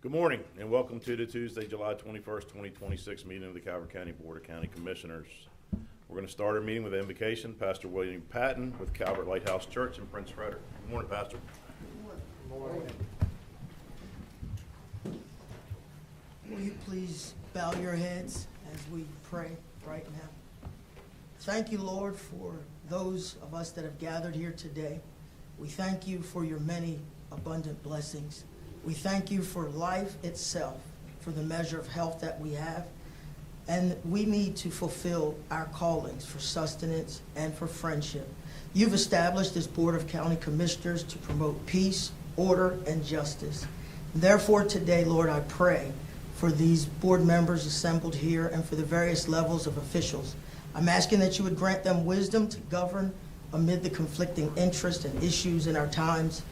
Good morning and welcome to the Tuesday, July 21st, 2026 meeting of the Calvert County Board of County Commissioners. We're going to start our meeting with an invocation. Pastor William Patton with Calvert Lighthouse Church in Prince Frederick. Good morning, Pastor. Good morning. Will you please bow your heads as we pray right now? Thank you, Lord, for those of us that have gathered here today. We thank you for your many abundant blessings. We thank you for life itself, for the measure of health that we have. And we need to fulfill our callings for sustenance and for friendship. You've established this Board of County Commissioners to promote peace, order, and justice. Therefore, today, Lord, I pray for these board members assembled here and for the various levels of officials. I'm asking that you would grant them wisdom to govern amid the conflicting interests and issues in our times.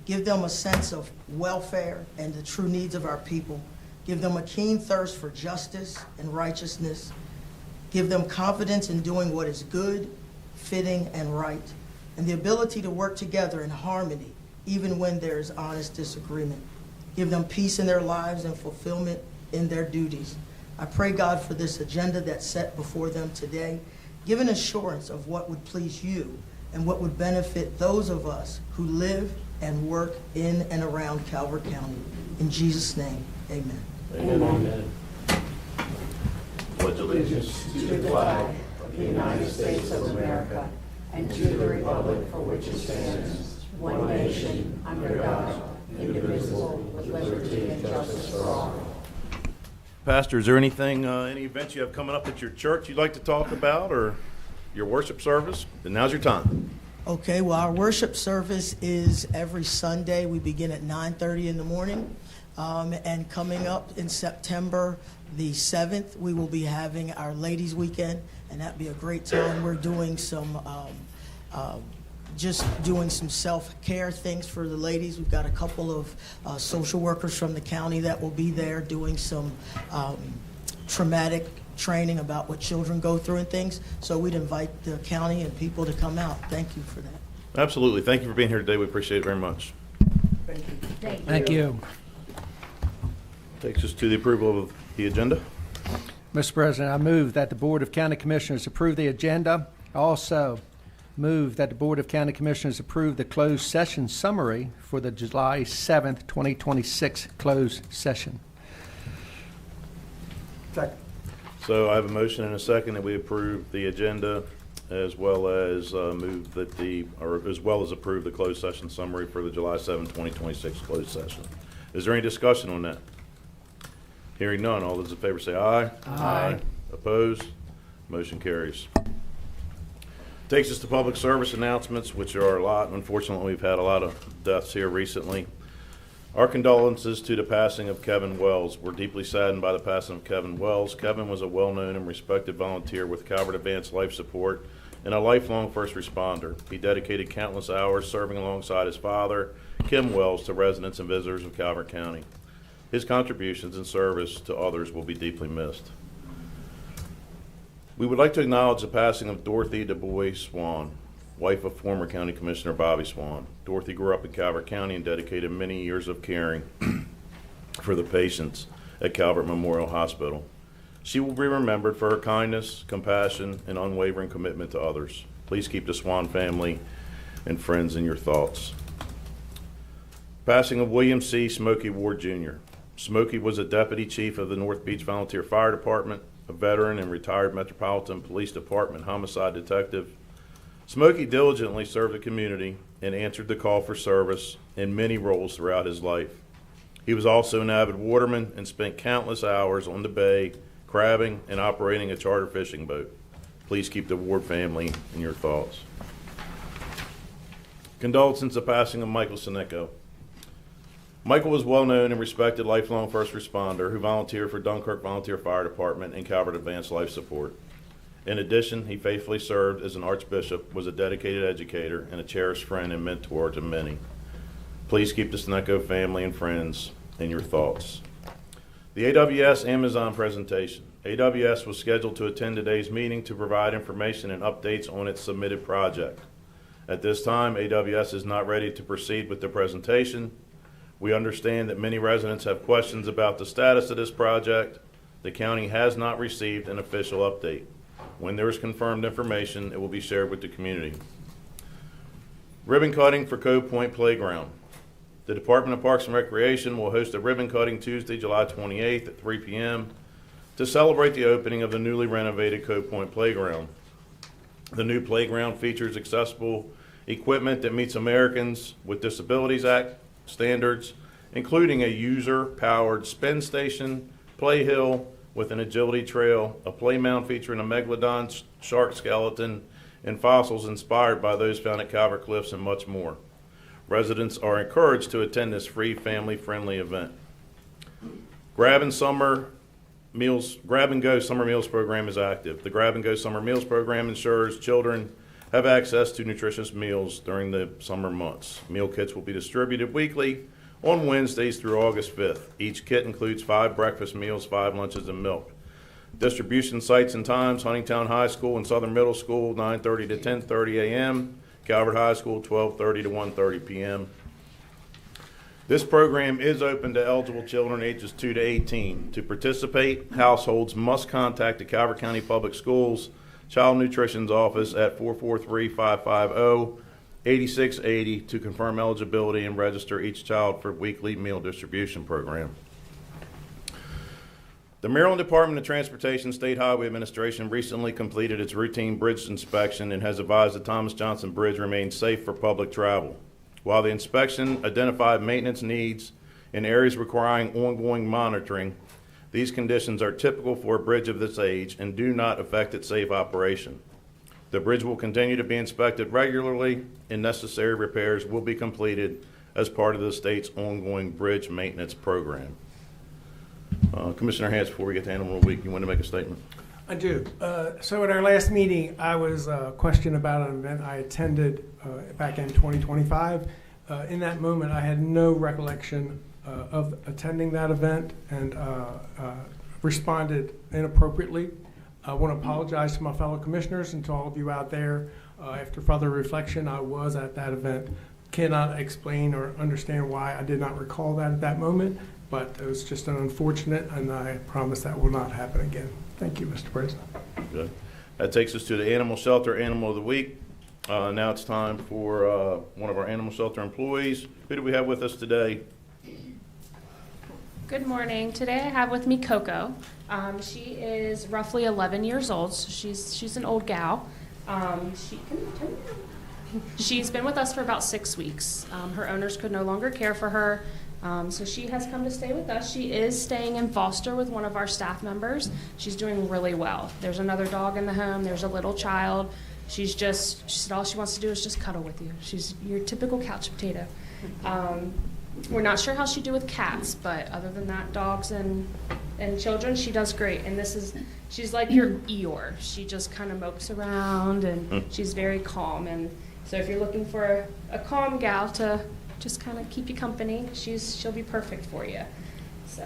Give them a sense of welfare and the true needs of our people. Give them a keen thirst for justice and righteousness. Give them confidence in doing what is good, fitting, and right, and the ability to work together in harmony, even when there is honest disagreement. Give them peace in their lives and fulfillment in their duties. I pray, God, for this agenda that's set before them today. Give an assurance of what would please you and what would benefit those of us who live and work in and around Calvert County. In Jesus' name, amen. Amen. Pledge allegiance To the flag of the United States of America and to the republic for which it stands, one nation, under God, indivisible, with liberty and justice for all. Pastor, is there anything, any events you have coming up at your church you'd like to talk about or your worship service? Then now's your time. Okay, well, our worship service is every Sunday. We begin at 9:30 in the morning. And coming up in September the 7th, we will be having our Ladies' Weekend, and that'd be a great time. We're doing some, just doing some self-care things for the ladies. We've got a couple of social workers from the county that will be there doing some traumatic training about what children go through and things. So we'd invite the county and people to come out. Thank you for that. Absolutely. Thank you for being here today. We appreciate it very much. Thank you. Thank you. Takes us to the approval of the agenda. Mr. President, I move that the Board of County Commissioners approve the agenda. I also move that the Board of County Commissioners approve the closed session summary for the July 7th, 2026 closed session. Second. So I have a motion and a second that we approve the agenda as well as approve the closed session summary for the July 7, 2026 closed session. Is there any discussion on that? Hearing none, all those in favor say aye. Aye. Opposed? Motion carries. Takes us to public service announcements, which are a lot. Unfortunately, we've had a lot of deaths here recently. Our condolences to the passing of Kevin Wells. We're deeply saddened by the passing of Kevin Wells. Kevin was a well-known and respected volunteer with Calvert Advanced Life Support and a lifelong first responder. He dedicated countless hours serving alongside his father, Kim Wells, to residents and visitors of Calvert County. His contributions and service to others will be deeply missed. We would like to acknowledge the passing of Dorothy DuBois Swan, wife of former County Commissioner Bobby Swan. Dorothy grew up in Calvert County and dedicated many years of caring for the patients at Calvert Memorial Hospital. She will be remembered for her kindness, compassion, and unwavering commitment to others. Please keep the Swan family and friends in your thoughts. Passing of William C. Smokey Ward, Jr. Smokey was a deputy chief of the North Beach Volunteer Fire Department, a veteran and retired Metropolitan Police Department homicide detective. Smokey diligently served the community and answered the call for service in many roles throughout his life. He was also an avid waterman and spent countless hours on the bay crabbing and operating a charter fishing boat. Please keep the Ward family in your thoughts. Condolences the passing of Michael Sineco. Michael was well-known and respected lifelong first responder who volunteered for Dunkirk Volunteer Fire Department and Calvert Advanced Life Support. In addition, he faithfully served as an archbishop, was a dedicated educator, and a cherished friend and mentor to many. Please keep the Sineco family and friends in your thoughts. The AWS Amazon presentation. AWS was scheduled to attend today's meeting to provide information and updates on its submitted project. At this time, AWS is not ready to proceed with the presentation. We understand that many residents have questions about the status of this project. The county has not received an official update. When there is confirmed information, it will be shared with the community. Ribbon cutting for Cove Point Playground. The Department of Parks and Recreation will host a ribbon cutting Tuesday, July 28th at 3 p.m. to celebrate the opening of the newly renovated Cove Point Playground. The new playground features accessible equipment that meets Americans with Disabilities Act standards, including a user-powered spin station, play hill with an agility trail, a play mound featuring a megalodon shark skeleton, and fossils inspired by those found at Calvert Cliffs, and much more. Residents are encouraged to attend this free, family-friendly event. Grab and Go Summer Meals program is active. The Grab and Go Summer Meals program ensures children have access to nutritious meals during the summer months. Meal kits will be distributed weekly on Wednesdays through August 5th. Each kit includes 5 breakfast meals, 5 lunches, and milk. Distribution sites and times: Huntingtown High School and Southern Middle School, 9:30 to 10:30 a.m., Calvert High School, 12:30 to 1:30 p.m. This program is open to eligible children ages 2 to 18. To participate, households must contact the Calvert County Public Schools Child Nutrition's office at 443-550-8680 to confirm eligibility and register each child for weekly meal distribution program. The Maryland Department of Transportation State Highway Administration recently completed its routine bridge inspection and has advised the Thomas Johnson Bridge remains safe for public travel. While the inspection identified maintenance needs in areas requiring ongoing monitoring, these conditions are typical for a bridge of this age and do not affect its safe operation. The bridge will continue to be inspected regularly, and necessary repairs will be completed as part of the state's ongoing bridge maintenance program. Commissioner Hance, before we get to Animal of the Week, you want to make a statement? I do. So at our last meeting, I was questioned about an event I attended back in 2025. In that moment, I had no recollection of attending that event and responded inappropriately. I want to apologize to my fellow commissioners and to all of you out there. After further reflection, I was at that event. Cannot explain or understand why I did not recall that at that moment, but it was just an unfortunate, and I promise that will not happen again. Thank you, Mr. President. Good. That takes us to the Animal Shelter Animal of the Week. Now it's time for one of our animal shelter employees. Who do we have with us today? Good morning. Today I have with me Coco. She is roughly 11 years old, so she's an old gal. She's been with us for about 6 weeks. Her owners could no longer care for her, so she has come to stay with us. She is staying in foster with one of our staff members. She's doing really well. There's another dog in the home. There's a little child. She said all she wants to do is just cuddle with you. She's your typical couch potato. We're not sure how she'd do with cats, but other than that, dogs and children, she does great. And she's like your Eeyore. She just kind of mopes around, and she's very calm. And so if you're looking for a calm gal to just kind of keep you company, she'll be perfect for you. So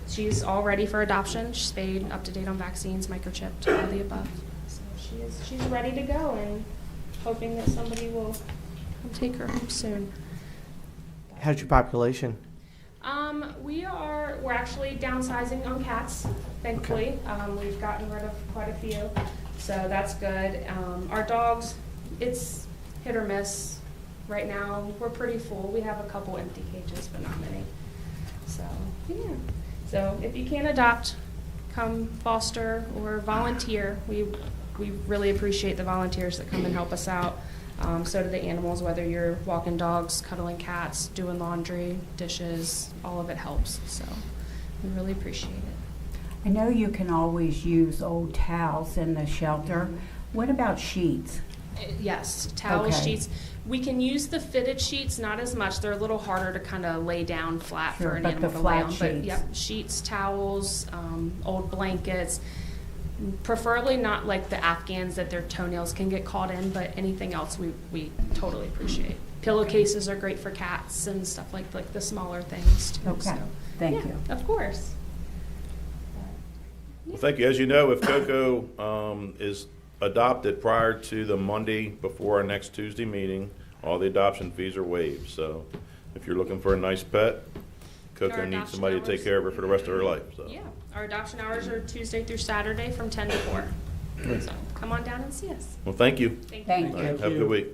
she's all ready for adoption. She's spayed, up to date on vaccines, microchipped, all the above. So she's ready to go, and hoping that somebody will come take her home soon. How's your population? We're actually downsizing on cats, thankfully. Okay. We've gotten rid of quite a few, so that's good. Our dogs, it's hit or miss. Right now, we're pretty full. We have a couple empty cages, but not many. So, yeah. So if you can adopt, come foster or volunteer. We really appreciate the volunteers that come and help us out. So do the animals, whether you're walking dogs, cuddling cats, doing laundry, dishes, all of it helps. So we really appreciate it. I know you can always use old towels in the shelter. What about sheets? Yes, towel Okay. sheets. We can use the fitted sheets, not as much. They're a little harder to kind of lay down flat Sure, for an but animal the to lay flat on. But sheets. yep, sheets, towels, old blankets. Preferably not like the Afghans that their toenails can get caught in, but anything else we totally appreciate. Pillowcases are great for cats and stuff like the smaller things too. Okay, So, thank yeah, you. Of course. Well, thank you. As you know, if Coco is adopted prior to the Monday before our next Tuesday meeting, all the adoption fees are waived. So If you're looking for a nice pet, Coco Our needs adoption somebody to take hours. care of her for the rest of her life, so. Yeah, our adoption hours are Tuesday through Saturday from 10 to 4. So come on down and see us. Well, thank you. Thank All you. right, have a good week.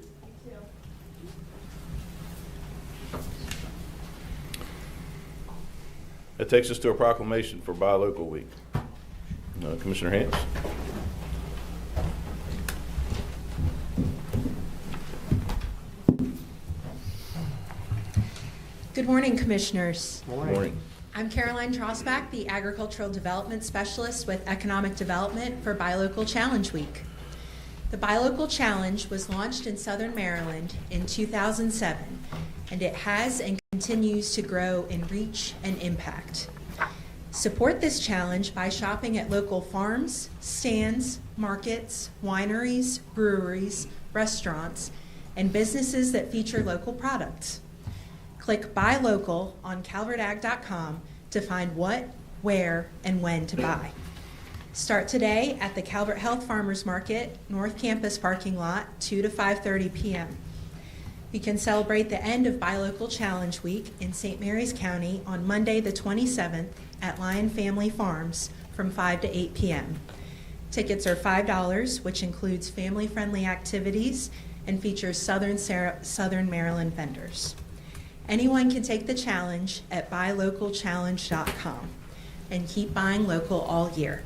That takes us to a proclamation for Buy Local Week. Commissioner Hance? Good morning, Commissioners. Morning. I'm Caroline Trosbach, the Agricultural Development Specialist with Economic Development for Buy Local Challenge Week. The Buy Local Challenge was launched in Southern Maryland in 2007, and it has and continues to grow in reach and impact. Support this challenge by shopping at local farms, stands, markets, wineries, breweries, restaurants, and businesses that feature local products. Click Buy Local on calvertag.com to find what, where, and when to buy. Start today at the Calvert Health Farmers Market, North Campus parking lot, 2 to 5:30 p.m. We can celebrate the end of Buy Local Challenge Week in St. Mary's County on Monday the 27th at Lion Family Farms from 5 to 8 p.m. Tickets are $5, which includes family-friendly activities and features Southern Maryland vendors. Anyone can take the challenge at buylocalchallenge.com and keep buying local all year.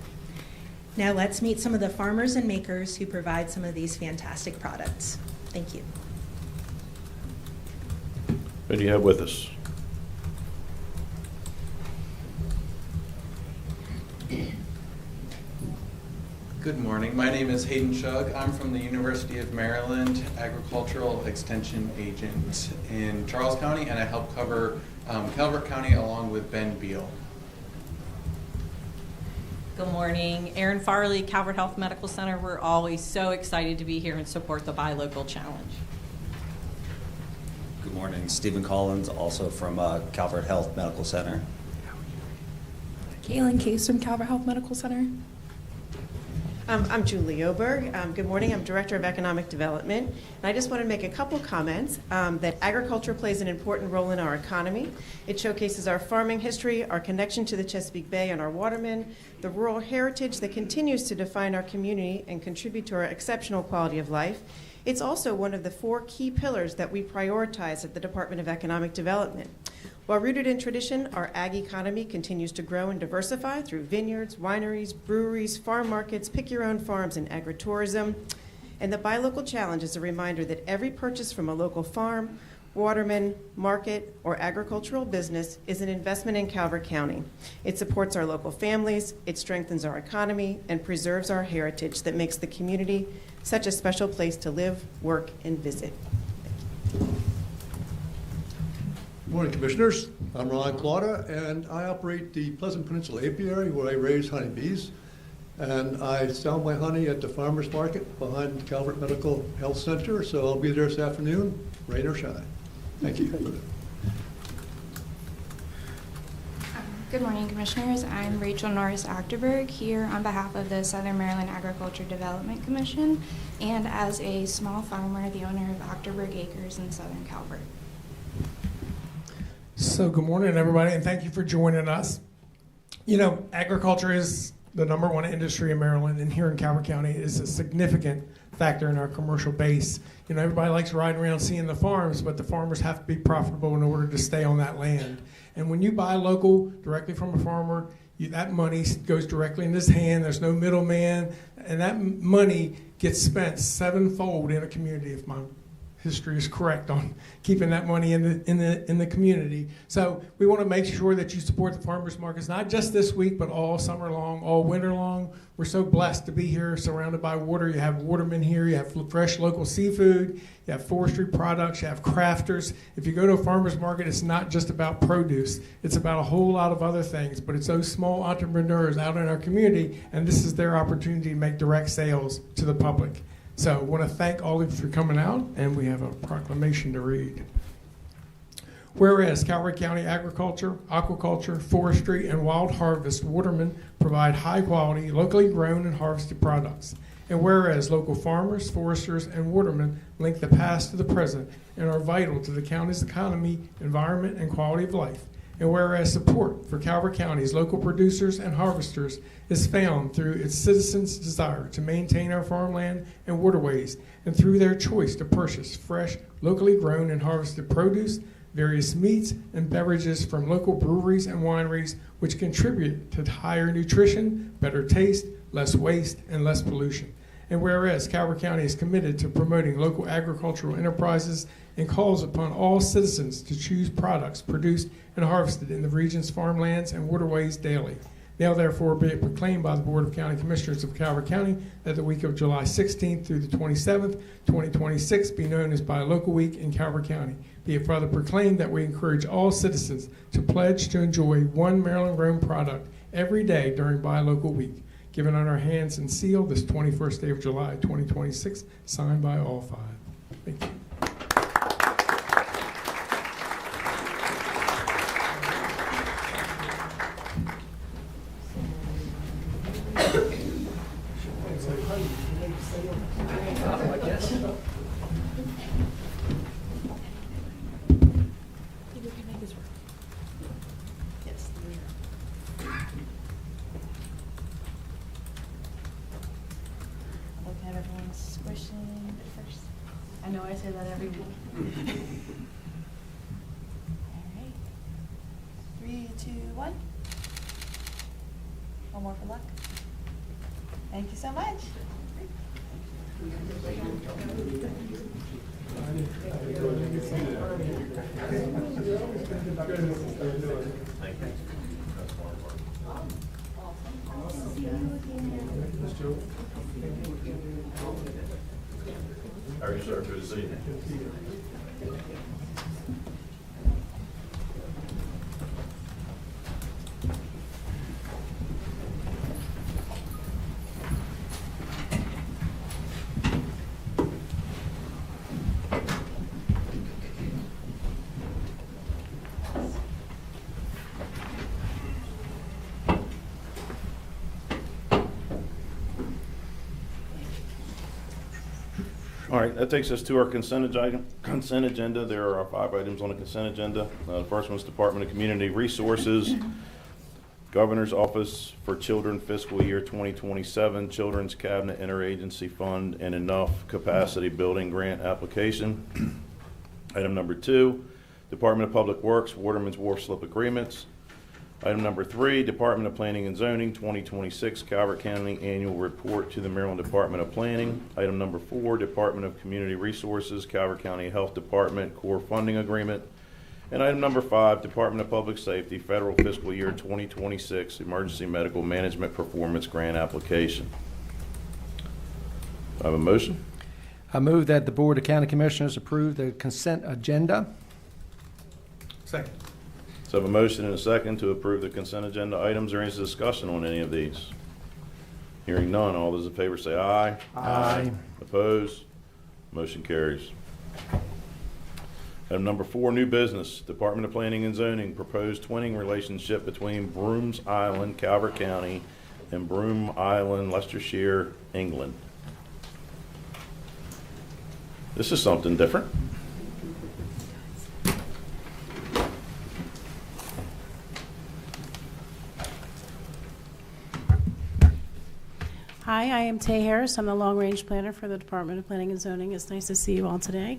Now let's meet some of the farmers and makers who provide some of these fantastic products. Thank you. Who do you have with us? Good morning. My name is Hayden Shug. I'm from the University of Maryland, Agricultural Extension Agent in Charles County, and I help cover Calvert County along with Ben Beal. Good morning. Erin Farley, Calvert Health Medical Center. We're always so excited to be here and support the Buy Local Challenge. Good morning. Stephen Collins, also from Calvert Health Medical Center. Kaylin Case from Calvert Health Medical Center. I'm Julie Oberg. Good morning. I'm Director of Economic Development. And I just want to make a couple comments that agriculture plays an important role in our economy. It showcases our farming history, our connection to the Chesapeake Bay and our watermen, the rural heritage that continues to define our community and contribute to our exceptional quality of life. It's also one of the 4 key pillars that we prioritize at the Department of Economic Development. While rooted in tradition, our ag economy continues to grow and diversify through vineyards, wineries, breweries, farm markets, pick-your-own farms, and agritourism. And the Buy Local Challenge is a reminder that every purchase from a local farm, waterman, market, or agricultural business is an investment in Calvert County. It supports our local families, it strengthens our economy, and preserves our heritage that makes the community such a special place to live, work, and visit. Thank you. Good morning, Commissioners. I'm Ron Clauda, and I operate the Pleasant Peninsula Apiary where I raise honeybees. And I sell my honey at the farmer's market behind the Calvert Medical Health Center, so I'll be there this afternoon, rain or shine. Thank you. Good morning, Commissioners. I'm Rachel Norris Achterberg here on behalf of the Southern Maryland Agriculture Development Commission and as a small farmer, the owner of Achterberg Acres in Southern Calvert. So good morning, everybody, and thank you for joining us. You know, agriculture is the #1 industry in Maryland, and here in Calvert County is a significant factor in our commercial base. You know, everybody likes riding around seeing the farms, but the farmers have to be profitable in order to stay on that land. And when you buy local directly from a farmer, that money goes directly in his hand. There's no middleman, and that money gets spent sevenfold in a community, if my history is correct on keeping that money in the community. So we want to make sure that you support the farmers markets, not just this week, but all summer long, all winter long. We're so blessed to be here surrounded by water. You have watermen here, you have fresh local seafood, you have forestry products, you have crafters. If you go to a farmer's market, it's not just about produce. It's about a whole lot of other things, but it's those small entrepreneurs out in our community, and this is their opportunity to make direct sales to the public. So I want to thank all of you for coming out, and we have a proclamation to read. Whereas Calvert County agriculture, aquaculture, forestry, and wild harvest watermen provide high-quality, locally grown and harvested products. And whereas local farmers, foresters, and watermen link the past to the present and are vital to the county's economy, environment, and quality of life. And whereas support for Calvert County's local producers and harvesters is found through its citizens' desire to maintain our farmland and waterways, and through their choice to purchase fresh, locally grown and harvested produce, various meats, and beverages from local breweries and wineries, which contribute to higher nutrition, better taste, less waste, and less pollution. And whereas Calvert County is committed to promoting local agricultural enterprises and calls upon all citizens to choose products produced and harvested in the region's farmlands and waterways daily. Now therefore be it proclaimed by the Board of County Commissioners of Calvert County that the week of July 16th through the 27th, 2026 be known as Buy Local Week in Calvert County. Be it further proclaimed that we encourage all citizens to pledge to enjoy one Maryland-grown product every day during Buy Local Week. Given on our hands and sealed this 21st day of July 2026, signed by all five. Thank you. I know I say that every week. All right. 3, 2, 1. One more for luck. Thank you so much. How are you, sir? Good to see you. All right, that takes us to our consent agenda. There are 5 items on the consent agenda. The first one is Department of Community Resources, Governor's Office for Children fiscal year 2027, Children's Cabinet Interagency Fund, and Enough Capacity Building Grant Application. Item number 2, Department of Public Works, Waterman's Wharf Slip Agreements. Item number 3, Department of Planning and Zoning, 2026 Calvert County Annual Report to the Maryland Department of Planning. Item number 4, Department of Community Resources, Calvert County Health Department Core Funding Agreement. And item number 5, Department of Public Safety, Federal Fiscal Year 2026 Emergency Medical Management Performance Grant Application. Do I have a motion? I move that the Board of County Commissioners approve the consent agenda. Second. So I have a motion and a second to approve the consent agenda items. Or any discussion on any of these? Hearing none, all those in favor say aye. Aye. Opposed? Motion carries. Item number 4, new business. Department of Planning and Zoning, proposed twinning relationship between Brooms Island, Calvert County, and Broome Island, Leicestershire, England. This is something different. Hi, I am Tay Harris. I'm the Long Range Planner for the Department of Planning and Zoning. It's nice to see you all today.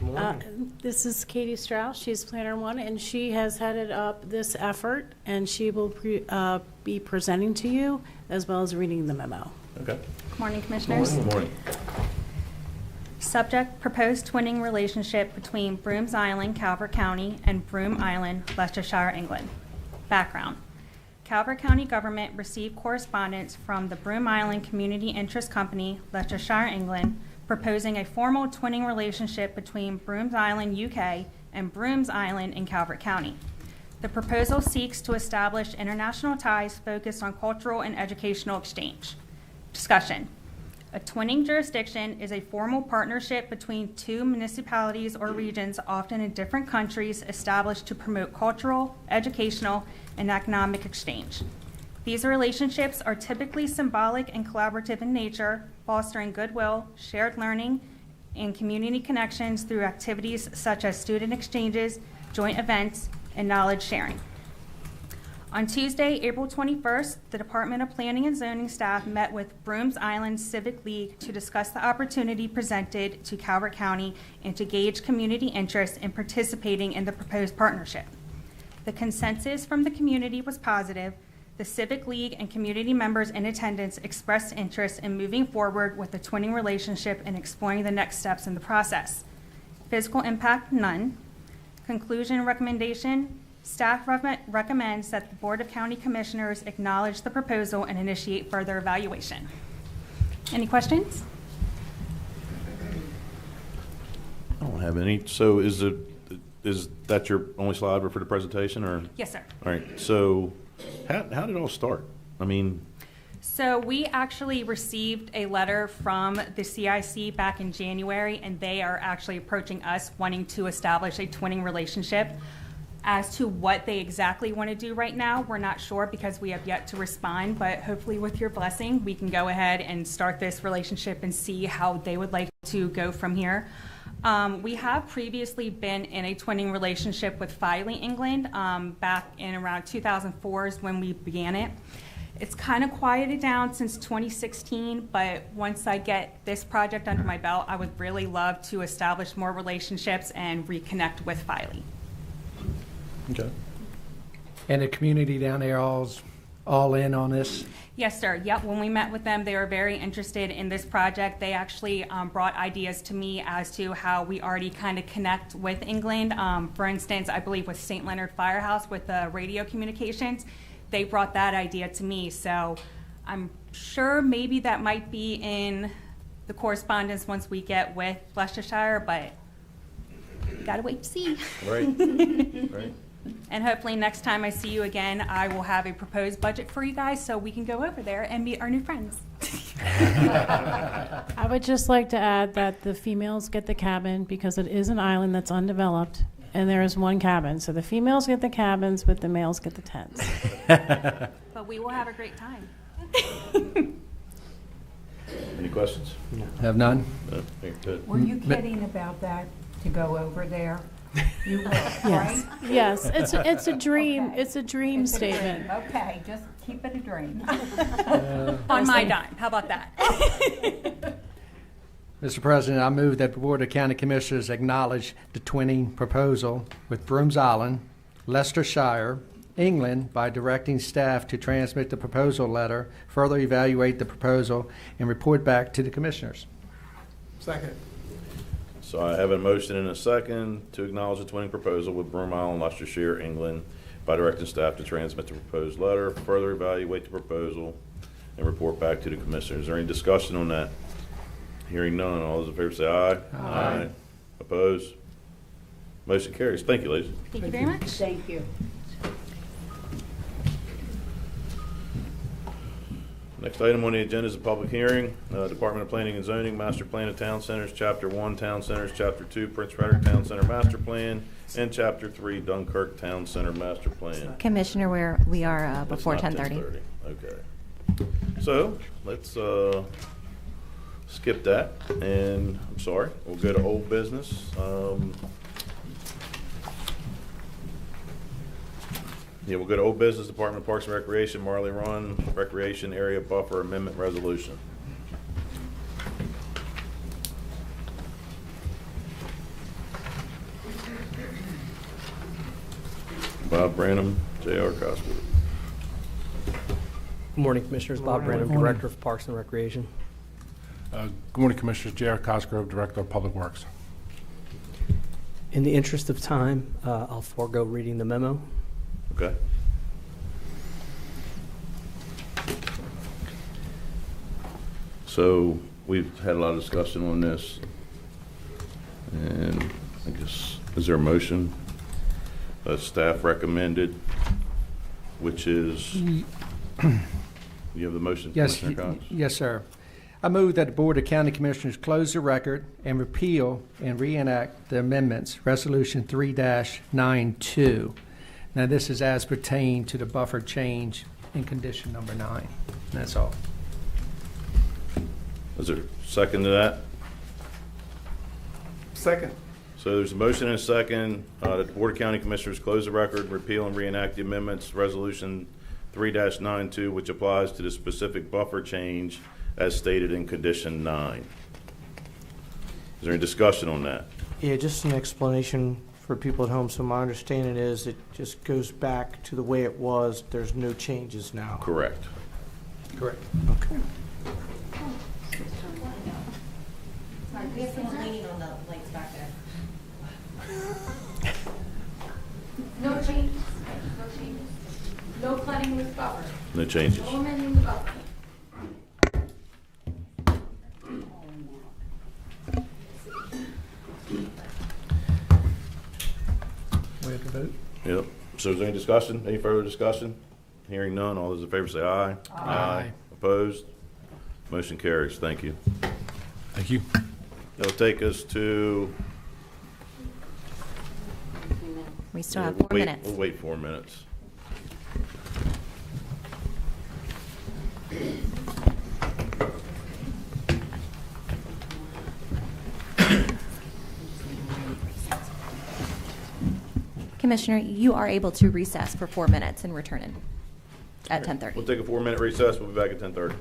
Welcome. This is Katie Strauss. She's Planner 1, and she has headed up this effort, and she will be presenting to you as well as reading the memo. Okay. Good morning, Commissioners. Good morning. Subject, proposed twinning relationship between Brooms Island, Calvert County, and Broome Island, Leicestershire, England. Background. Calvert County government received correspondence from the Broome Island Community Interest Company, Leicestershire, England, proposing a formal twinning relationship between Brooms Island, UK, and Brooms Island in Calvert County. The proposal seeks to establish international ties focused on cultural and educational exchange. Discussion. A twinning jurisdiction is a formal partnership between 2 municipalities or regions, often in different countries, established to promote cultural, educational, and economic exchange. These relationships are typically symbolic and collaborative in nature, fostering goodwill, shared learning, and community connections through activities such as student exchanges, joint events, and knowledge sharing. On Tuesday, April 21st, the Department of Planning and Zoning staff met with Brooms Island Civic League to discuss the opportunity presented to Calvert County and to gauge community interest in participating in the proposed partnership. The consensus from the community was positive. The Civic League and community members in attendance expressed interest in moving forward with the twinning relationship and exploring the next steps in the process. Physical impact, none. Conclusion recommendation, staff recommends that the Board of County Commissioners acknowledge the proposal and initiate further evaluation. Any questions? I don't have any. So is that your only slide for the presentation, or? Yes, sir. All right. So how did it all start? I mean, So we actually received a letter from the CIC back in January, and they are actually approaching us wanting to establish a twinning relationship. As to what they exactly want to do right now, we're not sure because we have yet to respond, but hopefully with your blessing, we can go ahead and start this relationship and see how they would like to go from here. We have previously been in a twinning relationship with Filey, England, back in around 2004 is when we began it. It's kind of quieted down since 2016, but once I get this project under my belt, I would really love to establish more relationships and reconnect with Filey. okay. And the community down there all in on this? Yes, sir. Yep. When we met with them, they were very interested in this project. They actually brought ideas to me as to how we already kind of connect with England. For instance, I believe with St. Leonard Firehouse with the radio communications, they brought that idea to me. So I'm sure maybe that might be in the correspondence once we get with Leicestershire, but gotta wait to see. Right. Right. And hopefully next time I see you again, I will have a proposed budget for you guys so we can go over there and meet our new friends. I would just like to add that the females get the cabin because it is an island that's undeveloped, and there is one cabin. So the females get the cabins, but the males get the tents. But we will have a great time. Any questions? Have none? No? Okay, good. Were you kidding about that, to go over there? You were, Yes, right? yes. It's a dream. Okay. It's a dream It's a dream. statement. Okay, just keep it a dream. On my dime. How about that? Mr. President, I move that the Board of County Commissioners acknowledge the twinning proposal with Brooms Island, Leicestershire, England, by directing staff to transmit the proposal letter, further evaluate the proposal, and report back to the Commissioners. Second. So I have a motion and a second to acknowledge the twinning proposal with Broome Island, Leicestershire, England, by directing staff to transmit the proposed letter, further evaluate the proposal, and report back to the Commissioners. Is there any discussion on that? Hearing none, all those in favor say aye. Aye. Opposed? Motion carries. Thank you, ladies. Thank you very much. Thank you. Next item on the agenda is a public hearing. Department of Planning and Zoning, Master Plan of Town Centers, Chapter 1, Town Centers, Chapter 2, Prince Frederick Town Center Master Plan, and Chapter 3, Dunkirk Town Center Master Plan. Commissioner, we are That's before not 10:30. 10:30. Okay. So let's skip that, and I'm sorry, we'll go to old business. Yeah, we'll go to old business, Department of Parks and Recreation, Marley Run Recreation Area Buffer Amendment Resolution. Bob Branham, J.R. Cosworth. Good morning, Commissioners. Bob Branham, Director of Parks and Recreation. Good morning, Commissioners. J.R. Cosgrove, Director of Public Works. In the interest of time, I'll forego reading the memo. Okay. So we've had a lot of discussion on this, and I guess, is there a motion? Staff recommended, which is, you have the motion, Yes, Commissioner Cox? yes, sir. I move that the Board of County Commissioners close the record and repeal and reenact the amendments, Resolution 3-92. Now, this is as pertained to the buffer change in condition number 9. And that's all. Is there a second to that? Second. So there's a motion and a second that the Board of County Commissioners close the record, repeal and reenact the amendments, Resolution 3-92, which applies to the specific buffer change as stated in condition 9. Is there any discussion on that? Yeah, just an explanation for people at home. So my understanding is it just goes back to the way it was. There's no changes now. Correct. Correct. Okay. We have someone leaning on the lights back there. No changes, no changes. No flooding with buffer. No changes. No amending the buffer. We have to vote? Yep. So is there any discussion? Any further discussion? Hearing none. All those in favor say aye. Aye. Opposed? Motion carries. Thank you. Thank you. That'll take us to. We still Yeah, have we'll 4 wait- minutes. We'll wait 4 minutes. Commissioner, you are able to recess for 4 minutes and return in at 10:30. We'll take a 4-minute recess. We'll be back at 10:30.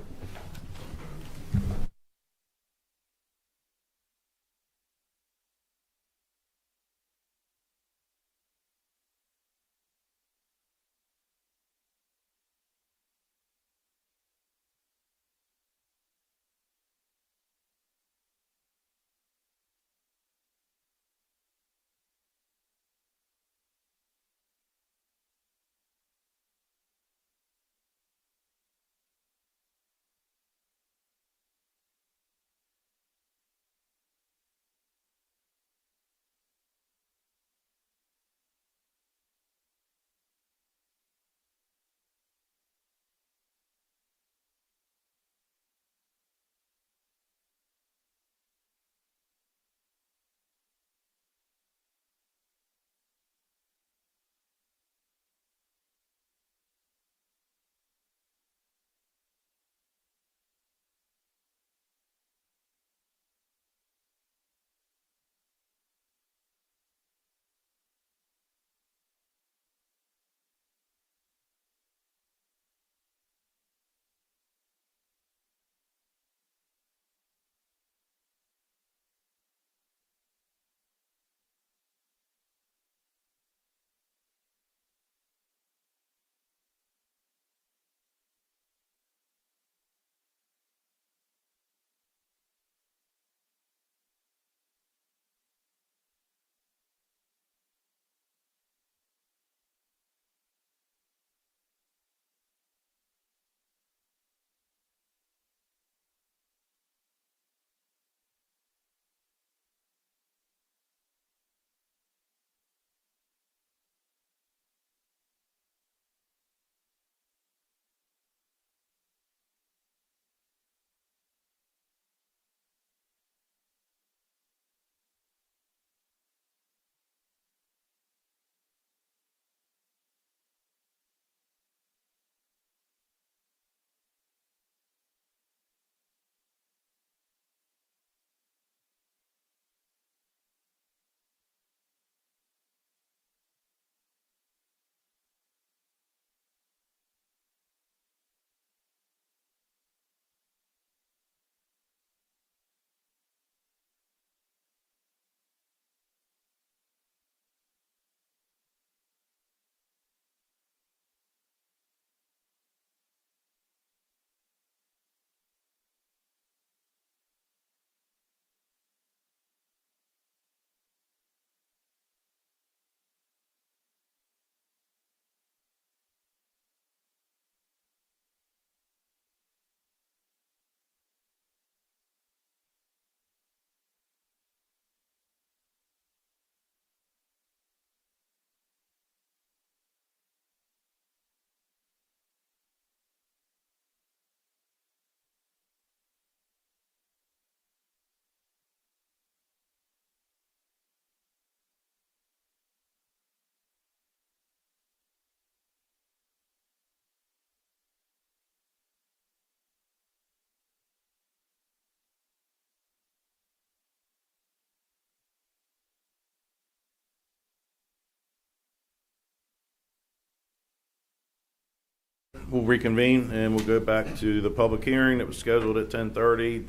We'll reconvene and we'll go back to the public hearing that was scheduled at 10:30.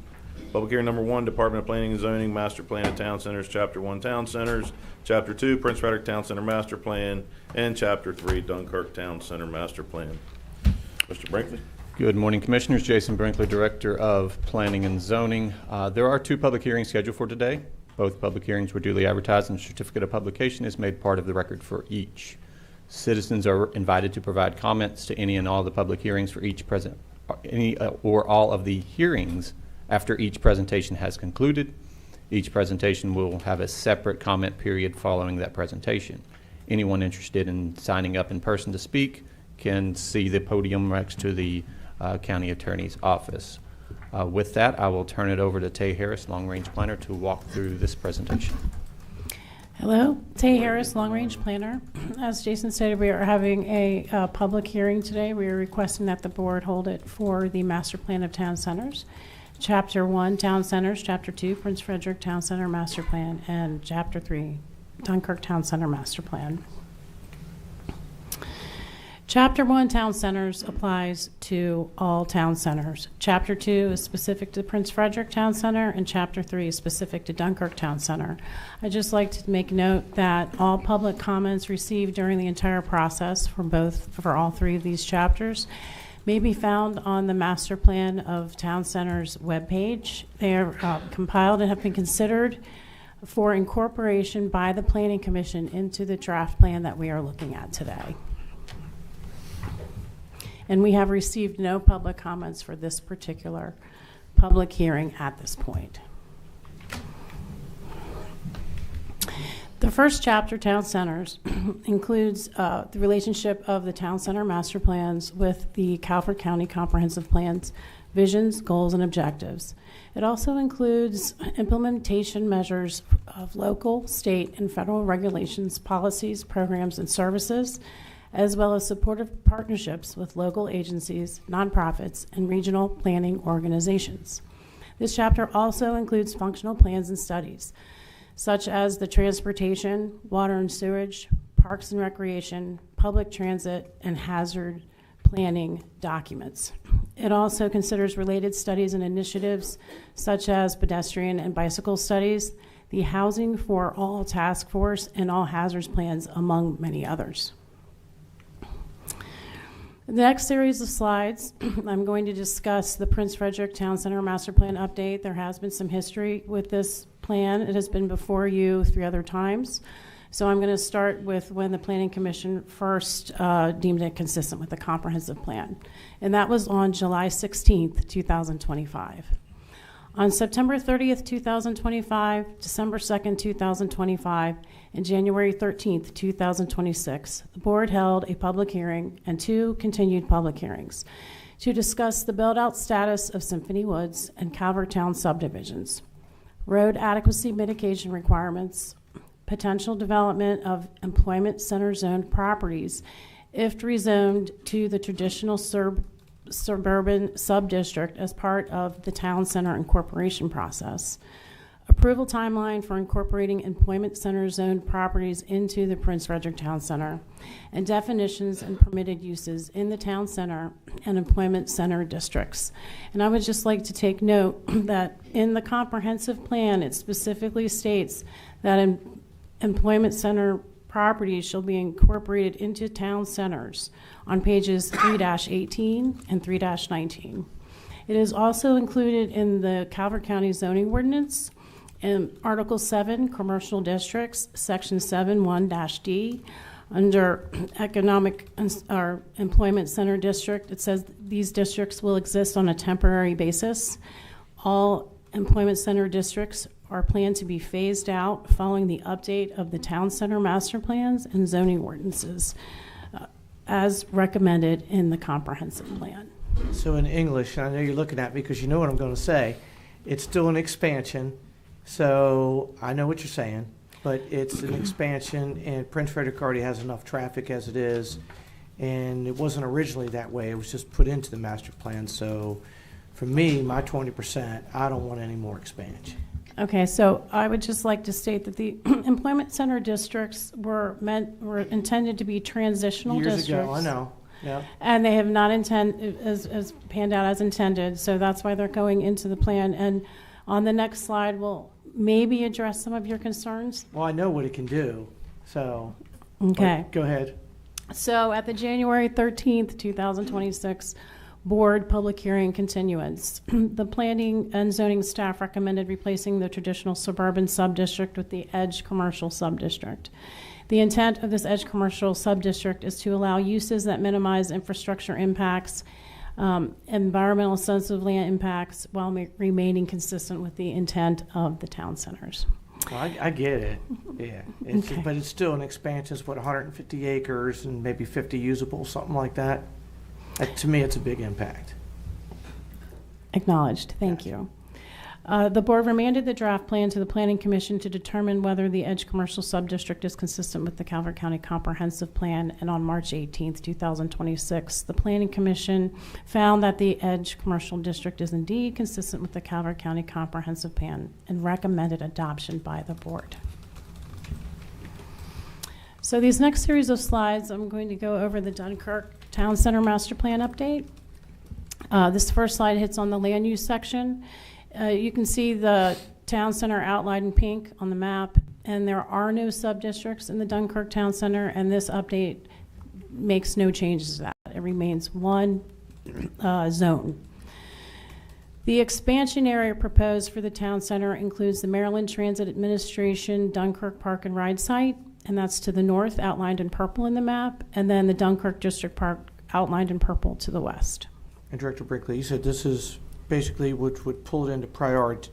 Public hearing number 1, Department of Planning and Zoning, Master Plan of Town Centers, Chapter 1, Town Centers, Chapter 2, Prince Frederick Town Center Master Plan, and Chapter 3, Dunkirk Town Center Master Plan. Mr. Brinkley. Good morning, Commissioners. Jason Brinkley, Director of Planning and Zoning. There are 2 public hearings scheduled for today. Both public hearings were duly advertised, and a certificate of publication is made part of the record for each. Citizens are invited to provide comments to any and all the public hearings for each or all of the hearings after each presentation has concluded. Each presentation will have a separate comment period following that presentation. Anyone interested in signing up in person to speak can see the podium next to the County Attorney's office. With that, I will turn it over to Tay Harris, Long Range Planner, to walk through this presentation. Hello, Tay Harris, Long Range Planner. As Jason stated, we are having a public hearing today. We are requesting that the board hold it for the Master Plan of Town Centers. Chapter 1, Town Centers, Chapter 2, Prince Frederick Town Center Master Plan, and Chapter 3, Dunkirk Town Center Master Plan. Chapter 1, Town Centers, applies to all town centers. Chapter 2 is specific to Prince Frederick Town Center, and Chapter 3 is specific to Dunkirk Town Center. I'd just like to make note that all public comments received during the entire process for all 3 of these chapters may be found on the Master Plan of Town Centers webpage. They are compiled and have been considered for incorporation by the Planning Commission into the draft plan that we are looking at today. And we have received no public comments for this particular public hearing at this point. The first chapter, Town Centers, includes the relationship of the Town Center Master Plans with the Calvert County Comprehensive Plans, visions, goals, and objectives. It also includes implementation measures of local, state, and federal regulations, policies, programs, and services, as well as supportive partnerships with local agencies, nonprofits, and regional planning organizations. This chapter also includes functional plans and studies, such as the transportation, water and sewage, parks and recreation, public transit, and hazard planning documents. It also considers related studies and initiatives, such as pedestrian and bicycle studies, the Housing for All Task Force, and all hazards plans, among many others. In the next series of slides, I'm going to discuss the Prince Frederick Town Center Master Plan update. There has been some history with this plan. It has been before you 3 other times. So I'm going to start with when the Planning Commission first deemed it consistent with the comprehensive plan. And that was on July 16th, 2025. On September 30th, 2025, December 2nd, 2025, and January 13th, 2026, the board held a public hearing and 2 continued public hearings to discuss the build-out status of Symphony Woods and Calvert Town subdivisions, road adequacy mitigation requirements, potential development of employment center zoned properties if rezoned to the traditional suburban subdistrict as part of the town center incorporation process, approval timeline for incorporating employment center zoned properties into the Prince Frederick Town Center, and definitions and permitted uses in the town center and employment center districts. And I would just like to take note that in the comprehensive plan, it specifically states that employment center properties shall be incorporated into town centers on pages 3-18 and 3-19. It is also included in the Calvert County zoning ordinance in Article 7, Commercial Districts, Section 7(1)(d). Under economic or employment center district, it says these districts will exist on a temporary basis. All employment center districts are planned to be phased out following the update of the town center master plans and zoning ordinances as recommended in the comprehensive plan. So in English, I know you're looking at me because you know what I'm going to say, it's still an expansion. So I know what you're saying, but it's an expansion, and Prince Frederick already has enough traffic as it is, and it wasn't originally that way. It was just put into the master plan. So for me, my 20%, I don't want any more expansion. Okay, so I would just like to state that the employment center districts were intended to be transitional Years districts. ago, I know. Yep. And they have not as panned out as intended, so that's why they're going into the plan. And on the next slide, we'll maybe address some of your concerns. Well, I know what it can do, so. Okay. Go ahead. So at the January 13th, 2026 board public hearing continuance, the planning and zoning staff recommended replacing the traditional suburban subdistrict with the edge commercial subdistrict. The intent of this edge commercial subdistrict is to allow uses that minimize infrastructure impacts, environmental sensitive land impacts, while remaining consistent with the intent of the town centers. I get it, yeah. Okay. But it's still an expansion. It's what, 150 acres and maybe 50 usable, something like that. To me, it's a big impact. Acknowledged. Thank you. The board remanded the draft plan to the Planning Commission to determine whether the Edge Commercial Subdistrict is consistent with the Calvert County Comprehensive Plan, and on March 18th, 2026, the Planning Commission found that the Edge Commercial District is indeed consistent with the Calvert County Comprehensive Plan and recommended adoption by the board. So these next series of slides, I'm going to go over the Dunkirk Town Center Master Plan update. This first slide hits on the land use section. You can see the town center outlined in pink on the map, and there are no sub-districts in the Dunkirk Town Center, and this update makes no changes to that. It remains one zone. The expansion area proposed for the town center includes the Maryland Transit Administration Dunkirk Park and Ride Site, and that's to the north, outlined in purple in the map, and then the Dunkirk District Park, outlined in purple, to the west. And Director Brinkley, you said this is basically which would pull it into priority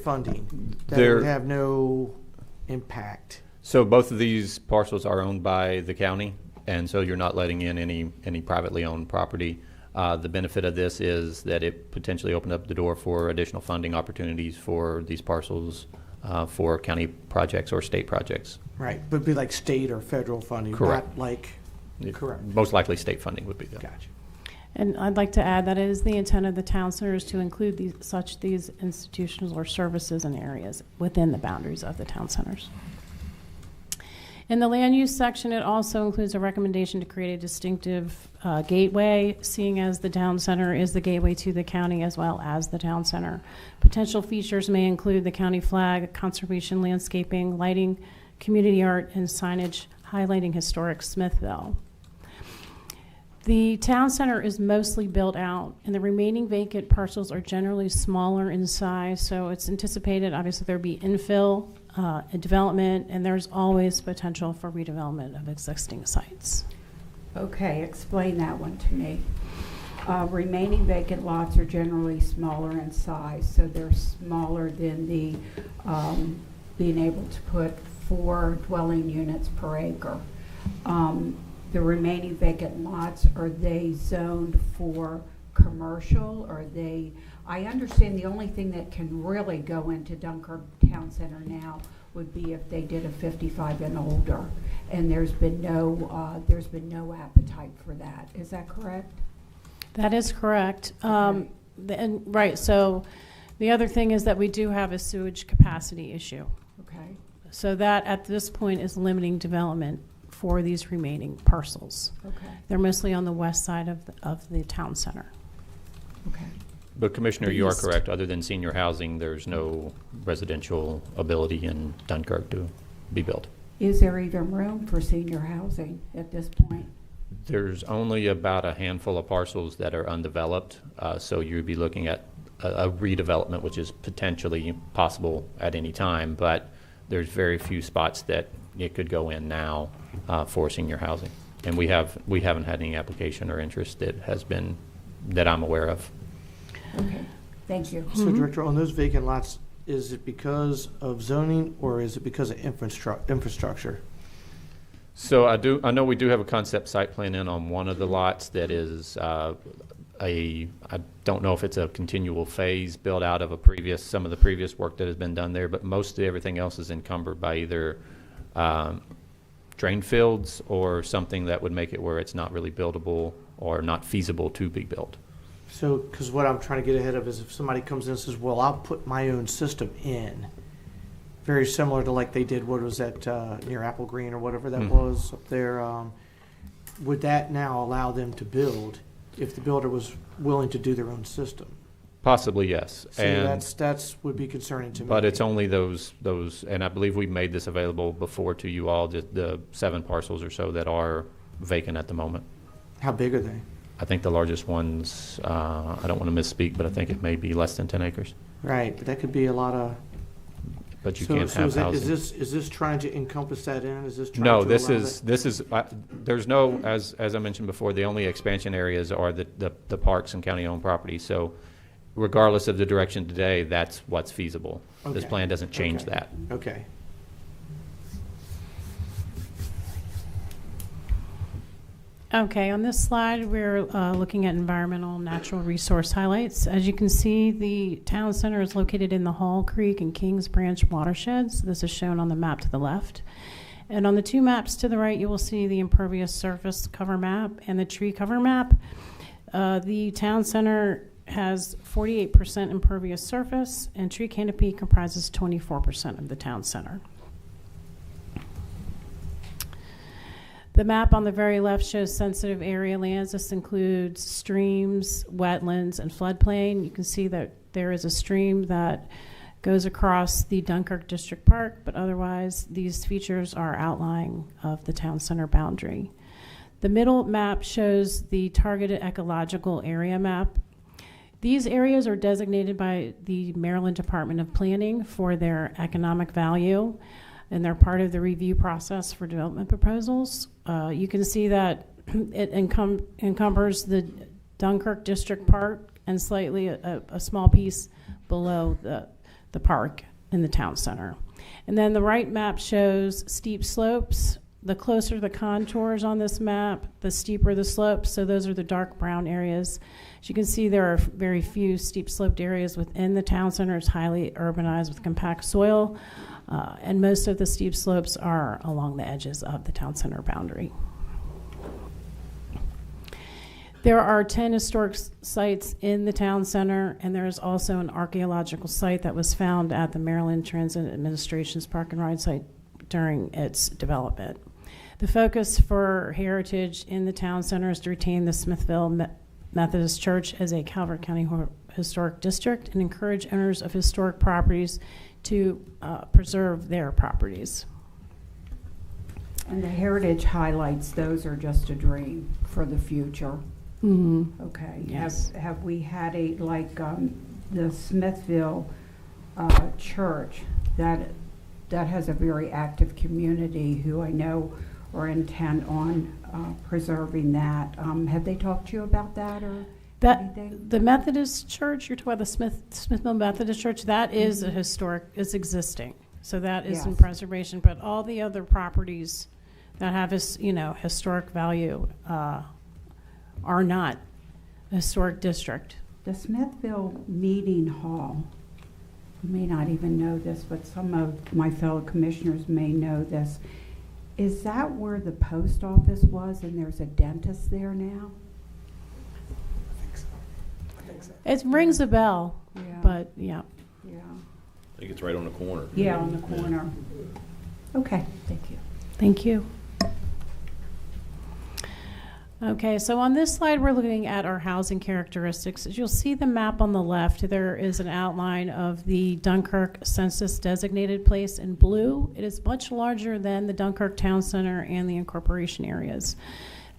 funding that would have no impact. So both of these parcels are owned by the county, and so you're not letting in any privately owned property. The benefit of this is that it potentially opened up the door for additional funding opportunities for these parcels for county projects or state projects. Right, but it'd be like state or federal funding, Correct. not like, correct. Most likely state funding would be that. Gotcha. And I'd like to add that it is the intent of the town centers to include these institutions or services and areas within the boundaries of the town centers. In the land use section, it also includes a recommendation to create a distinctive gateway, seeing as the town center is the gateway to the county as well as the town center. Potential features may include the county flag, conservation landscaping, lighting, community art, and signage highlighting historic Smithville. The town center is mostly built out, and the remaining vacant parcels are generally smaller in size, so it's anticipated, obviously, there'll be infill development, and there's always potential for redevelopment of existing sites. Okay, explain that one to me. Remaining vacant lots are generally smaller in size, so they're smaller than the being able to put 4 dwelling units per acre. The remaining vacant lots, are they zoned for commercial? Are they, I understand the only thing that can really go into Dunkirk Town Center now would be if they did a 55 and older, and there's been no appetite for that. Is that correct? That is correct. Okay. Right, so the other thing is that we do have a sewage capacity issue. Okay. So that at this point is limiting development for these remaining parcels. Okay. They're mostly on the west side of the town center. Okay. But Commissioner, The you are east. correct. Other than senior housing, there's no residential ability in Dunkirk to be built. Is there even room for senior housing at this point? There's only about a handful of parcels that are undeveloped, so you'd be looking at a redevelopment, which is potentially possible at any time, but there's very few spots that it could go in now for senior housing. And we haven't had any application or interest that I'm aware of. Okay, thank you. So, Director, on those vacant lots, is it because of zoning or is it because of infrastructure? So I know we do have a concept site plan in on one of the lots that is I don't know if it's a continual phase built out of some of the previous work that has been done there, but most of everything else is encumbered by either drain fields or something that would make it where it's not really buildable or not feasible to be built. So, because what I'm trying to get ahead of is if somebody comes in and says, well, I'll put my own system in, very similar to like they did, what was that, near Apple Green or whatever that was up there. would that now allow them to build if the builder was willing to do their own system? Possibly, yes. See, that's would be concerning to me. But it's only those, and I believe we made this available before to you all, the 7 parcels or so that are vacant at the moment. How big are they? I think the largest ones, I don't want to misspeak, but I think it may be less than 10 acres. Right, but that could be a lot of. But you can't have housing. Is this trying to encompass that in? Is this trying No, to this allow is, that? this is, there's no, as I mentioned before, the only expansion areas are the parks and county-owned property. So regardless of the direction today, that's what's feasible. This Okay. plan doesn't change Okay. that. Okay. Okay, on this slide, we're looking at environmental and natural resource highlights. As you can see, the town center is located in the Hall Creek and Kings Branch watersheds. This is shown on the map to the left. And on the 2 maps to the right, you will see the impervious surface cover map and the tree cover map. The town center has 48% impervious surface, and tree canopy comprises 24% of the town center. The map on the very left shows sensitive area lands. This includes streams, wetlands, and floodplain. You can see that there is a stream that goes across the Dunkirk District Park, but otherwise these features are outlying of the town center boundary. The middle map shows the targeted ecological area map. These areas are designated by the Maryland Department of Planning for their economic value, and they're part of the review process for development proposals. You can see that it encumbers the Dunkirk District Park and slightly a small piece below the park in the town center. And then the right map shows steep slopes. The closer the contours on this map, the steeper the slopes. So those are the dark brown areas. As you can see, there are very few steep sloped areas within the town center. It's highly urbanized with compact soil. And most of the steep slopes are along the edges of the town center boundary. There are 10 historic sites in the town center, and there is also an archaeological site that was found at the Maryland Transit Administration's Park and Ride site during its development. The focus for heritage in the town center is to retain the Smithville Methodist Church as a Calvert County Historic District and encourage owners of historic properties to preserve their properties. And the heritage highlights, those are just a dream for the future. Mm-hmm. Okay. Yes. Have we had the Smithville church that has a very active community who I know are intent on preserving that. Have they talked to you about that or anything? The Methodist Church, you're talking about the Smithville Methodist Church, that is a historic, it's existing. So that is in Yes. preservation, but all the other properties that have historic value are not a historic district. The Smithville Meeting Hall, you may not even know this, but some of my fellow commissioners may know this. Is that where the post office was and there's a dentist there now? It rings a bell, Yeah. but yeah. Yeah. I think it's right on the corner. Yeah, on the corner. Okay, thank you. Thank you. Okay, so on this slide, we're looking at our housing characteristics. As you'll see the map on the left, there is an outline of the Dunkirk census designated place in blue. It is much larger than the Dunkirk Town Center and the incorporation areas.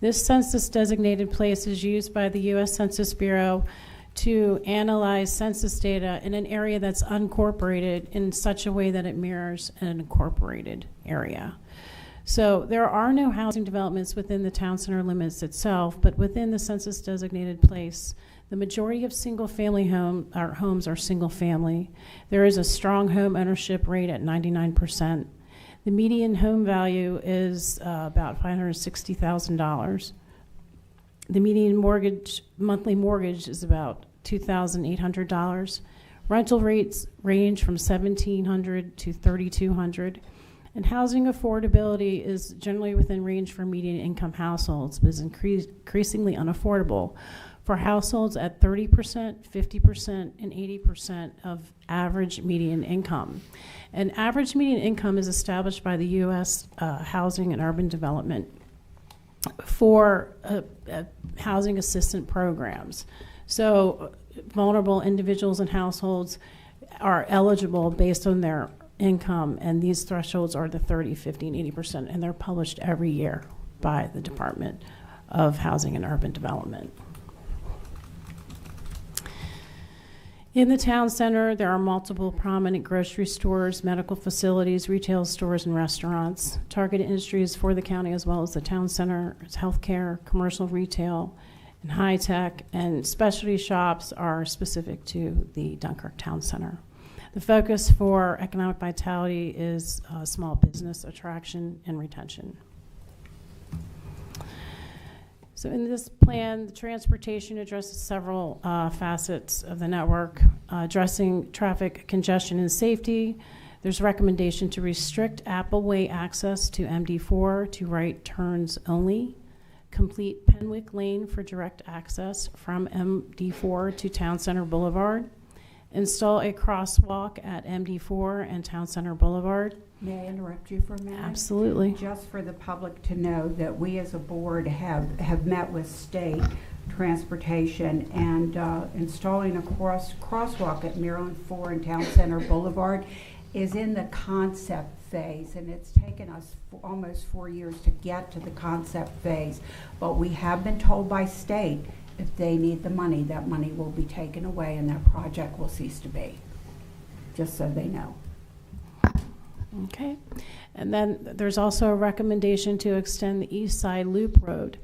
This census designated place is used by the U.S. Census Bureau to analyze census data in an area that's unincorporated in such a way that it mirrors an incorporated area. So there are no housing developments within the town center limits itself, but within the census designated place, the majority of single-family homes are single-family. There is a strong home ownership rate at 99%. The median home value is about $560,000. The median monthly mortgage is about $2,800. Rental rates range from $1,700 to $3,200. And housing affordability is generally within range for median income households, but is increasingly unaffordable for households at 30%, 50%, and 80% of average median income. And average median income is established by the U.S. Housing and Urban Development for housing assistance programs. So vulnerable individuals and households are eligible based on their income, and these thresholds are the 30, 50, and 80%, and they're published every year by the Department of Housing and Urban Development. In the town center, there are multiple prominent grocery stores, medical facilities, retail stores, and restaurants. Targeted industries for the county as well as the town center is healthcare, commercial retail, and high tech, and specialty shops are specific to the Dunkirk Town Center. The focus for economic vitality is small business attraction and retention. So in this plan, the transportation addresses several facets of the network, addressing traffic congestion and safety. There's a recommendation to restrict Appleway access to MD4 to right turns only, complete Penwick Lane for direct access from MD4 to Town Center Boulevard, install a crosswalk at MD4 and Town Center Boulevard. May I interrupt you for a minute? Absolutely. Just for the public to know that we as a board have met with state transportation, and installing a crosswalk at Maryland 4 and Town Center Boulevard is in the concept phase, and it's taken us almost 4 years to get to the concept phase. But we have been told by state if they need the money, that money will be taken away and that project will cease to be, just so they know. Okay. And then there's also a recommendation to extend the East Side Loop Road.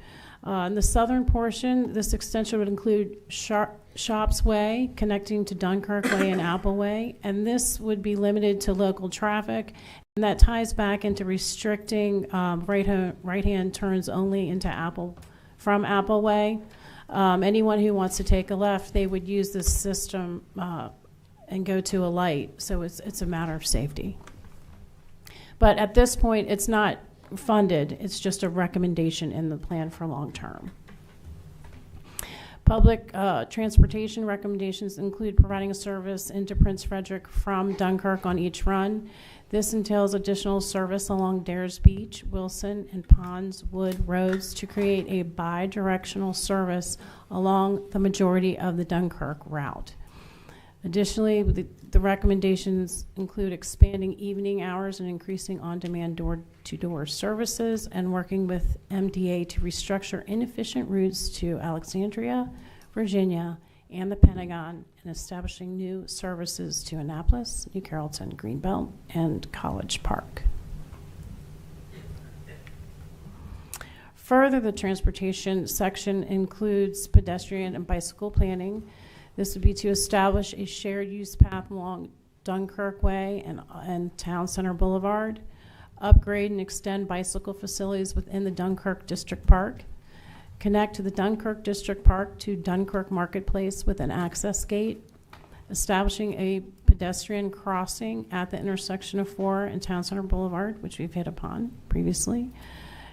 In the southern portion, this extension would include Shops Way, connecting to Dunkirk Way and Appleway, and this would be limited to local traffic, and that ties back into restricting right-hand turns only into from Appleway. Anyone who wants to take a left, they would use this system and go to a light, so it's a matter of safety. But at this point, it's not funded. It's just a recommendation in the plan for long term. Public transportation recommendations include providing a service into Prince Frederick from Dunkirk on each run. This entails additional service along Dares Beach, Wilson, and Ponds Wood roads to create a bi-directional service along the majority of the Dunkirk route. Additionally, the recommendations include expanding evening hours and increasing on-demand door-to-door services, and working with MDA to restructure inefficient routes to Alexandria, Virginia, and the Pentagon, and establishing new services to Annapolis, New Carrollton, Greenbelt, and College Park. Further, the transportation section includes pedestrian and bicycle planning. This would be to establish a shared use path along Dunkirk Way and Town Center Boulevard, upgrade and extend bicycle facilities within the Dunkirk District Park, connect to the Dunkirk District Park to Dunkirk Marketplace with an access gate, establishing a pedestrian crossing at the intersection of 4 and Town Center Boulevard, which we've hit upon previously,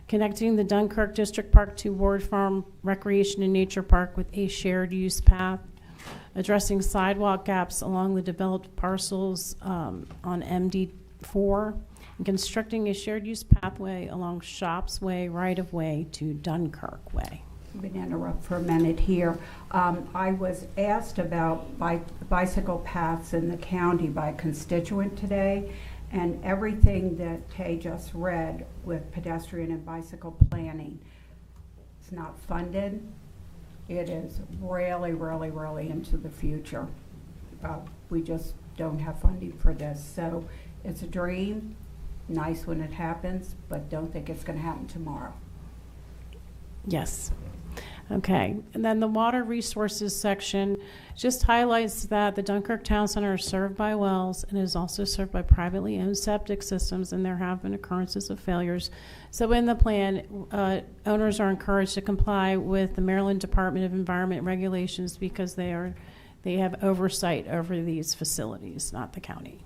connecting the Dunkirk District Park to Ward Farm Recreation and Nature Park with a shared use path, addressing sidewalk gaps along the developed parcels on MD4, and constructing a shared use pathway along Shops Way right-of-way to Dunkirk Way. I'm going to interrupt for a minute here. I was asked about bicycle paths in the county by a constituent today, and everything that Tay just read with pedestrian and bicycle planning is not funded. It is really, really, really into the future. We just don't have funding for this. So it's a dream, nice when it happens, but don't think it's going to happen tomorrow. Yes. Okay. And then the water resources section just highlights that the Dunkirk Town Center is served by wells and is also served by privately owned septic systems, and there have been occurrences of failures. So in the plan, owners are encouraged to comply with the Maryland Department of Environment regulations because they have oversight over these facilities, not the county.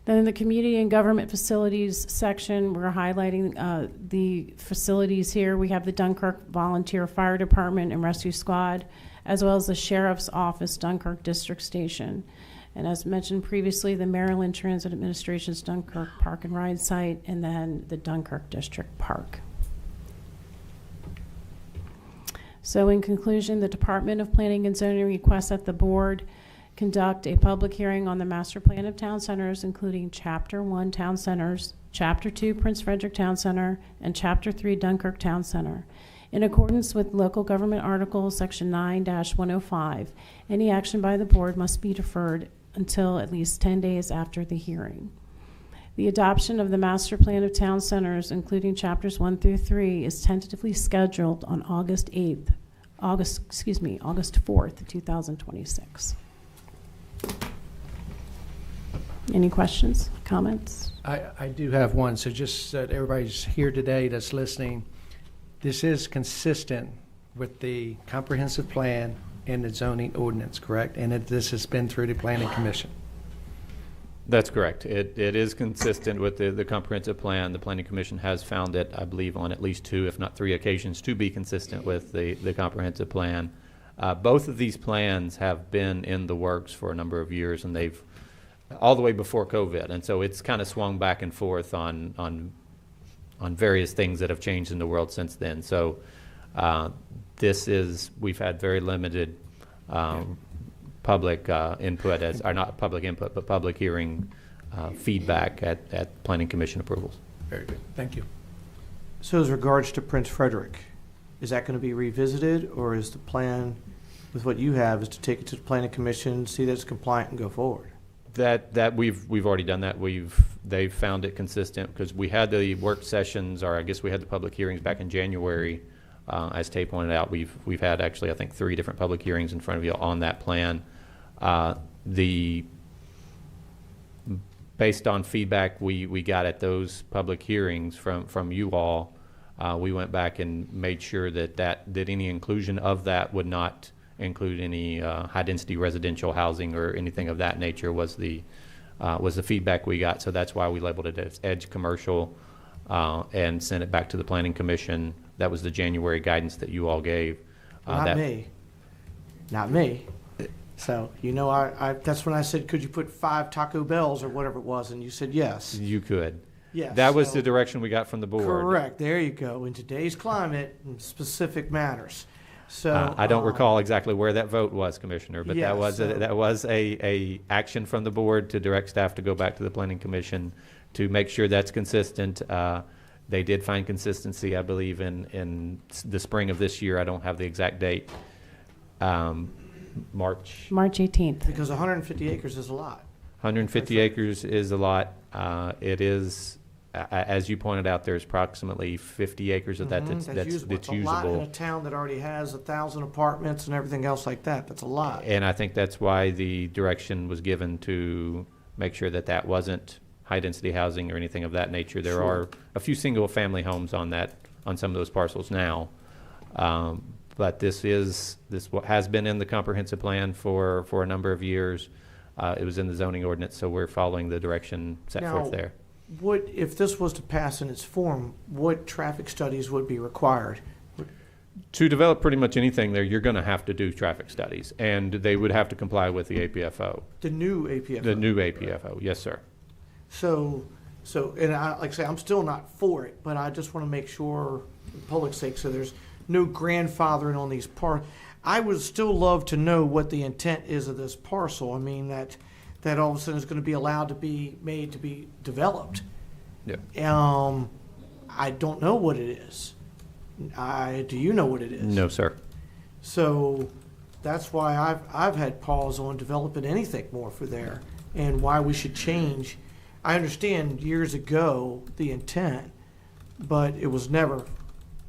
Then in the community and government facilities section, we're highlighting the facilities here. We have the Dunkirk Volunteer Fire Department and Rescue Squad, as well as the Sheriff's Office Dunkirk District Station. And as mentioned previously, the Maryland Transit Administration's Dunkirk Park and Ride site, and then the Dunkirk District Park. So in conclusion, the Department of Planning and Zoning requests that the board conduct a public hearing on the master plan of town centers, including Chapter 1 Town Centers, Chapter 2 Prince Frederick Town Center, and Chapter 3 Dunkirk Town Center. In accordance with Local Government Article Section 9-105, any action by the board must be deferred until at least 10 days after the hearing. The adoption of the master plan of town centers, including chapters 1 through 3, is tentatively scheduled on August 4th, 2026. Any questions, comments? I do have one. So just that everybody's here today that's listening, this is consistent with the comprehensive plan and the zoning ordinance, correct? And this has been through the Planning Commission. That's correct. It is consistent with the comprehensive plan. The Planning Commission has found it, I believe, on at least 2, if not 3 occasions to be consistent with the comprehensive plan. Both of these plans have been in the works for a number of years, and they've all the way before COVID. And so it's kind of swung back and forth on various things that have changed in the world since then. So we've had very limited public input, or not public input, but public hearing feedback at Planning Commission approvals. Very good. Thank you. So as regards to Prince Frederick, is that going to be revisited, or is the plan with what you have is to take it to the Planning Commission, see that it's compliant, and go forward? That we've already done that. They've found it consistent because we had the work sessions, or I guess we had the public hearings back in January. As Tay pointed out, we've had actually I think 3 different public hearings in front of you on that plan. Based on feedback we got at those public hearings from you all, we went back and made sure that any inclusion of that would not include any high-density residential housing or anything of that nature was the feedback we got. So that's why we labeled it as Edge Commercial and sent it back to the Planning Commission. That was the January guidance that you all gave. Not me. So, that's when I said, could you put 5 Taco Bells or whatever it was, and you said yes. You could. Yes. That was the direction we got from the board. Correct. There you go. In today's climate, specific matters. So I don't recall exactly where that vote was, Commissioner, but yeah, that was a action from the board to direct staff to go back to the Planning Commission to make sure that's consistent. They did find consistency, I believe, in the spring of this year. I don't have the exact date. March 18th. Because 150 acres is a lot. 150 acres is a lot. It is, as you pointed out, there's approximately 50 acres of that that's usable. It's a lot in a town that already has 1,000 apartments and everything else like that. That's a lot. And I think that's why the direction was given to make sure that wasn't high-density housing or anything of that nature. There are a few single-family homes on some of those parcels now. But this has been in the comprehensive plan for a number of years. It was in the zoning ordinance, so we're following the direction set forth there. If this was to pass in its form, what traffic studies would be required? To develop pretty much anything there, you're going to have to do traffic studies, and they would have to comply with the APFO. The new APFO? The new APFO, yes, sir. So, and like I say, I'm still not for it, but I just want to make sure, for the public's sake, so there's no grandfathering on these parts. I would still love to know what the intent is of this parcel. I mean, that all of a sudden is going to be allowed to be made to be developed. Yeah. I don't know what it is. Do you know what it is? No, sir. So that's why I've had pause on developing anything more for there, and why we should change. I understand years ago the intent, but it was never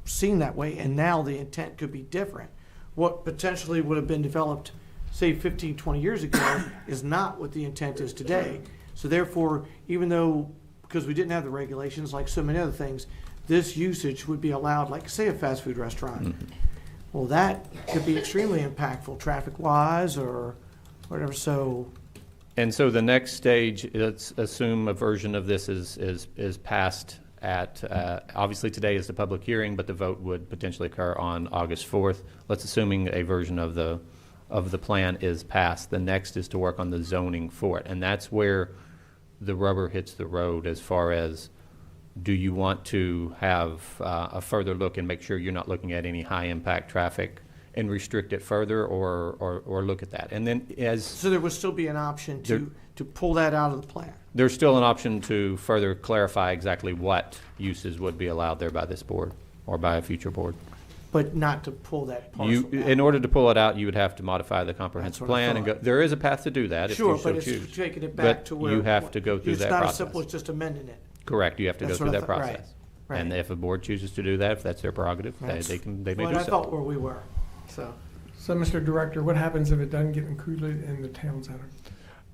seen that way, and now the intent could be different. What potentially would have been developed, say, 15, 20 years ago is not what the intent is today. So therefore, even though, because we didn't have the regulations like so many other things, this usage would be allowed, like, say, a fast food restaurant. Mm-hmm. Well, that could be extremely impactful traffic-wise or whatever. And so the next stage, let's assume a version of this is passed at, obviously today is the public hearing, but the vote would potentially occur on August 4th. Let's assuming a version of the of the plan is passed, the next is to work on the zoning for it. And that's where the rubber hits the road as far as, do you want to have a further look and make sure you're not looking at any high-impact traffic and restrict it further, or look at that? And then So there would still be an option to pull that out of the plan? there's still an option to further clarify exactly what uses would be allowed there by this board or by a future board. But not to pull that parcel out? In order to pull it out, you would have to modify the comprehensive That's what I plan and go. thought. There is a path to do that if Sure, you so but choose. it's taking it back to where. But you have to go through that It's not as process. simple as just amending it. Correct. You have to go That's through what I that thought, right, process. right. And if a board chooses to do that, if that's their prerogative, they may Well, do I so. thought where we were, so. So, Mr. Director, what happens if it doesn't get included in the town center?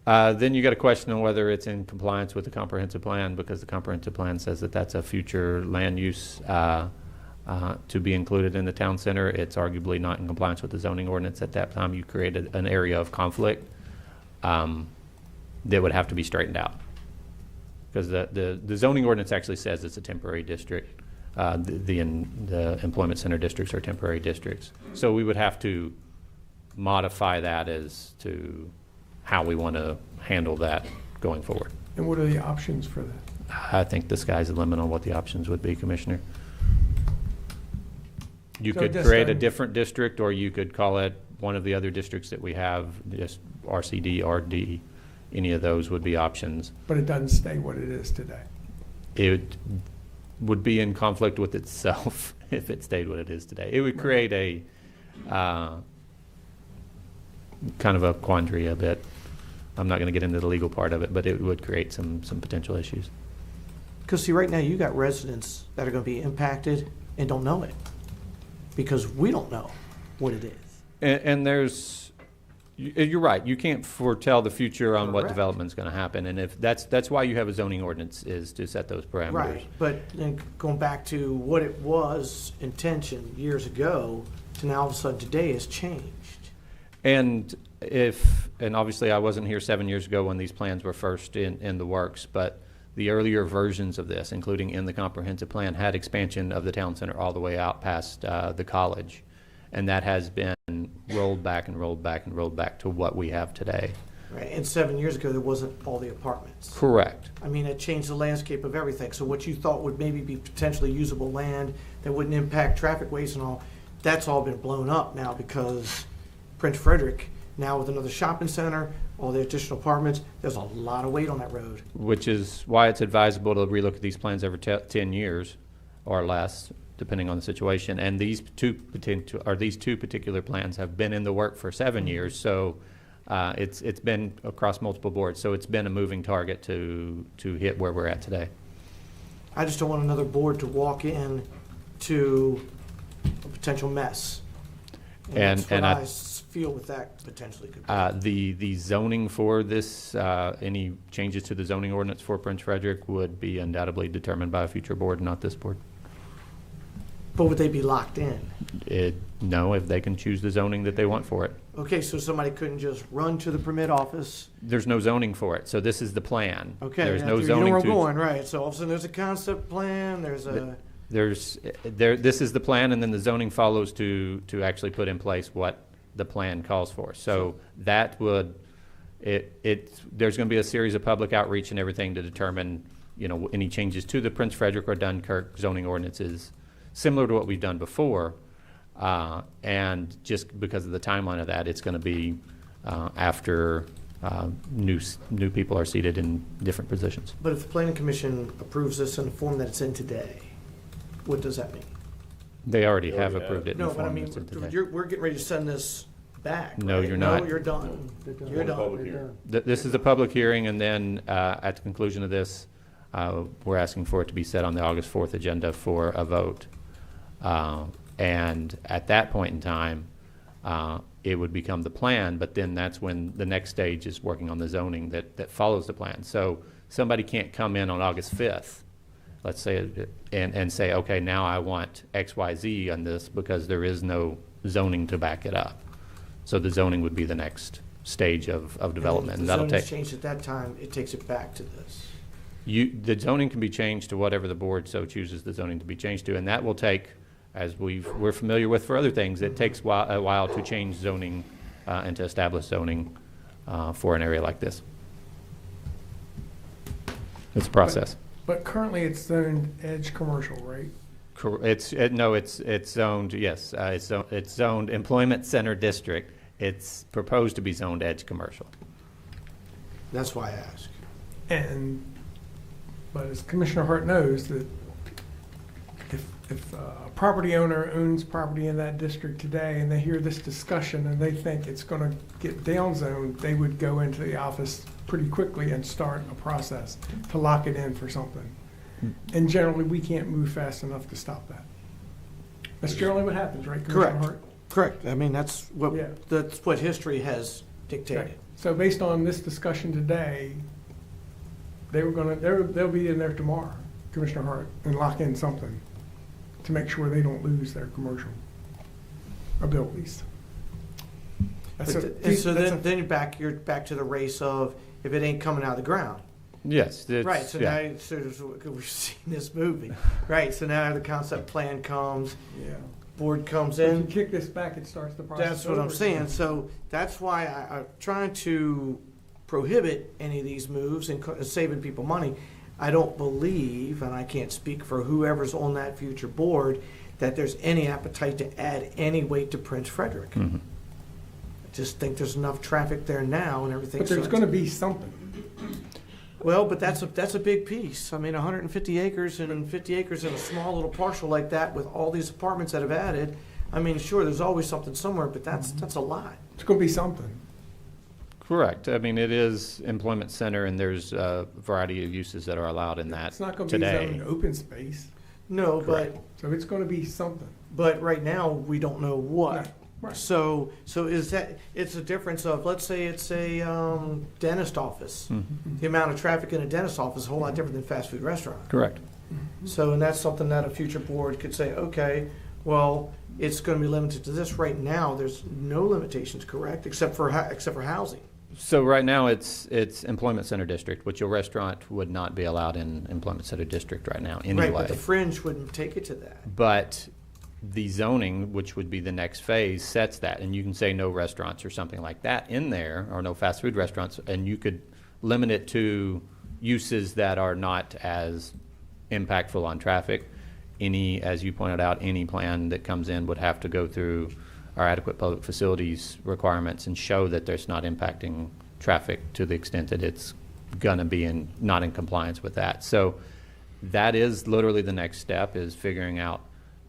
Then you got a question on whether it's in compliance with the comprehensive plan, because the comprehensive plan says that that's a future land use to be included in the town center. It's arguably not in compliance with the zoning ordinance at that time. You created an area of conflict that would have to be straightened out. Because the zoning ordinance actually says it's a temporary district. The employment center districts are temporary districts. So we would have to modify that as to how we want to handle that going forward. And what are the options for that? I think the sky's the limit on what the options would be, Commissioner. You So could just, create a different district, or you could call it one of the other districts that we have, just RCD, RD. Any of those would be options. But it doesn't stay what it is today. It would be in conflict with itself if it stayed what it is today. It would create a kind of a quandary a bit. I'm not going to get into the legal part of it, but it would create some potential issues. Because see, right now you got residents that are going to be impacted and don't know it because we don't know what it is. And there's, you're right. You can't foretell the future on what Correct. development's going to happen, and if that's why you have a zoning ordinance, is to set those parameters. Right, but then going back to what it was intention years ago to now all of a sudden today has changed. And obviously I wasn't here 7 years ago when these plans were first in the works, but the earlier versions of this, including in the comprehensive plan, had expansion of the town center all the way out past the college. And that has been rolled back and rolled back and rolled back to what we have today. Right, and 7 years ago there wasn't all the apartments. Correct. I mean, it changed the landscape of everything. So what you thought would maybe be potentially usable land that wouldn't impact traffic ways and all, that's all been blown up now because Prince Frederick, now with another shopping center, all the additional apartments, there's a lot of weight on that road. Which is why it's advisable to relook at these plans every 10 years or less, depending on the situation. And these two particular plans have been in the work for 7 years, so it's been across multiple boards. So it's been a moving target to hit where we're at today. I just don't want another board to walk in to a potential mess. And that's what I feel with that potentially could be. The zoning for this, any changes to the zoning ordinance for Prince Frederick would be undoubtedly determined by a future board, not this board. But would they be locked in? No, if they can choose the zoning that they want for it. Okay, so somebody couldn't just run to the permit office? There's no zoning for it, so this is the plan. Okay, There's now, no you zoning know where to. we're going, right? So all of a sudden there's a concept plan, there's a. This is the plan, and then the zoning follows to actually put in place what the plan calls for. So that would, there's going to be a series of public outreach and everything to determine, any changes to the Prince Frederick or Dunkirk zoning ordinances, similar to what we've done before. And just because of the timeline of that, it's going to be after new people are seated in different positions. But if the planning commission approves this in the form that it's in today, what does that mean? They already have approved it in the No, but I form mean, that's in today. we're getting ready to send this back. No, right? you're not. No, you're done. You're done. This is a public hearing, and then at the conclusion of this, we're asking for it to be set on the August 4th agenda for a vote. And at that point in time, it would become the plan, but then that's when the next stage is working on the zoning that follows the plan. So somebody can't come in on August 5th, let's say, and say, okay, now I want X, Y, Z on this because there is no zoning to back it up. So the zoning would be the next stage of development. And if That'll the take. zoning's changed at that time, it takes it back to this. The zoning can be changed to whatever the board so chooses the zoning to be changed to, and that will take, as we're familiar with for other things, it takes a while to change zoning and to establish zoning for an area like this. It's a process. But currently it's zoned edge commercial, right? It's zoned, yes, it's zoned Employment Center District. It's proposed to be zoned edge commercial. That's why I ask. But as Commissioner Hart knows, that if a property owner owns property in that district today and they hear this discussion and they think it's going to get downzoned, they would go into the office pretty quickly and start a process to lock it in for something. And generally, we can't move fast enough to stop that. That's generally what happens, right, Commissioner Correct. Hart? Correct. I mean, that's what history has dictated. Right. So based on this discussion today, they'll be in there tomorrow, Commissioner Hart, and lock in something to make sure they don't lose their commercial abilities. Then you're back to the race of if it ain't coming out of the ground. Yes. Right. So now we've seen this movie. Right. So now the concept plan comes. Yeah. Board comes So in. if you kick this back, it starts the process. That's what I'm saying. So that's why I'm trying to prohibit any of these moves and saving people money. I don't believe, and I can't speak for whoever's on that future board, that there's any appetite to add any weight to Prince Frederick. Mm-hmm. I just think there's enough traffic there now and everything. But there's going to be something. Well, but that's a big piece. I mean, 150 acres and 50 acres in a small little parcel like that with all these apartments that have added. I mean, sure, there's always something somewhere, but that's a lot. It's going to be something. Correct. I mean, it is employment center, and there's a variety of uses that are allowed in that It's not going to today. be zoned open space. No, Correct. So it's going to be something. but right now we don't know what. Right. Right. So is that it's a difference of, let's say it's a dentist office. Mhm. The amount of traffic in a dentist office is a whole lot different than a fast food restaurant. Correct. So, and that's something that a future board could say, okay, well, it's going to be limited to this. Right now, there's no limitations, correct, except for housing. So right now, it's employment center district, which your restaurant would not be allowed in employment center district right now anyway. Right, but the fringe wouldn't take it to that. But the zoning, which would be the next phase, sets that, and you can say no restaurants or something like that in there, or no fast food restaurants, and you could limit it to uses that are not as impactful on traffic. Any, as you pointed out, any plan that comes in would have to go through our adequate public facilities requirements and show that there's not impacting traffic to the extent that it's gonna be not in compliance with that. So that is literally the next step, is figuring out,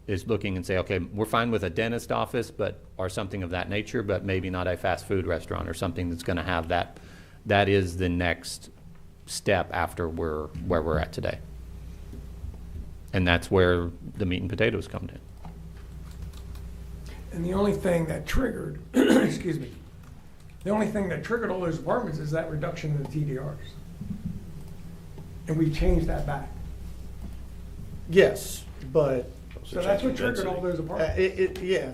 is looking and say, okay, we're fine with a dentist office, or something of that nature, but maybe not a fast food restaurant or something that's gonna have that. That is the next step after where we're at today. And that's where the meat and potatoes come in. And the only thing that triggered, excuse me, the only thing that triggered all those apartments is that reduction in the TDRs. And we changed that back. Yes, but So that's what triggered all those apartments.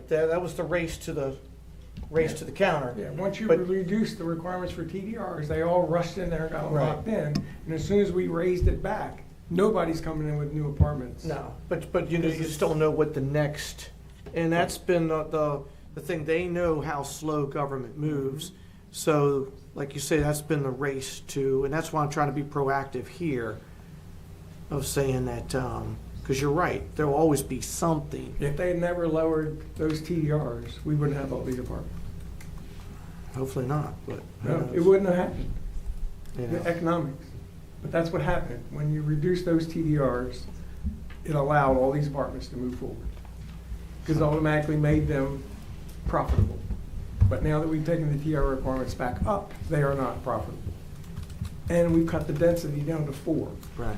that was the race to the counter. Yeah, once you But- reduced the requirements for TDRs, they all rushed in there and got them Right. locked in. And as soon as we raised it back, nobody's coming in with new apartments. No, but you know, you still know what the next, and that's been the thing. They know how slow government moves. So, like you say, that's been the race to, and that's why I'm trying to be proactive here, of saying that, because you're right, there'll always be something. If they had never lowered those TDRs, we wouldn't have all these apartments. Hopefully not, but who No, knows? it wouldn't have happened. You know. The economics. But that's what happened. When you reduce those TDRs, it allowed all these apartments to move forward. Because it automatically made them profitable. But now that we've taken the TDR requirements back up, they are not profitable. And we've cut the density down to 4. Right.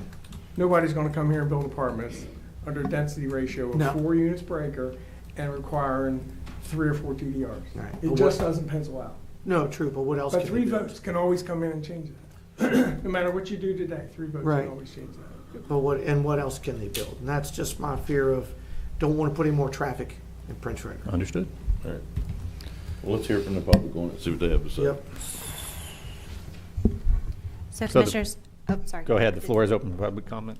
Nobody's gonna come here and build apartments under a density ratio of No. 4 units per acre and requiring 3 or 4 TDRs. Right. It But what what- doesn't pencil out. No, true, but what else? But can 3 they do? votes can always come in and change that. No matter what you do today, 3 votes Right. can always change that. But what else can they build? And that's just my fear of, don't want to put any more traffic in Prince Frederick. Understood. All right. Well, let's hear from the public on it, see what they have to say. Yep. So So the- Commissioners, oh, sorry. Go ahead, the floor is open for public comment.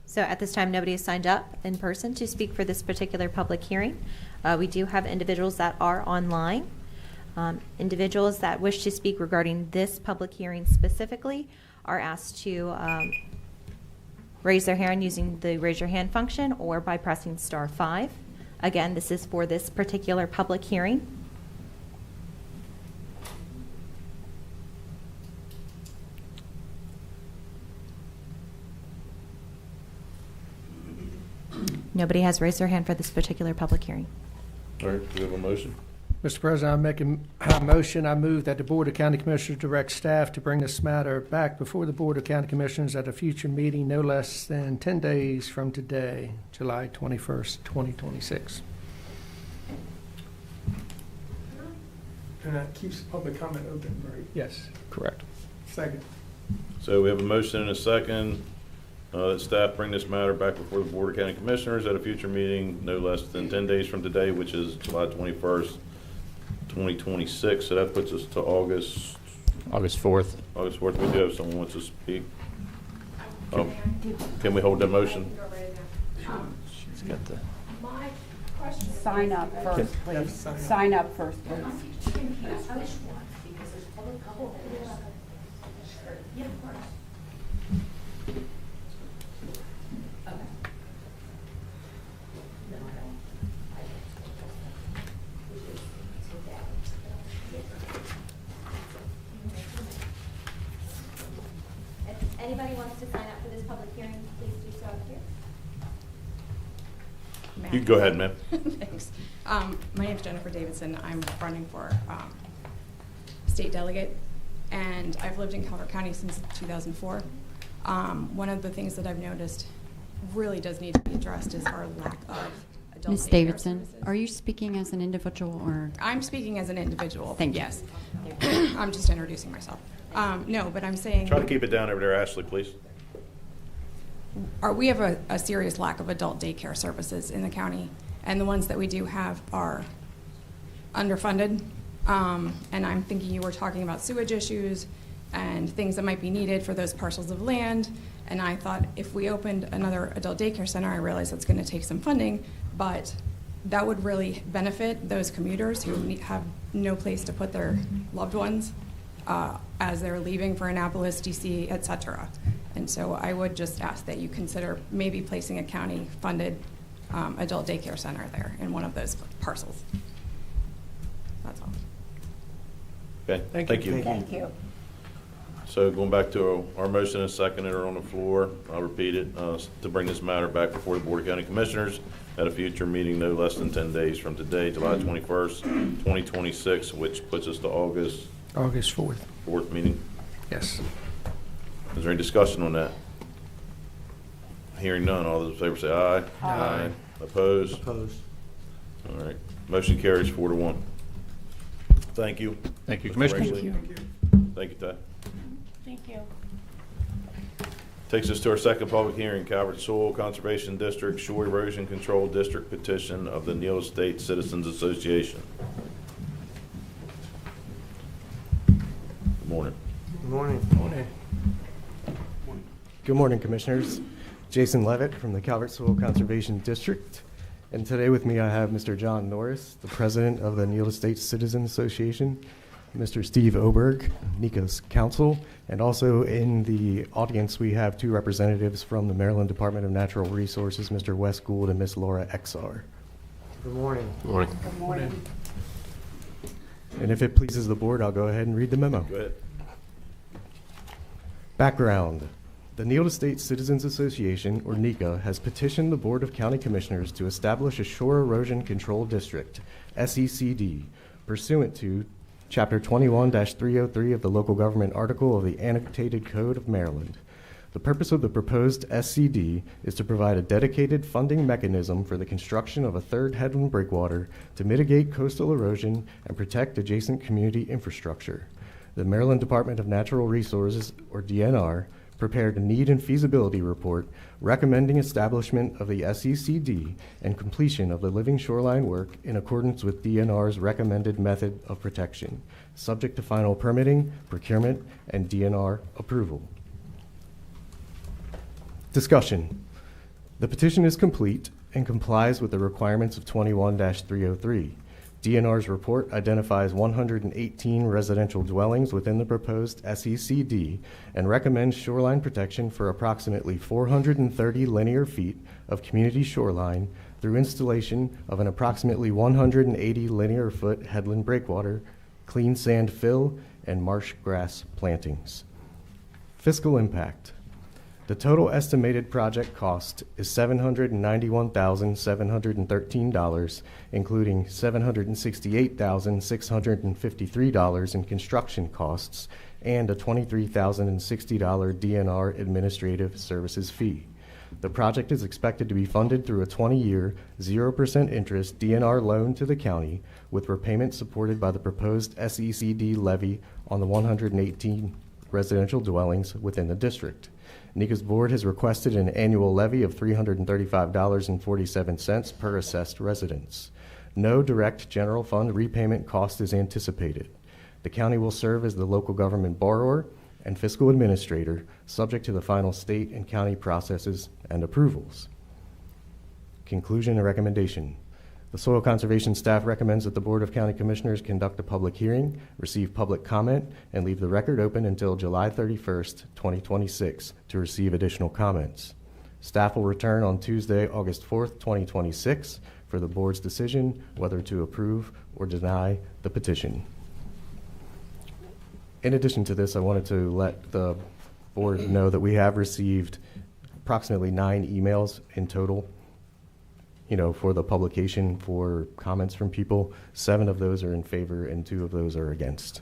So at this time, nobody has signed up in person to speak for this particular public hearing. We do have individuals that are online. Individuals that wish to speak regarding this public hearing specifically are asked to raise their hand using the raise your hand function or by pressing *5. Again, this is for this particular public hearing. Nobody has raised their hand for this particular public hearing. All right, do we have a motion? Mr. President, I'm making a motion. I move that the Board of County Commissioners direct staff to bring this matter back before the Board of County Commissioners at a future meeting no less than 10 days from today, July 21st, 2026. And that keeps public comment open, right? Yes. Correct. Second. So we have a motion and a second that staff bring this matter back before the Board of County Commissioners at a future meeting no less than 10 days from today, which is July 21st, 2026. So that puts us to August 4th. August 4th. We do have someone who wants to speak. Oh, can we hold that motion? She's got the. Sign up first, please. Sign up first, please. If anybody wants to sign up for this public hearing, please do so up here. You can go ahead, ma'am. Thanks. My name is Jennifer Davidson. I'm running for state delegate, and I've lived in Calvert County since 2004. One of the things that I've noticed really does need to be addressed is our lack of adult Ms. daycare Davidson, services. are you speaking as an individual or? I'm speaking as an individual. Thank you. Yes. I'm just introducing myself. No, but I'm saying. Try to keep it down over there, Ashley, please. We have a serious lack of adult daycare services in the county, and the ones that we do have are underfunded. And I'm thinking you were talking about sewage issues and things that might be needed for those parcels of land. And I thought if we opened another adult daycare center, I realize that's going to take some funding, but that would really benefit those commuters who have no place to put their loved ones as they're leaving for Annapolis, DC, et cetera. And so I would just ask that you consider maybe placing a county-funded adult daycare center there in one of those parcels. That's all. Okay, thank you. Thank you. So going back to our motion and second that are on the floor, I'll repeat it, to bring this matter back before the Board of County Commissioners at a future meeting no less than 10 days from today, July 21st, 2026, which puts us to August 4th. 4th meeting. Yes. Is there any discussion on that? Hearing none, all those in favor say aye. Aye. Opposed? Opposed. All right. Motion carries 4-1. Thank you. Thank you, Mr. Commissioner. Raisley. Thank you, Ty. Thank you. Takes us to our second public hearing, Calvert Soil Conservation District Shore Erosion Control District petition of the Neal Estate Citizens Association. Good morning. Good morning. Good morning, Commissioners. Jason Levitt from the Calvert Soil Conservation District. And today with me I have Mr. John Norris, the President of the Neal Estate Citizens Association, Mr. Steve Oberg, NECA's counsel, and also in the audience we have two representatives from the Maryland Department of Natural Resources, Mr. Wes Gould and Ms. Laura Exar. Good morning. Good morning. Good morning. And if it pleases the board, I'll go ahead and read the memo. Go ahead. Background. The Neal Estate Citizens Association, or NECA, has petitioned the Board of County Commissioners to establish a Shore Erosion Control District, SECD, pursuant to Chapter 21-303 of the Local Government Article of the Annotated Code of Maryland. The purpose of the proposed SCD is to provide a dedicated funding mechanism for the construction of a third headland breakwater to mitigate coastal erosion and protect adjacent community infrastructure. The Maryland Department of Natural Resources, or DNR, prepared a need and feasibility report recommending establishment of the SECD and completion of the living shoreline work in accordance with DNR's recommended method of protection, subject to final permitting, procurement, and DNR approval. Discussion. The petition is complete and complies with the requirements of 21-303. DNR's report identifies 118 residential dwellings within the proposed SECD and recommends shoreline protection for approximately 430 linear feet of community shoreline through installation of an approximately 180 linear foot headland breakwater, clean sand fill, and marsh grass plantings. Fiscal impact. The total estimated project cost is $791,713, including $768,653 in construction costs and a $23,060 DNR administrative services fee. The project is expected to be funded through a 20-year, 0% interest DNR loan to the county, with repayment supported by the proposed SECD levy on the 118 residential dwellings within the district. NECA's board has requested an annual levy of $335.47 per assessed residence. No direct general fund repayment cost is anticipated. The county will serve as the local government borrower and fiscal administrator, subject to the final state and county processes and approvals. Conclusion and recommendation. The Soil Conservation staff recommends that the Board of County Commissioners conduct a public hearing, receive public comment, and leave the record open until July 31st, 2026 to receive additional comments. Staff will return on Tuesday, August 4th, 2026 for the board's decision whether to approve or deny the petition. In addition to this, I wanted to let the board know that we have received approximately 9 emails in total, for the publication for comments from people. 7 of those are in favor and 2 of those are against.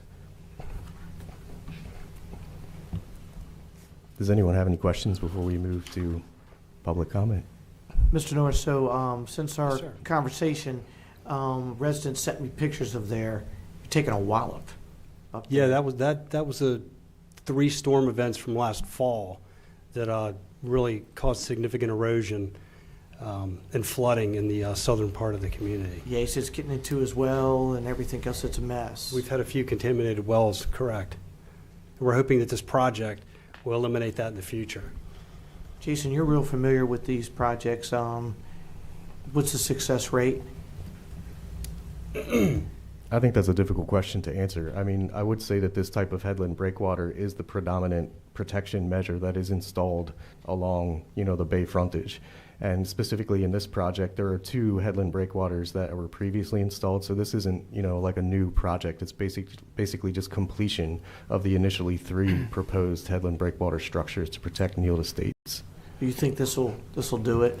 Does anyone have any questions before we move to public comment? Mr. Norris, so since our conversation, residents sent me pictures of you're taking a wallop. Yeah, that was a 3 storm events from last fall that really caused significant erosion and flooding in the southern part of the community. Yeah, he says it's getting into his well and everything else. It's a mess. We've had a few contaminated wells, correct. We're hoping that this project will eliminate that in the future. Jason, you're real familiar with these projects. What's the success rate? I think that's a difficult question to answer. I mean, I would say that this type of headland breakwater is the predominant protection measure that is installed along, the bay frontage. And specifically in this project, there are 2 headland breakwaters that were previously installed. So this isn't, like a new project. It's basically just completion of the initially 3 proposed headland breakwater structures to protect Neal Estates. Do you think this will do it?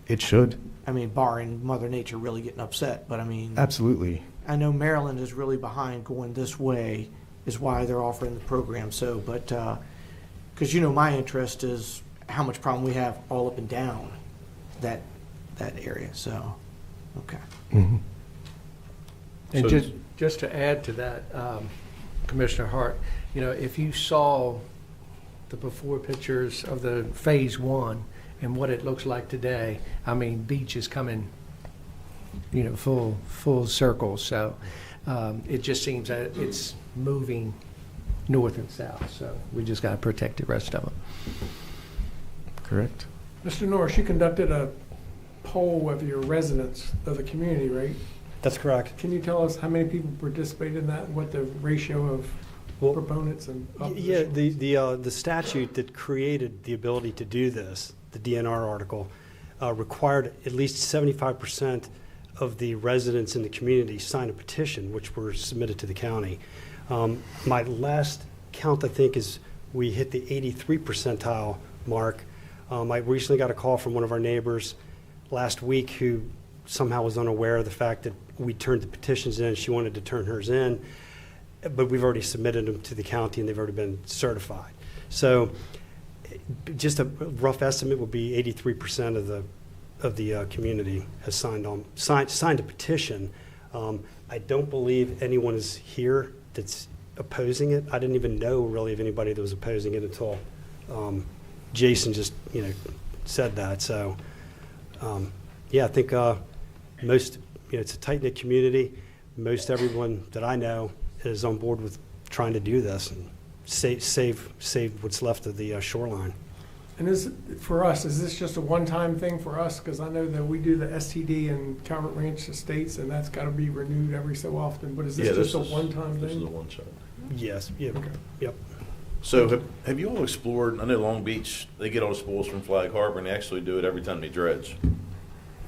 It should. I mean, barring Mother Nature really getting upset, but I mean... Absolutely. I know Maryland is really behind going this way, is why they're offering the program. So, but, because my interest is how much problem we have all up and down that area, so, okay. Mm-hmm. And So just to add to that, Commissioner Hart, if you saw the before pictures of the phase 1 and what it looks like today, I mean, beach is coming, full circle. So it just seems that it's moving north and south. So we just got to protect the rest of them. Correct. Mr. Norris, you conducted a poll of your residents of the community, right? That's correct. Can you tell us how many people participated in that and what the ratio of proponents and opposition? Yeah, the statute that created the ability to do this, the DNR article, required at least 75% of the residents in the community sign a petition, which were submitted to the county. My last count, I think, is we hit the 83 percentile mark. I recently got a call from one of our neighbors last week who somehow was unaware of the fact that we turned the petitions in. She wanted to turn hers in, but we've already submitted them to the county and they've already been certified. So just a rough estimate would be 83% of the community has signed a petition. I don't believe anyone is here that's opposing it. I didn't even know really of anybody that was opposing it until Jason just said that. So yeah, I think most it's a tight-knit community. Most everyone that I know is on board with trying to do this and save what's left of the shoreline. And for us, is this just a one-time thing for us? Because I know that we do the STD in Calvert Ranch Estates, and that's got to be renewed every so often. But is this just a one-time thing? This is a one shot. Yes, yeah, yep. So have you all explored, I know Long Beach, they get all the spoils from Flag Harbor, and they actually do it every time they dredge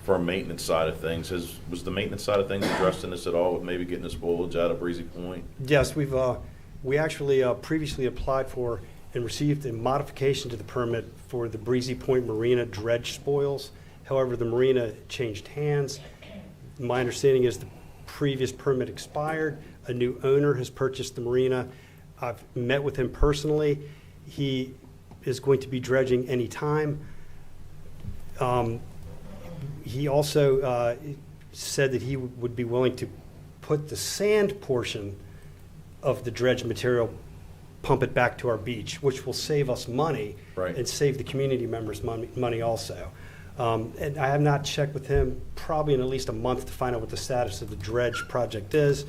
for a maintenance side of things. Was the maintenance side of things addressed in this at all with maybe getting the spoilage out of Breezy Point? Yes, we actually previously applied for and received a modification to the permit for the Breezy Point Marina dredge spoils. However, the marina changed hands. My understanding is the previous permit expired. A new owner has purchased the marina. I've met with him personally. He is going to be dredging anytime. He also said that he would be willing to put the sand portion of the dredge material, pump it back to our beach, which will save us money and save the community members money also. And I have not checked with him probably in at least a month to find out what the status of the dredge project is.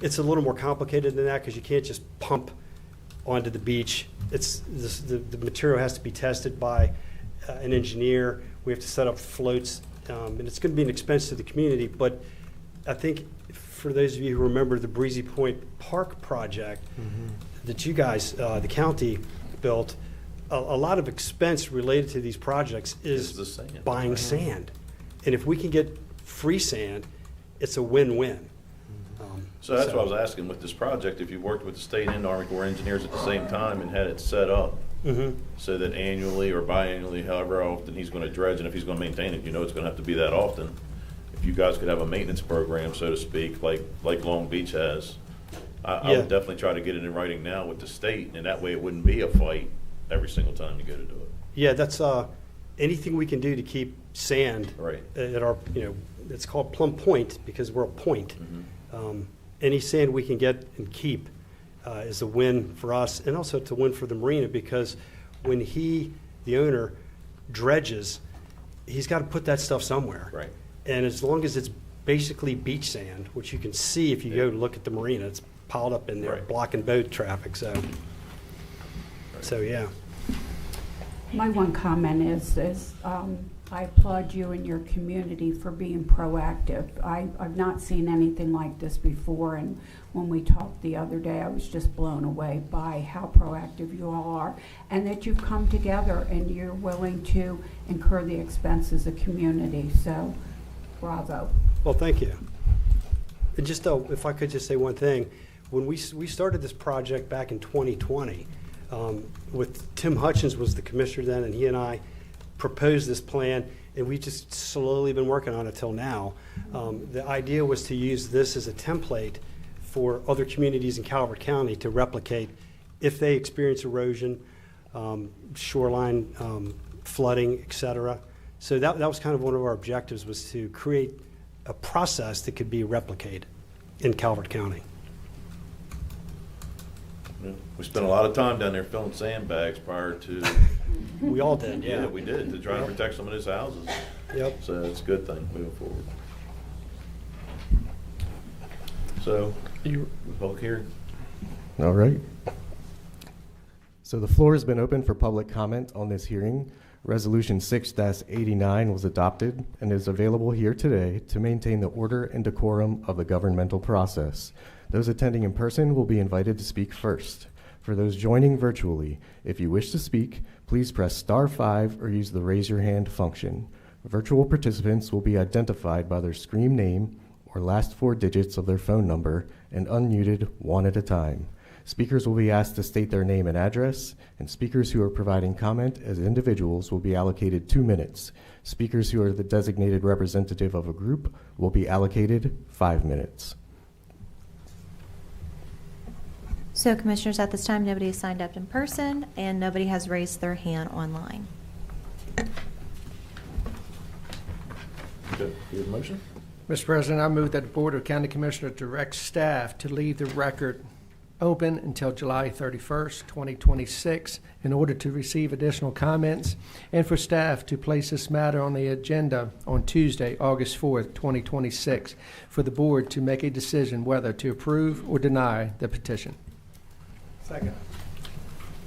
It's a little more complicated than that because you can't just pump onto the beach. The material has to be tested by an engineer. We have to set up floats, and it's going to be an expense to the community. But I think for those of you who remember the Breezy Point Park project that you guys, the county, built, a lot of expense related to these projects is the sand. Buying sand. And if we can get free sand, it's a win-win. So that's what I was asking with this project, if you worked with the state and Army Corps of Engineers at the same time and had it set up so that annually or biannually, however often he's going to dredge, and if he's going to maintain it, you know it's going to have to be that often. If you guys could have a maintenance program, so to speak, like Long Beach has, I would definitely try to get it in writing now with the state, and that way it wouldn't be a fight every single time you go to do it. Yeah, that's anything we can do to keep sand at our, it's called Plum Point because we're a point. Any sand we can get and keep is a win for us, and also it's a win for the marina because when the owner, dredges, he's got to put that stuff somewhere. Right. And as long as it's basically beach sand, which you can see if you go look at the marina, it's piled up in there, blocking boat traffic. So yeah. My one comment is I applaud you and your community for being proactive. I've not seen anything like this before, and when we talked the other day, I was just blown away by how proactive you all are, and that you've come together and you're willing to incur the expenses of community. So, bravo. Well, thank you. And just if I could just say one thing, when we started this project back in 2020, with Tim Hutchins was the commissioner then, and he and I proposed this plan, and we just slowly been working on it till now. The idea was to use this as a template for other communities in Calvert County to replicate if they experience erosion, shoreline flooding, et cetera. So that was kind of one of our objectives, was to create a process that could be replicated in Calvert County. We spent a lot of time down there filling sandbags prior to. We all did, yeah. Yeah, we did, to try to protect some of those houses. Yep. So it's a good thing moving forward. So, public hearing. All right. So the floor has been open for public comment on this hearing. Resolution 6-89 was adopted and is available here today to maintain the order and decorum of the governmental process. Those attending in person will be invited to speak first. For those joining virtually, if you wish to speak, please press *5 or use the raise your hand function. Virtual participants will be identified by their screen name or last 4 digits of their phone number and unmuted one at a time. Speakers will be asked to state their name and address, and speakers who are providing comment as individuals will be allocated 2 minutes. Speakers who are the designated representative of a group will be allocated 5 minutes. So commissioners, at this time, nobody has signed up in person and nobody has raised their hand online. Good. You have a motion? Mr. President, I move that the Board of County Commissioners direct staff to leave the record open until July 31st, 2026, in order to receive additional comments, and for staff to place this matter on the agenda on Tuesday, August 4th, 2026, for the board to make a decision whether to approve or deny the petition. Second.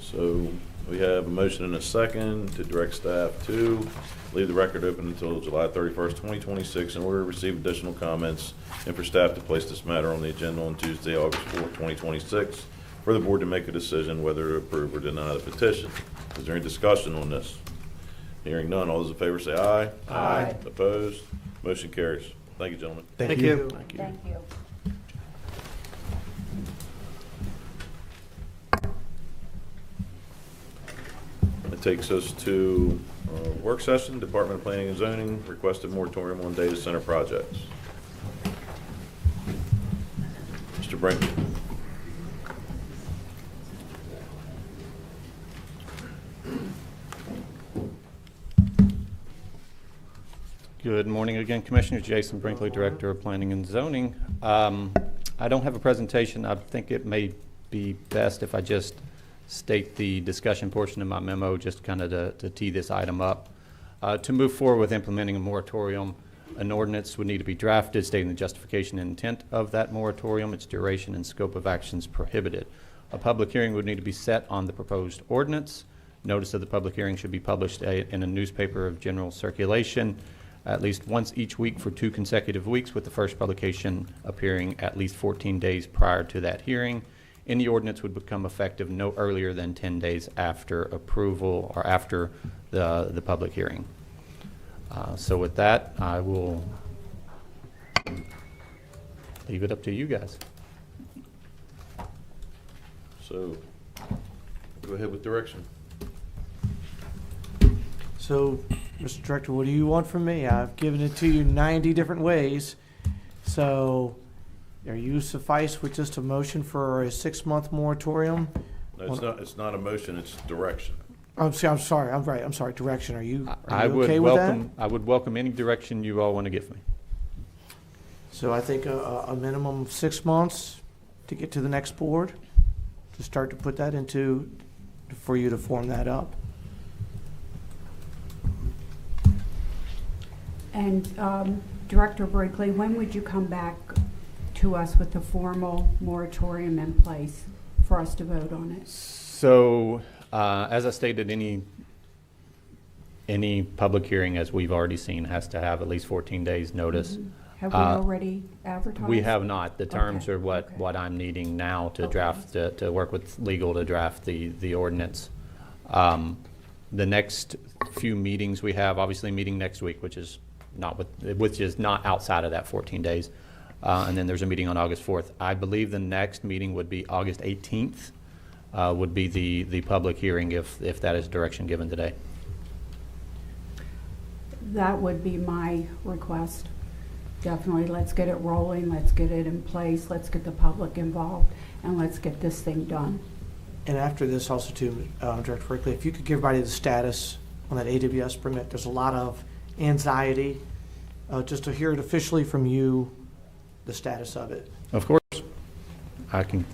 So We have a motion and a second to direct staff to leave the record open until July 31st, 2026 in order to receive additional comments and for staff to place this matter on the agenda on Tuesday, August 4th, 2026 for the board to make a decision whether to approve or deny the petition. Is there any discussion on this? Hearing none, all those in favor say aye. Aye. Opposed? Motion carries. Thank you, gentlemen. Thank you. Thank you. That takes us to work session, Department of Planning and Zoning, requested moratorium on data center projects. Mr. Brinkley. Good morning again, Commissioners. Jason Brinkley, Director of Planning and Zoning. I don't have a presentation. I think it may be best if I just state the discussion portion of my memo, just kind of to tee this item up. To move forward with implementing a moratorium, an ordinance would need to be drafted stating the justification and intent of that moratorium, its duration and scope of actions prohibited. A public hearing would need to be set on the proposed ordinance. Notice of the public hearing should be published in a newspaper of general circulation at least once each week for 2 consecutive weeks, with the first publication appearing at least 14 days prior to that hearing. Any ordinance would become effective no earlier than 10 days after approval or after the public hearing. So with that, I will leave it up to you guys. So go ahead with direction. So, Mr. Director, what do you want from me? I've given it to you 90 different ways. So, are you suffice with just a motion for a 6-month moratorium? No, it's not a motion, it's direction. I'm sorry. I'm sorry. Direction. Are you I would okay with welcome. that? I would welcome any direction you all want to give me. So I think a minimum of 6 months to get to the next board, to start to put that into, for you to form that up. And Director Brinkley, when would you come back to us with the formal moratorium in place for us to vote on it? So, as I stated, any public hearing, as we've already seen, has to have at least 14 days notice. Mm-hmm. Have we already advertised? We have not. The terms Okay. are what I'm needing now to draft, to work with legal to draft the ordinance. The next few meetings we have, obviously meeting next week, which is not outside of that 14 days. And then there's a meeting on August 4th. I believe the next meeting would be August 18th, would be the public hearing if that is direction given today. That would be my request. Definitely, let's get it rolling, let's get it in place, let's get the public involved, and let's get this thing done. And after this also too, Director Brinkley, if you could give everybody the status on that AWS permit. There's a lot of anxiety. Just to hear it officially from you, the status of it. Of course. I can.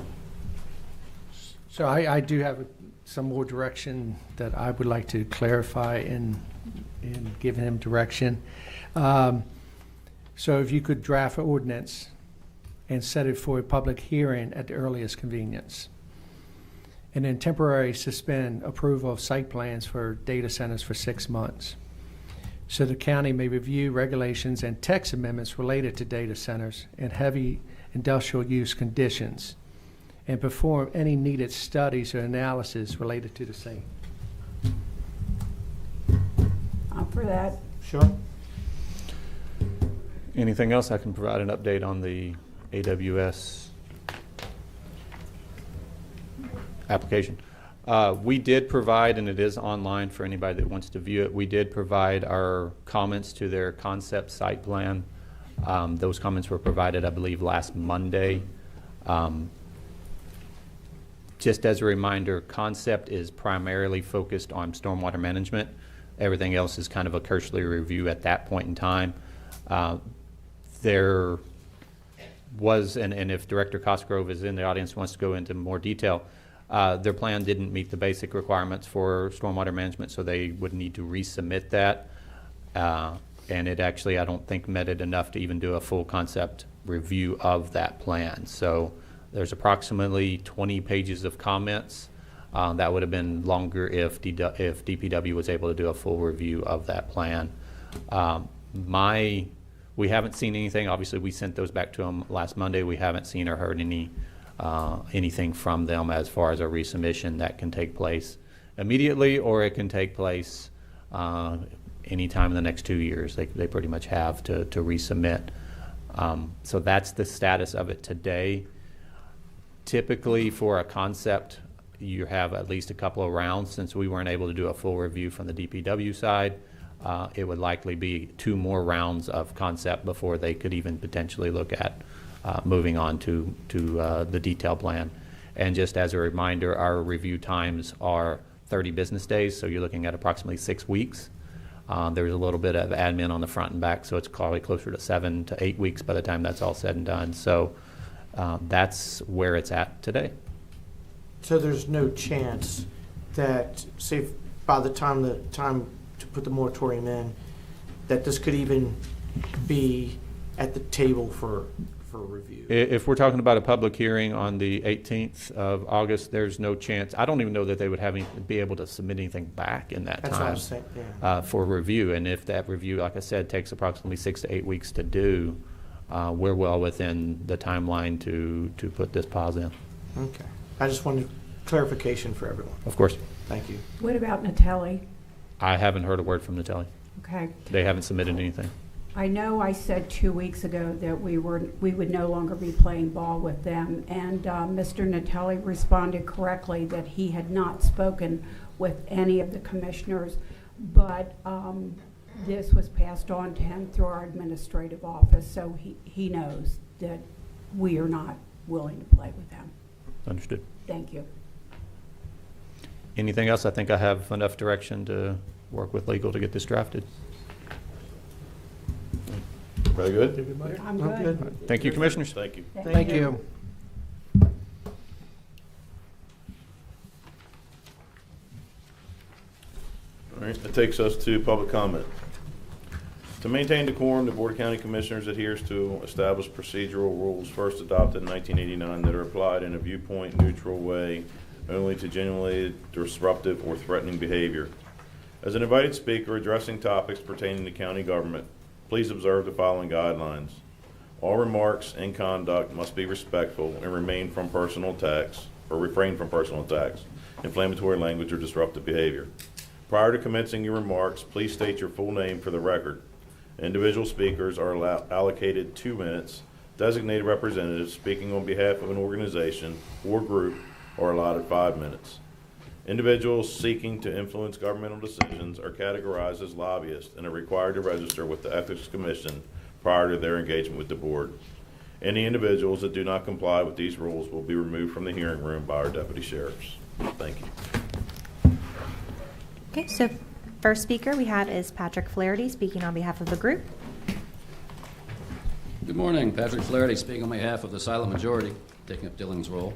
So I do have some more direction that I would like to clarify in giving him direction. So if you could draft an ordinance and set it for a public hearing at the earliest convenience. And then temporarily suspend approval of site plans for data centers for 6 months. So the county may review regulations and text amendments related to data centers and heavy industrial use conditions and perform any needed studies or analysis related to the same. I'm for that. Sure. Anything else? I can provide an update on the AWS application. We did provide, and it is online for anybody that wants to view it, we did provide our comments to their concept site plan. Those comments were provided, I believe, last Monday. Just as a reminder, concept is primarily focused on stormwater management. Everything else is kind of a cursory review at that point in time. There was, and if Director Cosgrove is in the audience, wants to go into more detail, their plan didn't meet the basic requirements for stormwater management, so they would need to resubmit that. And it actually, I don't think, met it enough to even do a full concept review of that plan. So there's approximately 20 pages of comments. That would have been longer if DPW was able to do a full review of that plan. We haven't seen anything. Obviously, we sent those back to them last Monday. We haven't seen or heard anything from them as far as a resubmission. That can take place immediately, or it can take place anytime in the next 2 years. They pretty much have to resubmit. So that's the status of it today. Typically, for a concept, you have at least a couple of rounds. Since we weren't able to do a full review from the DPW side, it would likely be 2 more rounds of concept before they could even potentially look at moving on to the detailed plan. And just as a reminder, our review times are 30 business days, so you're looking at approximately 6 weeks. There's a little bit of admin on the front and back, so it's probably closer to 7 to 8 weeks by the time that's all said and done. So that's where it's at today. So there's no chance that, say, by the time to put the moratorium in, that this could even be at the table for review? If we're talking about a public hearing on the 18th of August, there's no chance. I don't even know that they would be able to submit anything back in that That's time what I'm saying, yeah. For review. And if that review, like I said, takes approximately 6 to 8 weeks to do, we're well within the timeline to put this pause in. Okay. I just wanted clarification for everyone. Of course. Thank you. What about Natelli? I haven't heard a word from Natelli. Okay. They haven't submitted anything. I know I said 2 weeks ago that we would no longer be playing ball with them, and Mr. Natelli responded correctly that he had not spoken with any of the commissioners, but this was passed on to him through our administrative office, so he knows that we are not willing to play with them. Understood. Thank you. Anything else? I think I have enough direction to work with legal to get this drafted. Very good? I'm good. Right. Thank you, Commissioners. Thank you. Thank you. All right, that takes us to public comment. To maintain decorum, the Board of County Commissioners adheres to established procedural rules first adopted in 1989 that are applied in a viewpoint neutral way only to genuinely disruptive or threatening behavior. As an invited speaker addressing topics pertaining to county government, please observe the following guidelines. All remarks and conduct must be respectful and refrain from personal attacks, inflammatory language, or disruptive behavior. Prior to commencing your remarks, please state your full name for the record. Individual speakers are allocated 2 minutes. Designated representatives speaking on behalf of an organization or group are allotted 5 minutes. Individuals seeking to influence governmental decisions are categorized as lobbyists and are required to register with the Ethics Commission prior to their engagement with the board. Any individuals that do not comply with these rules will be removed from the hearing room by our deputy sheriffs. Thank you. Okay, so first speaker we have is Patrick Flaherty speaking on behalf of the group. Good morning. Patrick Flaherty speaking on behalf of the silent majority, taking up Dilling's role.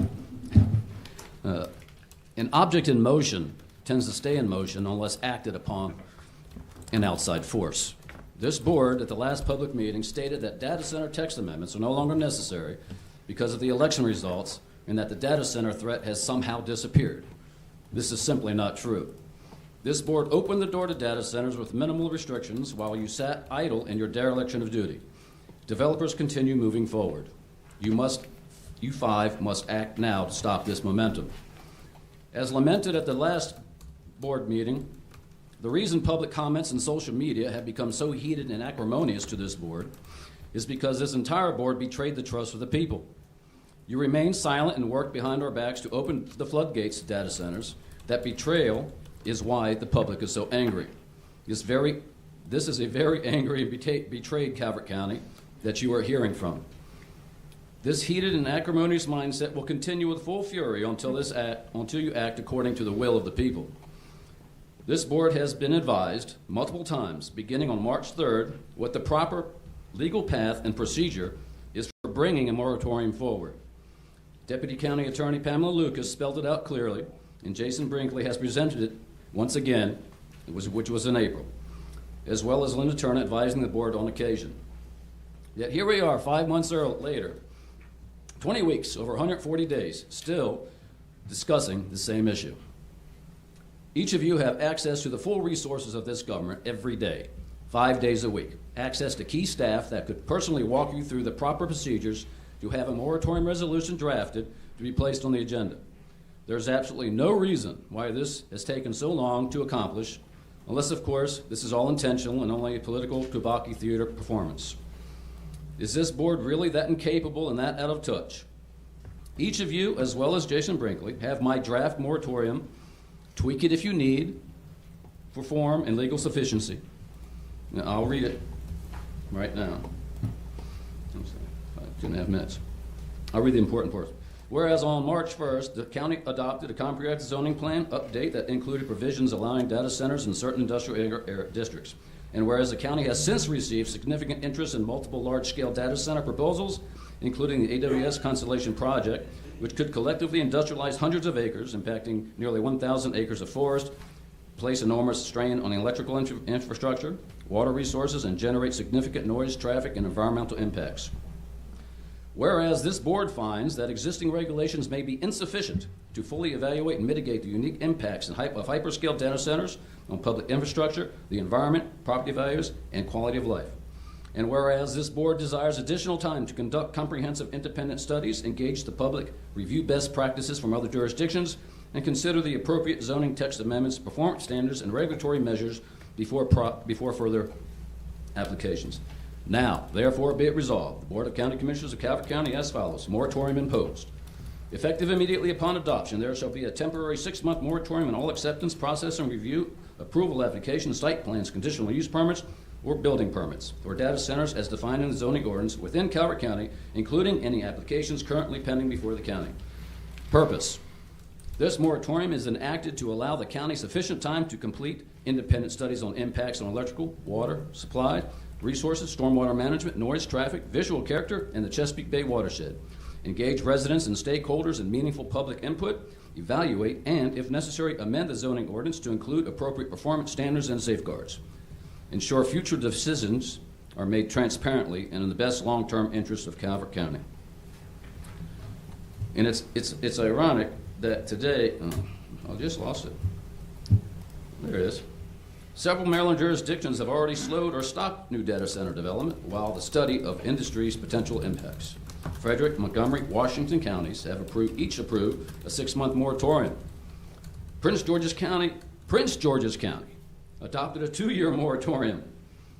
An object in motion tends to stay in motion unless acted upon an outside force. This board at the last public meeting stated that data center text amendments are no longer necessary because of the election results and that the data center threat has somehow disappeared. This is simply not true. This board opened the door to data centers with minimal restrictions while you sat idle in your dereliction of duty. Developers continue moving forward. You five must act now to stop this momentum. As lamented at the last board meeting, the reason public comments and social media have become so heated and acrimonious to this board is because this entire board betrayed the trust of the people. You remain silent and work behind our backs to open the floodgates to data centers. That betrayal is why the public is so angry. This is a very angry and betrayed Calvert County that you are hearing from. This heated and acrimonious mindset will continue with full fury until you act according to the will of the people. This board has been advised multiple times, beginning on March 3rd, what the proper legal path and procedure is for bringing a moratorium forward. Deputy County Attorney Pamela Lucas spelled it out clearly, and Jason Brinkley has presented it once again, which was in April, as well as Linda Turner advising the board on occasion. Yet here we are 5 months later, 20 weeks, over 140 days, still discussing the same issue. Each of you have access to the full resources of this government every day, 5 days a week. Access to key staff that could personally walk you through the proper procedures to have a moratorium resolution drafted to be placed on the agenda. There's absolutely no reason why this has taken so long to accomplish, unless, of course, this is all intentional and only a political Kabuki theater performance. Is this board really that incapable and that out of touch? Each of you, as well as Jason Brinkley, have my draft moratorium. Tweak it if you need for form and legal sufficiency. Now, I'll read it right now. I'm sorry, 2.5 minutes. I'll read the important parts. Whereas on March 1st, the county adopted a comprehensive zoning plan update that included provisions allowing data centers in certain industrial districts. And whereas the county has since received significant interest in multiple large-scale data center proposals, including the AWS Constellation project, which could collectively industrialize hundreds of acres, impacting nearly 1,000 acres of forest, place enormous strain on electrical infrastructure, water resources, and generate significant noise, traffic, and environmental impacts. Whereas this board finds that existing regulations may be insufficient to fully evaluate and mitigate the unique impacts of hyperscale data centers on public infrastructure, the environment, property values, and quality of life. And whereas this board desires additional time to conduct comprehensive independent studies, engage the public, review best practices from other jurisdictions, and consider the appropriate zoning text amendments, performance standards, and regulatory measures before further applications. Now, therefore, be it resolved, the Board of County Commissioners of Calvert County as follows. Moratorium imposed. Effective immediately upon adoption, there shall be a temporary 6-month moratorium on all acceptance, process, and review, approval applications, site plans, conditional use permits, or building permits for data centers as defined in the zoning ordinance within Calvert County, including any applications currently pending before the county. Purpose. This moratorium is enacted to allow the county sufficient time to complete independent studies on impacts on electrical, water, supply, resources, stormwater management, noise, traffic, visual character, and the Chesapeake Bay watershed. Engage residents and stakeholders in meaningful public input, evaluate, and, if necessary, amend the zoning ordinance to include appropriate performance standards and safeguards. Ensure future decisions are made transparently and in the best long-term interests of Calvert County. And it's ironic that today, I just lost it. There it is. Several Maryland jurisdictions have already slowed or stopped new data center development while the study of industry's potential impacts. Frederick, Montgomery, Washington counties have each approved a 6-month moratorium. Prince George's County adopted a 2-year moratorium.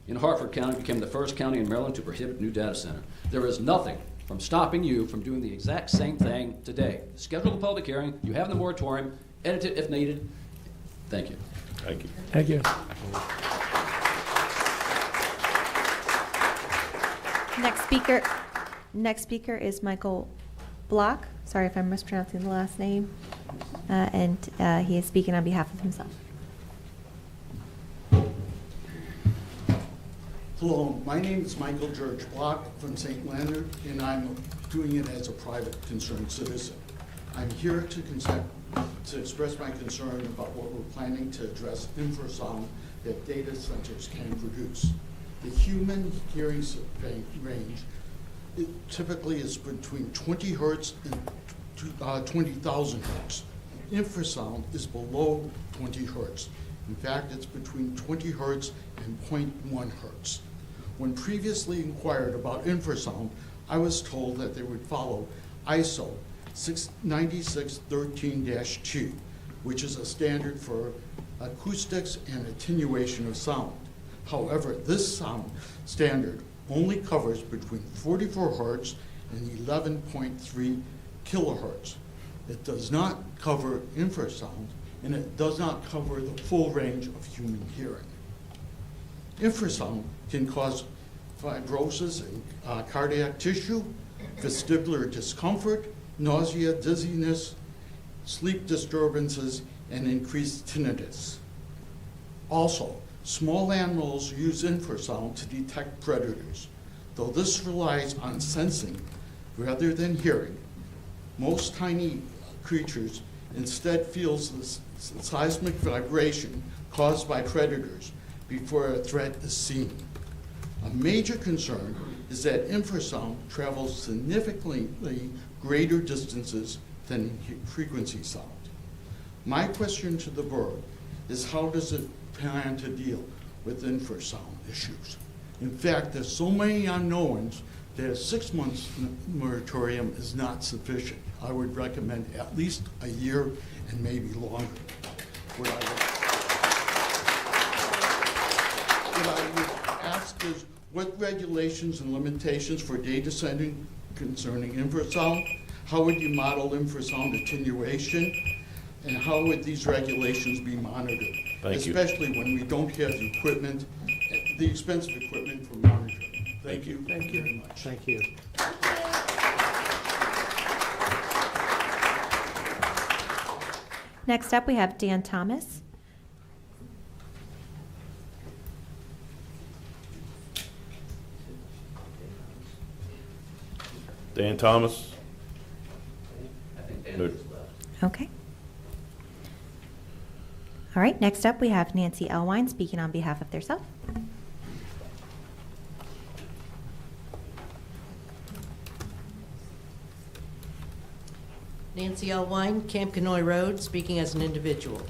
In Hartford County became the first county in Maryland to prohibit new data center. There is nothing from stopping you from doing the exact same thing today. Schedule a public hearing, you have the moratorium, edit it if needed. Thank you. Thank you. Thank you. Next speaker is Michael Block. Sorry if I'm mispronouncing the last name. And he is speaking on behalf of himself. Hello, my name is Michael George Block from St. Leonard, and I'm doing it as a private concerned citizen. I'm here to express my concern about what we're planning to address infrasound that data centers can produce. The human hearing range typically is between 20 hertz and 20,000 hertz. Infrasound is below 20 hertz. In fact, it's between 20 hertz and 0.1 hertz. When previously inquired about infrasound, I was told that they would follow ISO 9613-2, which is a standard for acoustics and attenuation of sound. However, this sound standard only covers between 44 hertz and 11.3 kilohertz. It does not cover infrasound, and it does not cover the full range of human hearing. Infrasound can cause fibrosis in cardiac tissue, vestibular discomfort, nausea, dizziness, sleep disturbances, and increased tinnitus. Also, small animals use infrasound to detect predators. Though this relies on sensing rather than hearing, most tiny creatures instead feels the seismic vibration caused by predators before a threat is seen. A major concern is that infrasound travels significantly greater distances than frequency sound. My question to the board is how does it plan to deal with infrasound issues? In fact, there's so many unknowns that a 6 months moratorium is not sufficient. I would recommend at least a year and maybe longer. What I would ask is what regulations and limitations for data sending concerning infrasound? How would you model infrasound attenuation? And how would these regulations be monitored? Thank you. Especially when we don't have the equipment, the expensive equipment for monitoring. Thank you. Thank you very much. Thank you. Next up, we have Dan Thomas. Dan Thomas? No. Okay. All right, next up, we have Nancy Elwine speaking on behalf of theirself. Nancy Elwine, Camp Canoy Road, speaking as an individual.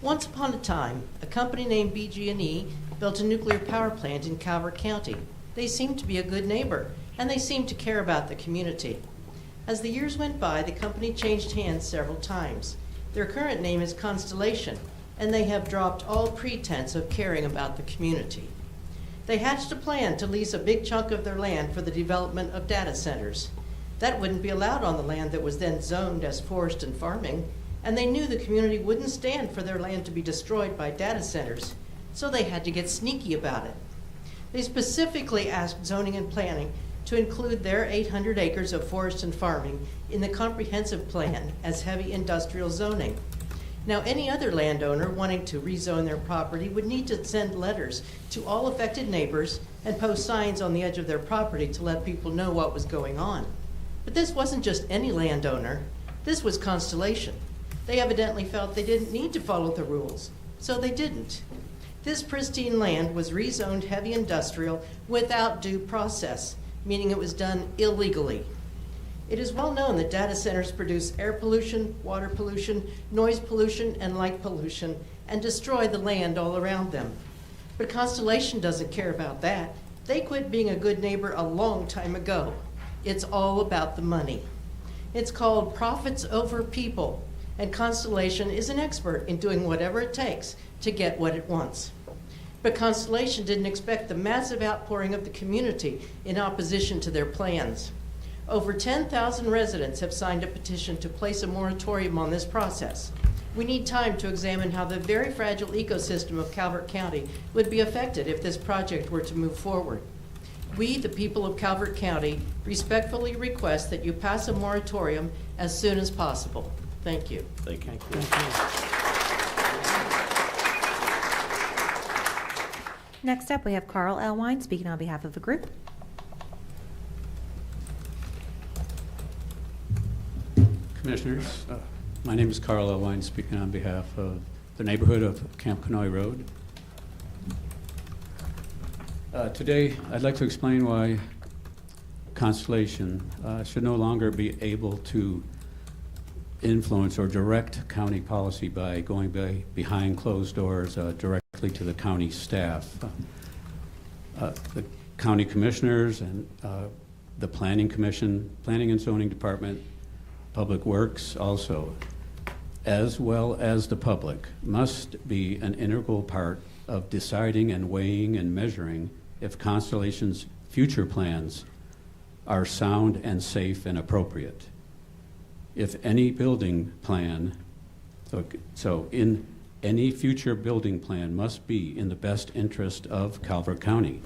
Once upon a time, a company named BG&E built a nuclear power plant in Calvert County. They seemed to be a good neighbor, and they seemed to care about the community. As the years went by, the company changed hands several times. Their current name is Constellation, and they have dropped all pretense of caring about the community. They hatched a plan to lease a big chunk of their land for the development of data centers. That wouldn't be allowed on the land that was then zoned as forest and farming, and they knew the community wouldn't stand for their land to be destroyed by data centers, so they had to get sneaky about it. They specifically asked zoning and planning to include their 800 acres of forest and farming in the comprehensive plan as heavy industrial zoning. Now, any other landowner wanting to rezone their property would need to send letters to all affected neighbors and post signs on the edge of their property to let people know what was going on. But this wasn't just any landowner. This was Constellation. They evidently felt they didn't need to follow the rules, so they didn't. This pristine land was rezoned heavy industrial without due process, meaning it was done illegally. It is well known that data centers produce air pollution, water pollution, noise pollution, and light pollution, and destroy the land all around them. But Constellation doesn't care about that. They quit being a good neighbor a long time ago. It's all about the money. It's called profits over people, and Constellation is an expert in doing whatever it takes to get what it wants. But Constellation didn't expect the massive outpouring of the community in opposition to their plans. Over 10,000 residents have signed a petition to place a moratorium on this process. We need time to examine how the very fragile ecosystem of Calvert County would be affected if this project were to move forward. We, the people of Calvert County, respectfully request that you pass a moratorium as soon as possible. Thank you. Thank you. Next up, we have Carl Elwine speaking on behalf of the group. Commissioners, my name is Carl Elwine, speaking on behalf of the neighborhood of Camp Canoy Road. Today, I'd like to explain why Constellation should no longer be able to influence or direct county policy by going behind closed doors directly to the county staff. The county commissioners and the planning commission, planning and zoning department, public works also, as well as the public, must be an integral part of deciding and weighing and measuring if Constellation's future plans are sound and safe and appropriate. If any building plan, so in any future building plan must be in the best interest of Calvert County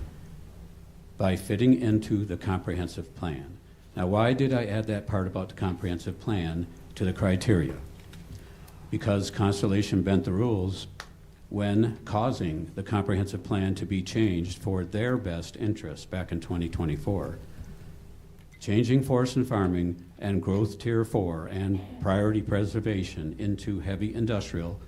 by fitting into the comprehensive plan. Now, why did I add that part about the comprehensive plan to the criteria? Because Constellation bent the rules when causing the comprehensive plan to be changed for their best interest back in 2024. Changing forest and farming and growth tier 4 and priority preservation into heavy industrial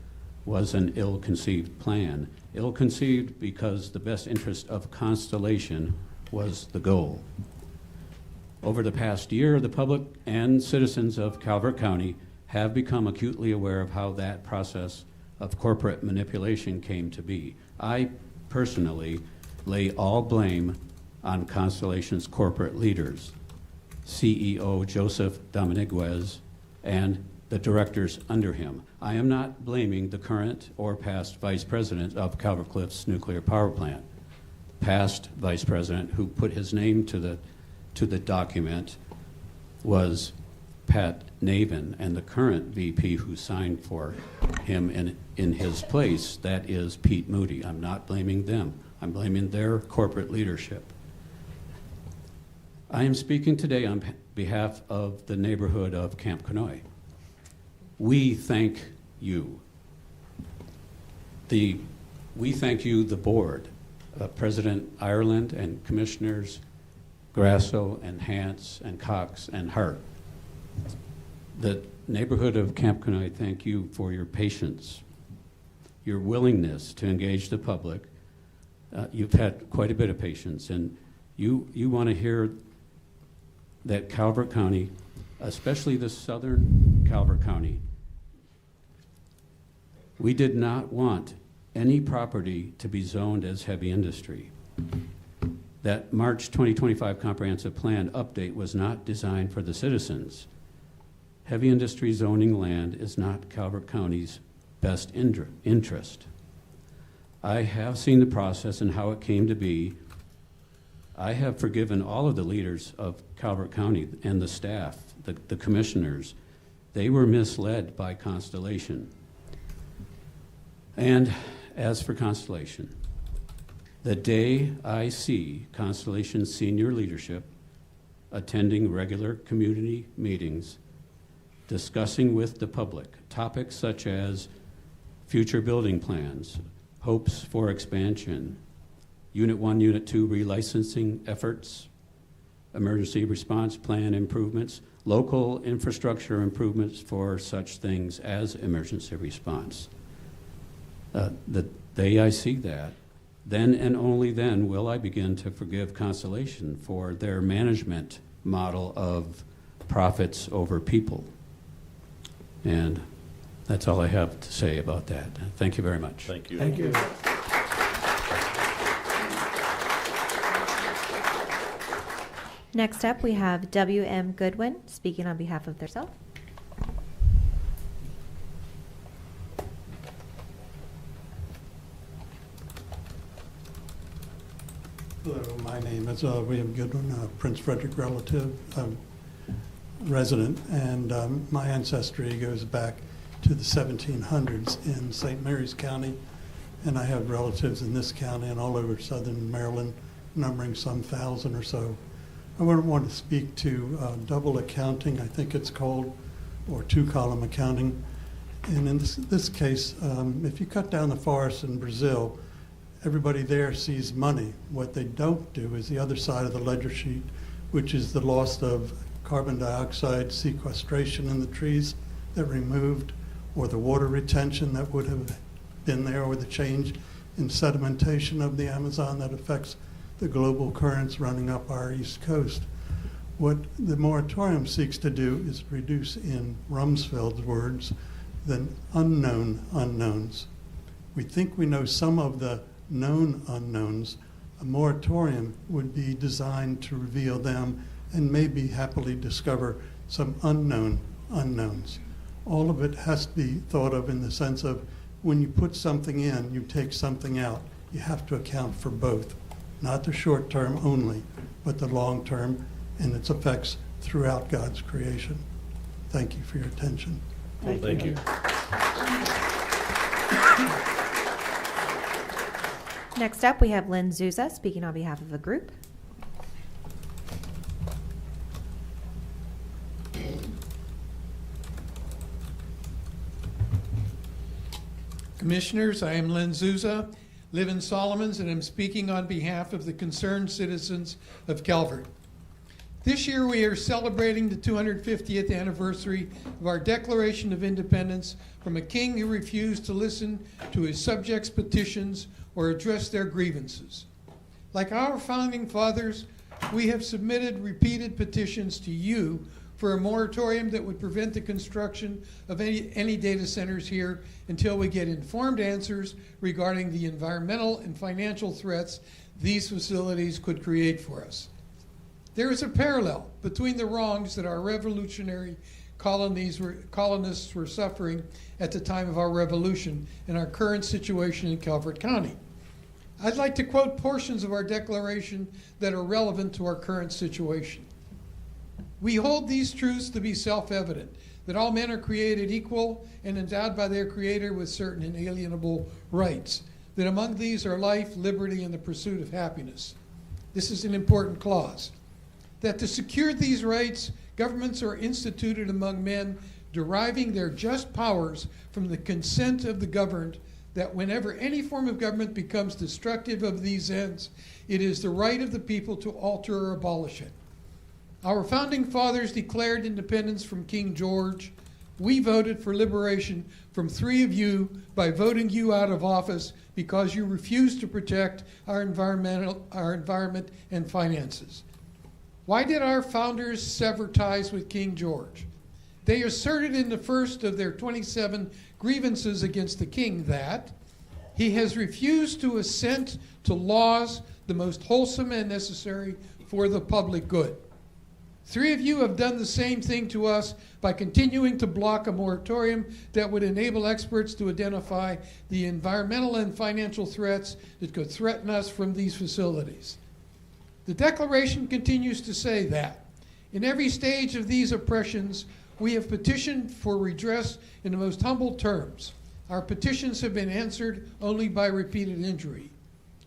was an ill-conceived plan. Ill-conceived because the best interest of Constellation was the goal. Over the past year, the public and citizens of Calvert County have become acutely aware of how that process of corporate manipulation came to be. I personally lay all blame on Constellation's corporate leaders, CEO Joseph Dominguez and the directors under him. I am not blaming the current or past vice president of Calvert Cliffs nuclear power plant. Past vice president who put his name to the document was Pat Navin, and the current VP who signed for him in his place, that is Pete Moody. I'm not blaming them. I'm blaming their corporate leadership. I am speaking today on behalf of the neighborhood of Camp Conoy. We thank you. We thank you, the board, President Ireland and Commissioners Grasso and Hance and Cox and Hart. The neighborhood of Camp Conoy, thank you for your patience, your willingness to engage the public. You've had quite a bit of patience, and you want to hear that Calvert County, especially the southern Calvert County, we did not want any property to be zoned as heavy industry. That March 2025 comprehensive plan update was not designed for the citizens. Heavy industry zoning land is not Calvert County's best interest. I have seen the process and how it came to be. I have forgiven all of the leaders of Calvert County and the staff, the commissioners. They were misled by Constellation. And as for Constellation, the day I see Constellation's senior leadership attending regular community meetings, discussing with the public topics such as future building plans, hopes for expansion, Unit 1, Unit 2 relicensing efforts, emergency response plan improvements, local infrastructure improvements for such things as emergency response. The day I see that, then and only then will I begin to forgive Constellation for their management model of profits over people. And that's all I have to say about that. Thank you very much. Thank you. Thank you. Next up, we have W.M. Goodwin speaking on behalf of themselves. Hello, my name is William Goodwin, Prince Frederick relative, resident, and my ancestry goes back to the 1700s in St. Mary's County, and I have relatives in this county and all over southern Maryland, numbering some 1,000 or so. I want to speak to double accounting, I think it's called, or two-column accounting. And in this case, if you cut down the forest in Brazil, everybody there sees money. What they don't do is the other side of the ledger sheet, which is the loss of carbon dioxide sequestration in the trees that removed, or the water retention that would have been there, or the change in sedimentation of the Amazon that affects the global currents running up our east coast. What the moratorium seeks to do is reduce, in Rumsfeld's words, the unknown unknowns. We think we know some of the known unknowns. A moratorium would be designed to reveal them and maybe happily discover some unknown unknowns. All of it has to be thought of in the sense of when you put something in, you take something out. You have to account for both, not the short term only, but the long term and its effects throughout God's creation. Thank you for your attention. Thank you. Next up, we have Lynn Zuza speaking on behalf of the group. Commissioners, I am Lynn Zuza, live in Solomons, and I'm speaking on behalf of the concerned citizens of Calvert. This year we are celebrating the 250th anniversary of our Declaration of Independence from a king who refused to listen to his subjects' petitions or address their grievances. Like our founding fathers, we have submitted repeated petitions to you for a moratorium that would prevent the construction of any data centers here until we get informed answers regarding the environmental and financial threats these facilities could create for us. There is a parallel between the wrongs that our revolutionary colonists were suffering at the time of our revolution and our current situation in Calvert County. I'd like to quote portions of our declaration that are relevant to our current situation. We hold these truths to be self-evident, that all men are created equal and endowed by their Creator with certain inalienable rights, that among these are life, liberty, and the pursuit of happiness. This is an important clause. That to secure these rights, governments are instituted among men, deriving their just powers from the consent of the governed, that whenever any form of government becomes destructive of these ends, it is the right of the people to alter or abolish it. Our founding fathers declared independence from King George. We voted for liberation from 3 of you by voting you out of office because you refused to protect our environment and finances. Why did our founders sever ties with King George? They asserted in the first of their 27 grievances against the king that he has refused to assent to laws the most wholesome and necessary for the public good. 3 of you have done the same thing to us by continuing to block a moratorium that would enable experts to identify the environmental and financial threats that could threaten us from these facilities. The Declaration continues to say that in every stage of these oppressions, we have petitioned for redress in the most humble terms. Our petitions have been answered only by repeated injury.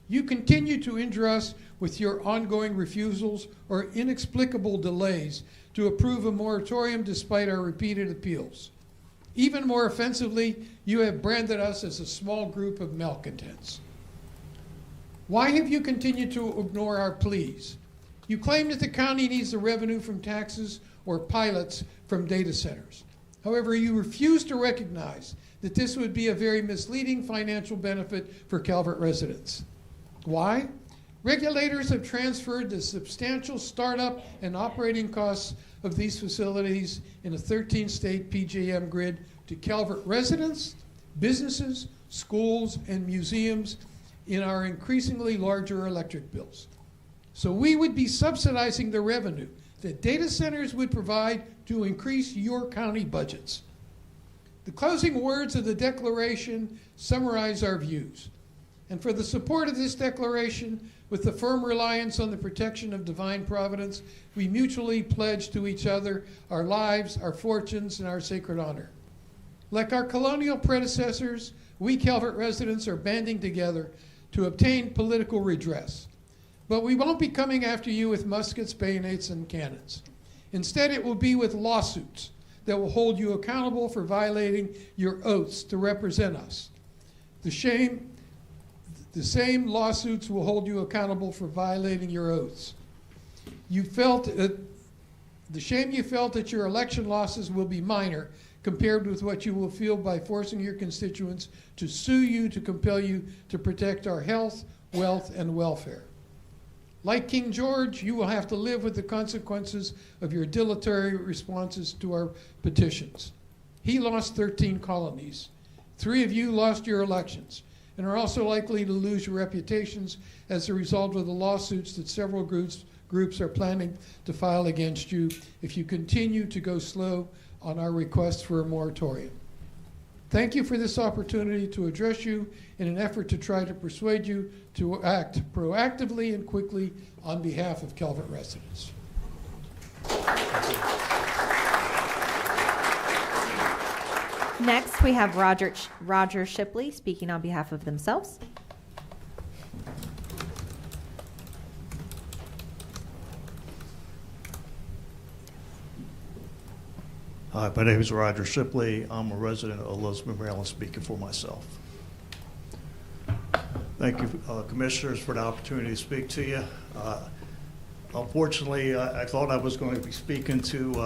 You continue to injure us with your ongoing refusals or inexplicable delays to approve a moratorium despite our repeated appeals. Even more offensively, you have branded us as a small group of malcontents. Why have you continued to ignore our pleas? You claim that the county needs the revenue from taxes or pilots from data centers. However, you refuse to recognize that this would be a very misleading financial benefit for Calvert residents. Why? Regulators have transferred the substantial startup and operating costs of these facilities in a 13-state PJM grid to Calvert residents, businesses, schools, and museums in our increasingly larger electric bills. So we would be subsidizing the revenue that data centers would provide to increase your county budgets. The closing words of the Declaration summarize our views. And for the support of this declaration, with the firm reliance on the protection of divine providence, we mutually pledge to each other our lives, our fortunes, and our sacred honor. Like our colonial predecessors, we Calvert residents are banding together to obtain political redress. But we won't be coming after you with muskets, bayonets, and cannons. Instead, it will be with lawsuits that will hold you accountable for violating your oaths to represent us. The same lawsuits will hold you accountable for violating your oaths. The shame you felt at your election losses will be minor compared with what you will feel by forcing your constituents to sue you to compel you to protect our health, wealth, and welfare. Like King George, you will have to live with the consequences of your dilatory responses to our petitions. He lost 13 colonies. 3 of you lost your elections and are also likely to lose your reputations as a result of the lawsuits that several groups are planning to file against you if you continue to go slow on our request for a moratorium. Thank you for this opportunity to address you in an effort to try to persuade you to act proactively and quickly on behalf of Calvert residents. Next, we have Roger Shipley speaking on behalf of themselves. Hi, my name is Roger Shipley. I'm a resident of Elizabeth, Maryland, speaking for myself. Thank you, commissioners, for the opportunity to speak to you. Unfortunately, I thought I was going to be speaking to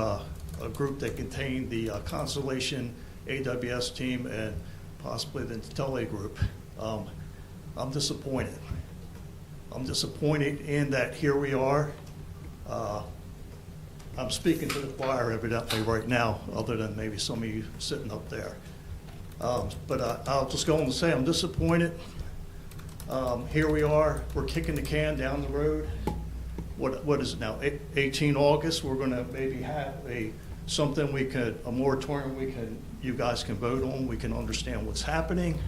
a group that contained the Constellation AWS team and possibly the Tele group. I'm disappointed. I'm disappointed in that here we are. I'm speaking to the choir evidently right now, other than maybe some of you sitting up there. But I'll just go on to say I'm disappointed. Here we are, we're kicking the can down the road. What is it now, 18 August, we're gonna maybe have something a moratorium you guys can vote on, we can understand what's happening.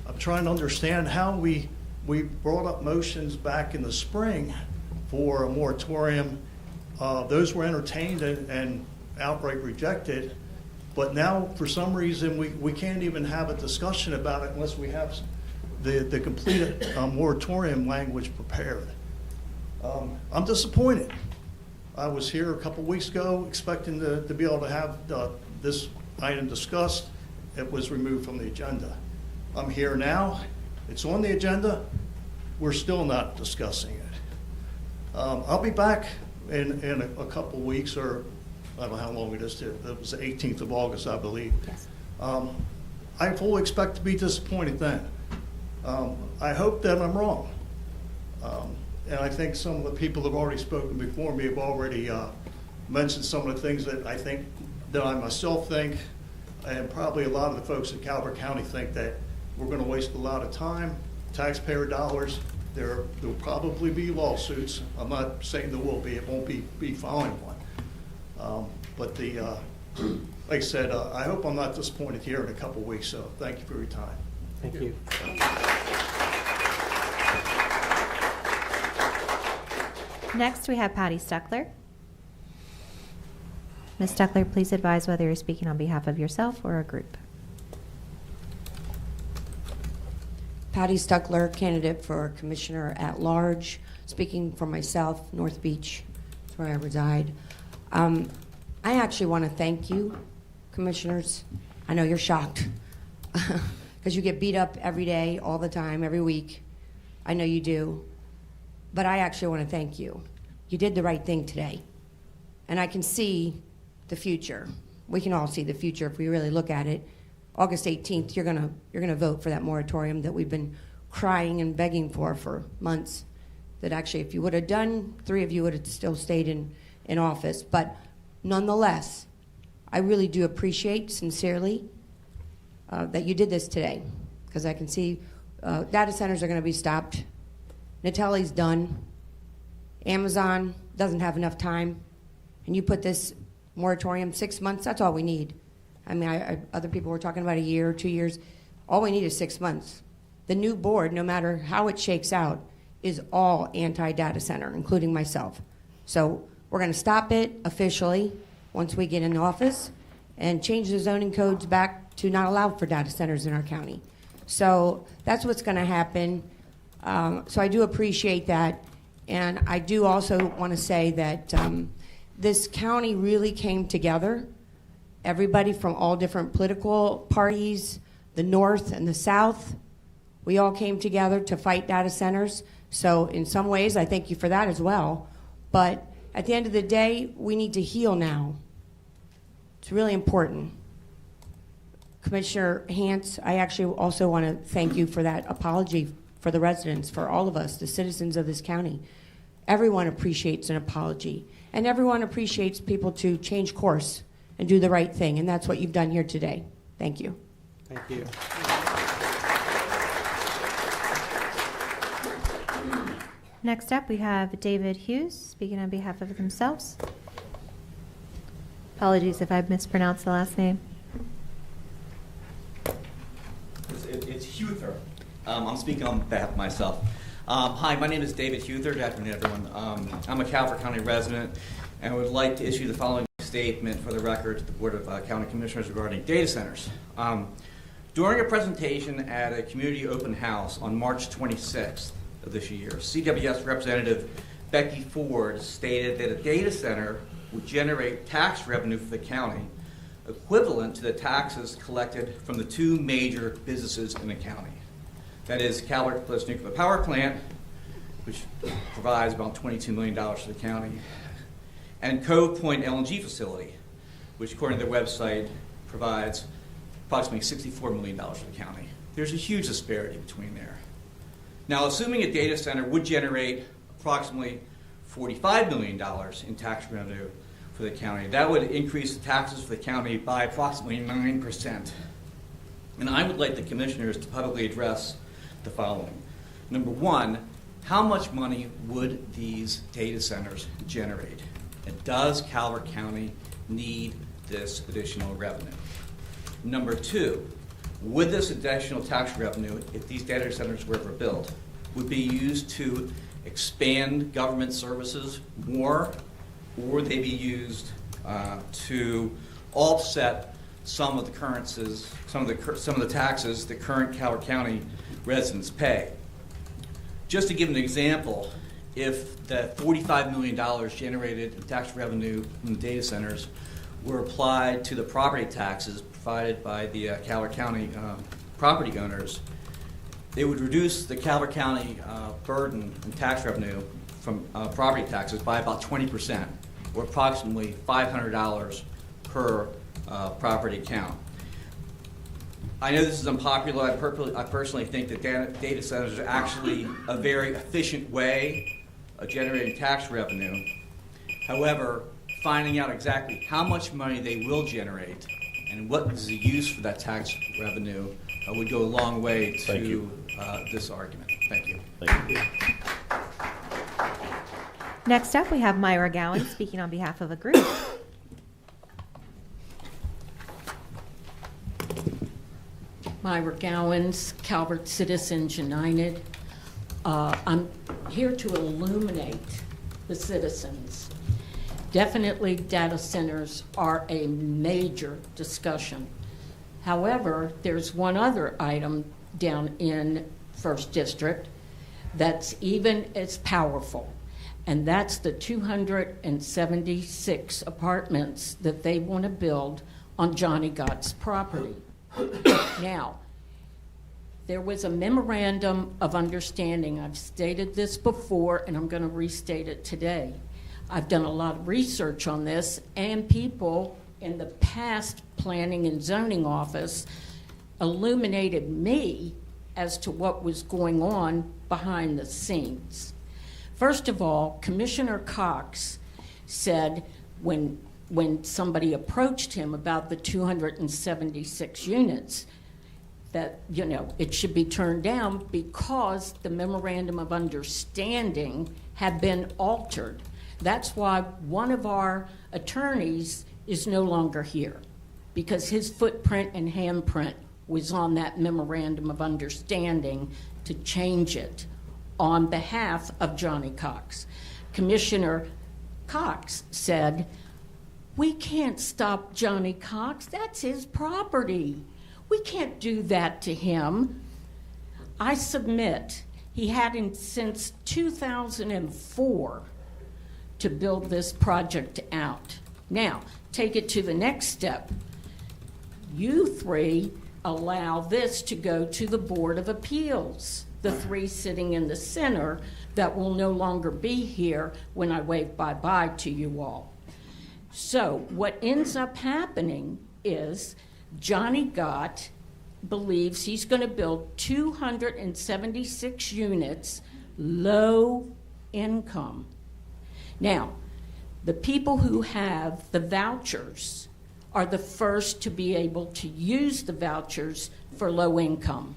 I'm trying to understand how we brought up motions back in the spring for a moratorium. Those were entertained and outright rejected, but now for some reason we can't even have a discussion about it unless we have the complete moratorium language prepared. I'm disappointed. I was here a couple weeks ago expecting to be able to have this item discussed. It was removed from the agenda. I'm here now. It's on the agenda. We're still not discussing it. I'll be back in a couple weeks, or I don't know how long it is. It was the 18th of August, I believe. Yes. I fully expect to be disappointed then. I hope that I'm wrong. And I think some of the people that have already spoken before me have already mentioned some of the things that I think, that I myself think, and probably a lot of the folks in Calvert County think, that we're going to waste a lot of time, taxpayer dollars. There will probably be lawsuits. I'm not saying there will be. It won't be following one. But like I said, I hope I'm not disappointed here in a couple weeks. So thank you for your time. Thank you. Next, we have Patty Stuckler. Ms. Stuckler, please advise whether you're speaking on behalf of yourself or a group. Patty Stuckler, candidate for Commissioner at Large, speaking for myself, North Beach, that's where I reside. I actually want to thank you, Commissioners. I know you're shocked because you get beat up every day, all the time, every week. I know you do. But I actually want to thank you. You did the right thing today. And I can see the future. We can all see the future if we really look at it. August 18th, you're gonna vote for that moratorium that we've been crying and begging for months. That actually, if you would have done, 3 of you would have still stayed in office. But nonetheless, I really do appreciate, sincerely, that you did this today. Because I can see data centers are gonna be stopped. Natelli's done. Amazon doesn't have enough time. And you put this moratorium, 6 months, that's all we need. I mean, other people were talking about a year or 2 years. All we need is 6 months. The new board, no matter how it shakes out, is all anti-data center, including myself. So we're going to stop it officially once we get in office and change the zoning codes back to not allow for data centers in our county. So that's what's going to happen. So I do appreciate that. And I do also want to say that this county really came together. Everybody from all different political parties, the North and the South, we all came together to fight data centers. So in some ways, I thank you for that as well. But at the end of the day, we need to heal now. It's really important. Commissioner Hance, I actually also want to thank you for that apology for the residents, for all of us, the citizens of this county. Everyone appreciates an apology, and everyone appreciates people to change course and do the right thing, and that's what you've done here today. Thank you. Thank you. Next up, we have David Hughes speaking on behalf of themselves. Apologies if I've mispronounced the last name. It's Huther. I'm speaking on behalf of myself. Hi, my name is David Huther. Good afternoon, everyone. I'm a Calvert County resident and would like to issue the following statement for the record to the Board of County Commissioners regarding data centers. During a presentation at a community open house on March 26th of this year, CWS Representative Becky Ford stated that a data center would generate tax revenue for the county equivalent to the taxes collected from the 2 major businesses in the county. That is Calvert Nuclear Power Plant, which provides about $22 million to the county, and Cove Point LNG facility, which according to their website provides approximately $64 million to the county. There's a huge disparity between there. Now, assuming a data center would generate approximately $45 million in tax revenue, for the county. That would increase the taxes for the county by approximately 9%. And I would like the commissioners to publicly address the following. Number one, how much money would these data centers generate? And does Calvert County need this additional revenue? Number two, would this additional tax revenue, if these data centers were ever built, would be used to expand government services more, or would they be used to offset some of the taxes that current Calvert County residents pay? Just to give an example, if the $45 million generated in tax revenue from the data centers were applied to the property taxes provided by the Calvert County property owners, it would reduce the Calvert County burden in tax revenue from property taxes by about 20%, or approximately $500 per property account. I know this is unpopular. I personally think that data centers are actually a very efficient way of generating tax revenue. However, finding out exactly how much money they will generate and what is the use for that tax revenue would go a long way to this argument. Thank you. Thank you. Next up, we have Myra Gowan speaking on behalf of a group. Myra Gowans, Calvert Citizens United. I'm here to illuminate the citizens. Definitely data centers are a major discussion. However, there's one other item down in 1st District that's even as powerful, and that's the 276 apartments that they want to build on Johnny Gott's property. Now, there was a memorandum of understanding. I've stated this before, and I'm going to restate it today. I've done a lot of research on this, and people in the past Planning and Zoning Office illuminated me as to what was going on behind the scenes. First of all, Commissioner Cox said when somebody approached him about the 276 units, that, you know, it should be turned down because the memorandum of understanding had been altered. That's why one of our attorneys is no longer here, because his footprint and handprint was on that memorandum of understanding to change it on behalf of Johnny Cox. Commissioner Cox said, "We can't stop Johnny Cox. That's his property. We can't do that to him." I submit he had since 2004 to build this project out. Now, take it to the next step. You three allow this to go to the Board of Appeals, the three sitting in the center that will no longer be here when I wave bye-bye to you all. So what ends up happening is Johnny Gott believes he's going to build 276 units, low income. Now, the people who have the vouchers are the first to be able to use the vouchers for low income.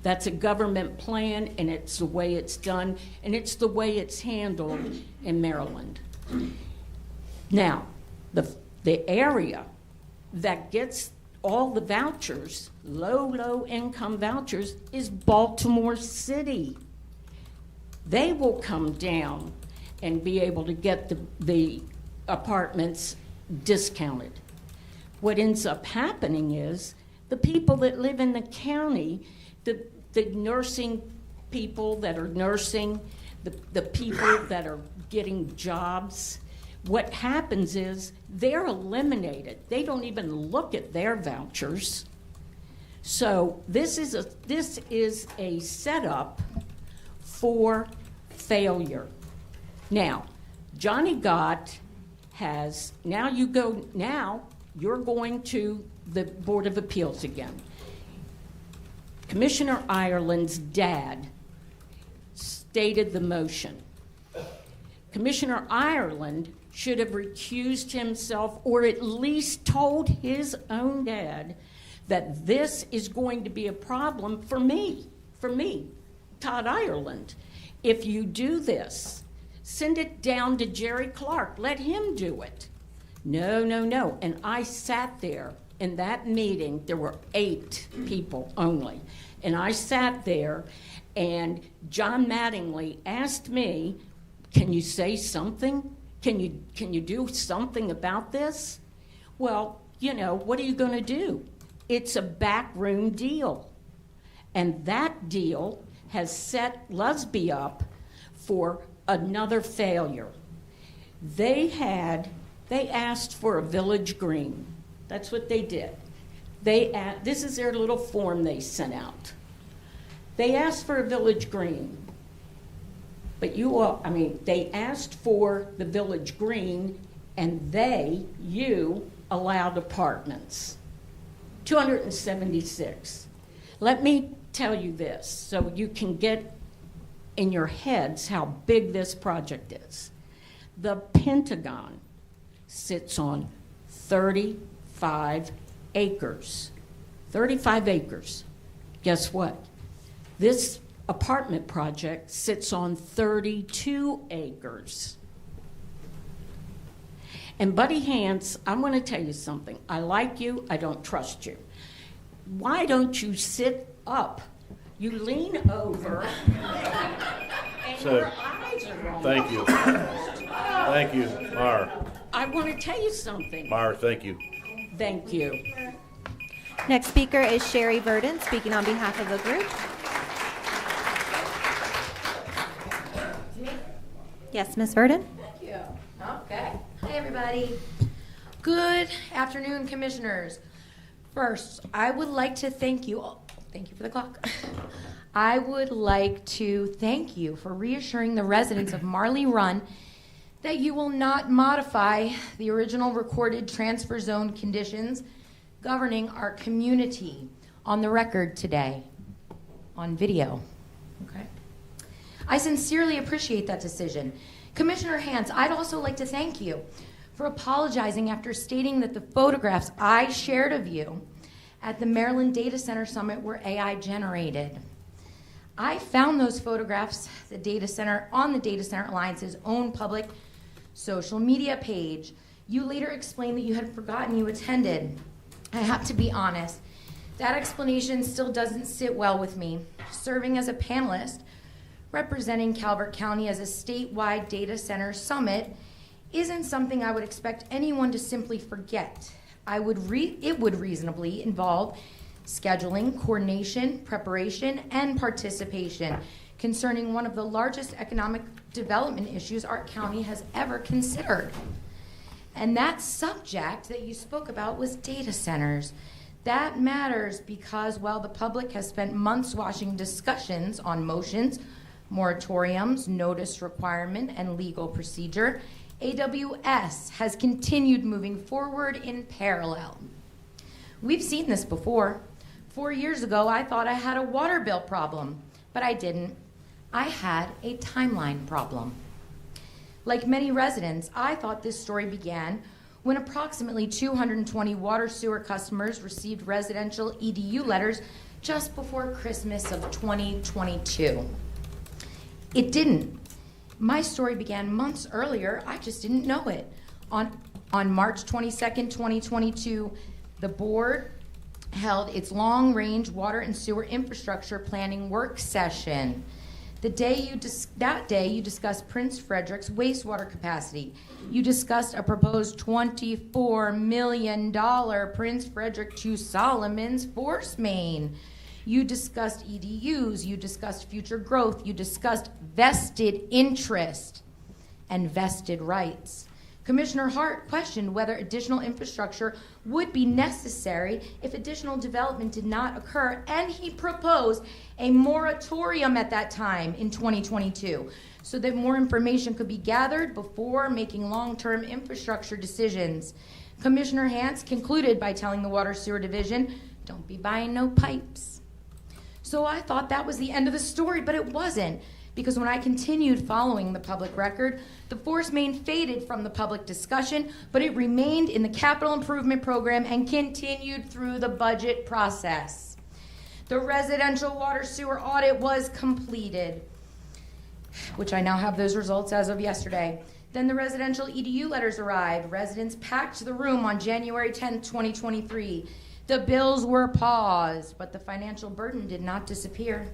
That's a government plan, and it's the way it's done, and it's the way it's handled in Maryland. Now, the area that gets all the vouchers, low income vouchers, is Baltimore City. They will come down and be able to get the apartments discounted. What ends up happening is the people that live in the county, the nursing people that are nursing, the people that are getting jobs, what happens is they're eliminated. They don't even look at their vouchers. So this is a setup for failure. Now, Johnny Gott has, now you're going to the Board of Appeals again. Commissioner Ireland's dad stated the motion. Commissioner Ireland should have recused himself or at least told his own dad that this is going to be a problem for me, Todd Ireland. If you do this, send it down to Jerry Clark. Let him do it. No, no, no. And I sat there in that meeting. There were 8 people only. And I sat there, and John Mattingly asked me, can you say something? Can you do something about this? Well, you know, what are you going to do? It's a backroom deal. And that deal has set Lusby up for another failure. They asked for a village green. That's what they did. This is their little form they sent out. They asked for a village green. But they asked for the village green, and you allowed apartments. 276. Let me tell you this so you can get in your heads how big this project is. The Pentagon sits on 35 acres. 35 acres. Guess what? This apartment project sits on 32 acres. And Buddy Hance, I'm going to tell you something. I like you. I don't trust you. Why don't you sit up? You lean over, and your eyes are on. Thank you. Thank you, Mar. I want to tell you something. Mar, thank you. Thank you. Next speaker is Sherry Verdon, speaking on behalf of the group. Yes, Ms. Verdon? Thank you. Okay. Hi, everybody. Good afternoon, commissioners. First, I would like to thank you. Oh, thank you for the clock. I would like to thank you for reassuring the residents of Marley Run that you will not modify the original recorded transfer zone conditions governing our community on the record today, on video. Okay. I sincerely appreciate that decision. Commissioner Hance, I'd also like to thank you for apologizing after stating that the photographs I shared of you at the Maryland Data Center Summit were AI generated. I found those photographs on the Data Center Alliance's own public social media page. You later explained that you had forgotten you attended. I have to be honest, that explanation still doesn't sit well with me. Serving as a panelist, representing Calvert County as a statewide data center summit isn't something I would expect anyone to simply forget. It would reasonably involve scheduling, coordination, preparation, and participation concerning one of the largest economic development issues our county has ever considered. And that subject that you spoke about was data centers. That matters because while the public has spent months watching discussions on motions, moratoriums, notice requirement, and legal procedure, AWS has continued moving forward in parallel. We've seen this before. 4 years ago, I thought I had a water bill problem, but I didn't. I had a timeline problem. Like many residents, I thought this story began when approximately 220 water sewer customers received residential EDU letters just before Christmas of 2022. It didn't. My story began months earlier. I just didn't know it. On March 22nd, 2022, the board held its long-range water and sewer infrastructure planning work session. That day you discussed Prince Frederick's wastewater capacity. You discussed a proposed $24 million Prince Frederick to Solomon's force main. You discussed EDUs, you discussed future growth, you discussed vested interest and vested rights. Commissioner Hart questioned whether additional infrastructure would be necessary if additional development did not occur, and he proposed a moratorium at that time in 2022 so that more information could be gathered before making long-term infrastructure decisions. Commissioner Hance concluded by telling the Water Sewer Division, "Don't be buying no pipes." So I thought that was the end of the story, but it wasn't. because when I continued following the public record, the force main faded from the public discussion, but it remained in the capital improvement program and continued through the budget process. The residential water sewer audit was completed, which I now have those results as of yesterday. Then the residential EDU letters arrived. Residents packed the room on January 10th, 2023. The bills were paused, but the financial burden did not disappear.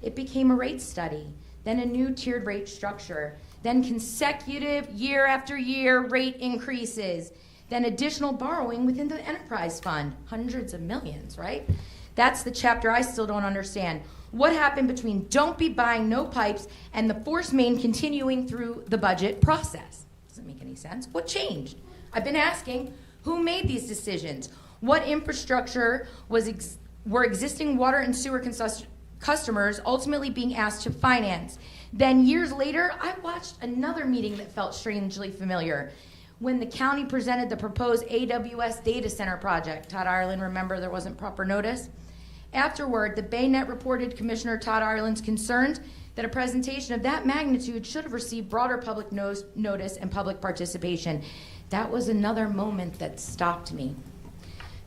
It became a rate study, then a new tiered rate structure, then consecutive year after year rate increases, then additional borrowing within the enterprise fund, hundreds of millions, right? That's the chapter I still don't understand. What happened between don't be buying no pipes and the force main continuing through the budget process? Doesn't make any sense. What changed? I've been asking, who made these decisions? What infrastructure were existing water and sewer customers ultimately being asked to finance? Then years later, I watched another meeting that felt strangely familiar when the county presented the proposed AWS data center project. Todd Ireland, remember there wasn't proper notice? Afterward, the BayNet reported Commissioner Todd Ireland's concerns that a presentation of that magnitude should have received broader public notice and public participation. That was another moment that stopped me,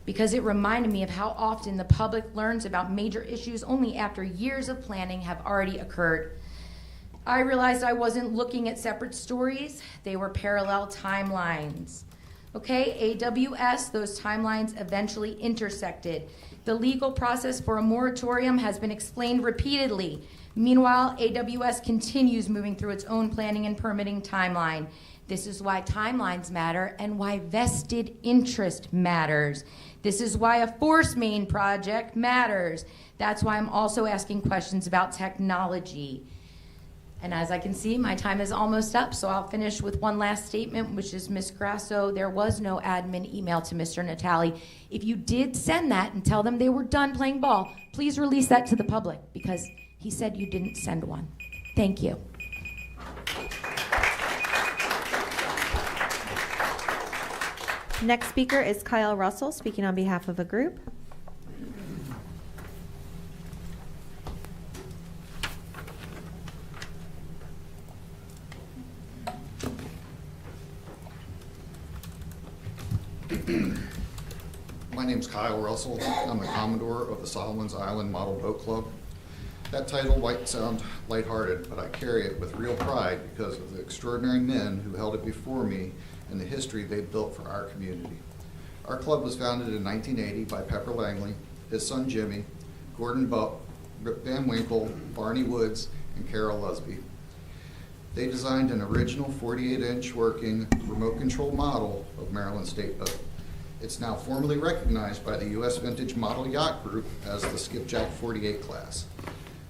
because it reminded me of how often the public learns about major issues only after years of planning have already occurred. I realized I wasn't looking at separate stories, they were parallel timelines. Okay, AWS, those timelines eventually intersected. The legal process for a moratorium has been explained repeatedly. Meanwhile, AWS continues moving through its own planning and permitting timeline. This is why timelines matter and why vested interest matters. This is why a force main project matters. That's why I'm also asking questions about technology. And as I can see, my time is almost up, so I'll finish with one last statement, which is, Ms. Grasso, there was no admin email to Mr. Natali. If you did send that and tell them they were done playing ball, please release that to the public, because he said you didn't send one. Thank you. Next speaker is Kyle Russell, speaking on behalf of a group. My name's Kyle Russell. I'm the Commodore of the Solomons Island Model Boat Club. That title might sound lighthearted, but I carry it with real pride because of the extraordinary men who held it before me and the history they built for our community. Our club was founded in 1980 by Pepper Langley, his son Jimmy, Gordon Buck, Rip Van Winkle, Barney Woods, and Carol Lusby. They designed an original 48-inch working remote control model of Maryland State Boat. It's now formally recognized by the U.S. Vintage Model Yacht Group as the Skipjack 48 class.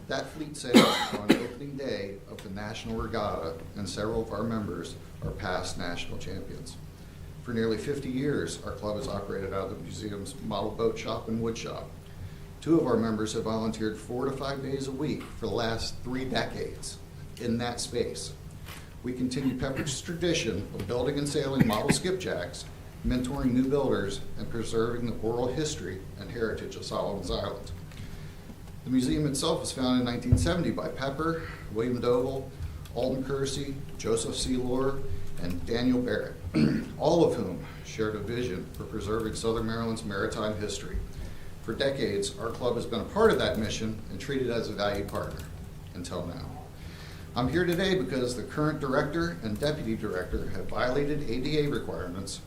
That fleet sailed on opening day of the National Regatta, and several of our members are past national champions. For nearly 50 years, our club has operated out of the museum's model boat shop and wood shop. 2 of our members have volunteered 4 to 5 days a week for the last 3 decades in that space. We continue Pepper's tradition of building and sailing model skipjacks, mentoring new builders, and preserving the oral history and heritage of Solomons Island. The museum itself was founded in 1970 by Pepper, William Doval, Alton Kersey, Joseph Seelor, and Daniel Barrett, all of whom shared a vision for preserving Southern Maryland's maritime history. For decades, our club has been a part of that mission and treated as a valued partner, until now. I'm here today because the current director and deputy director have violated ADA requirements,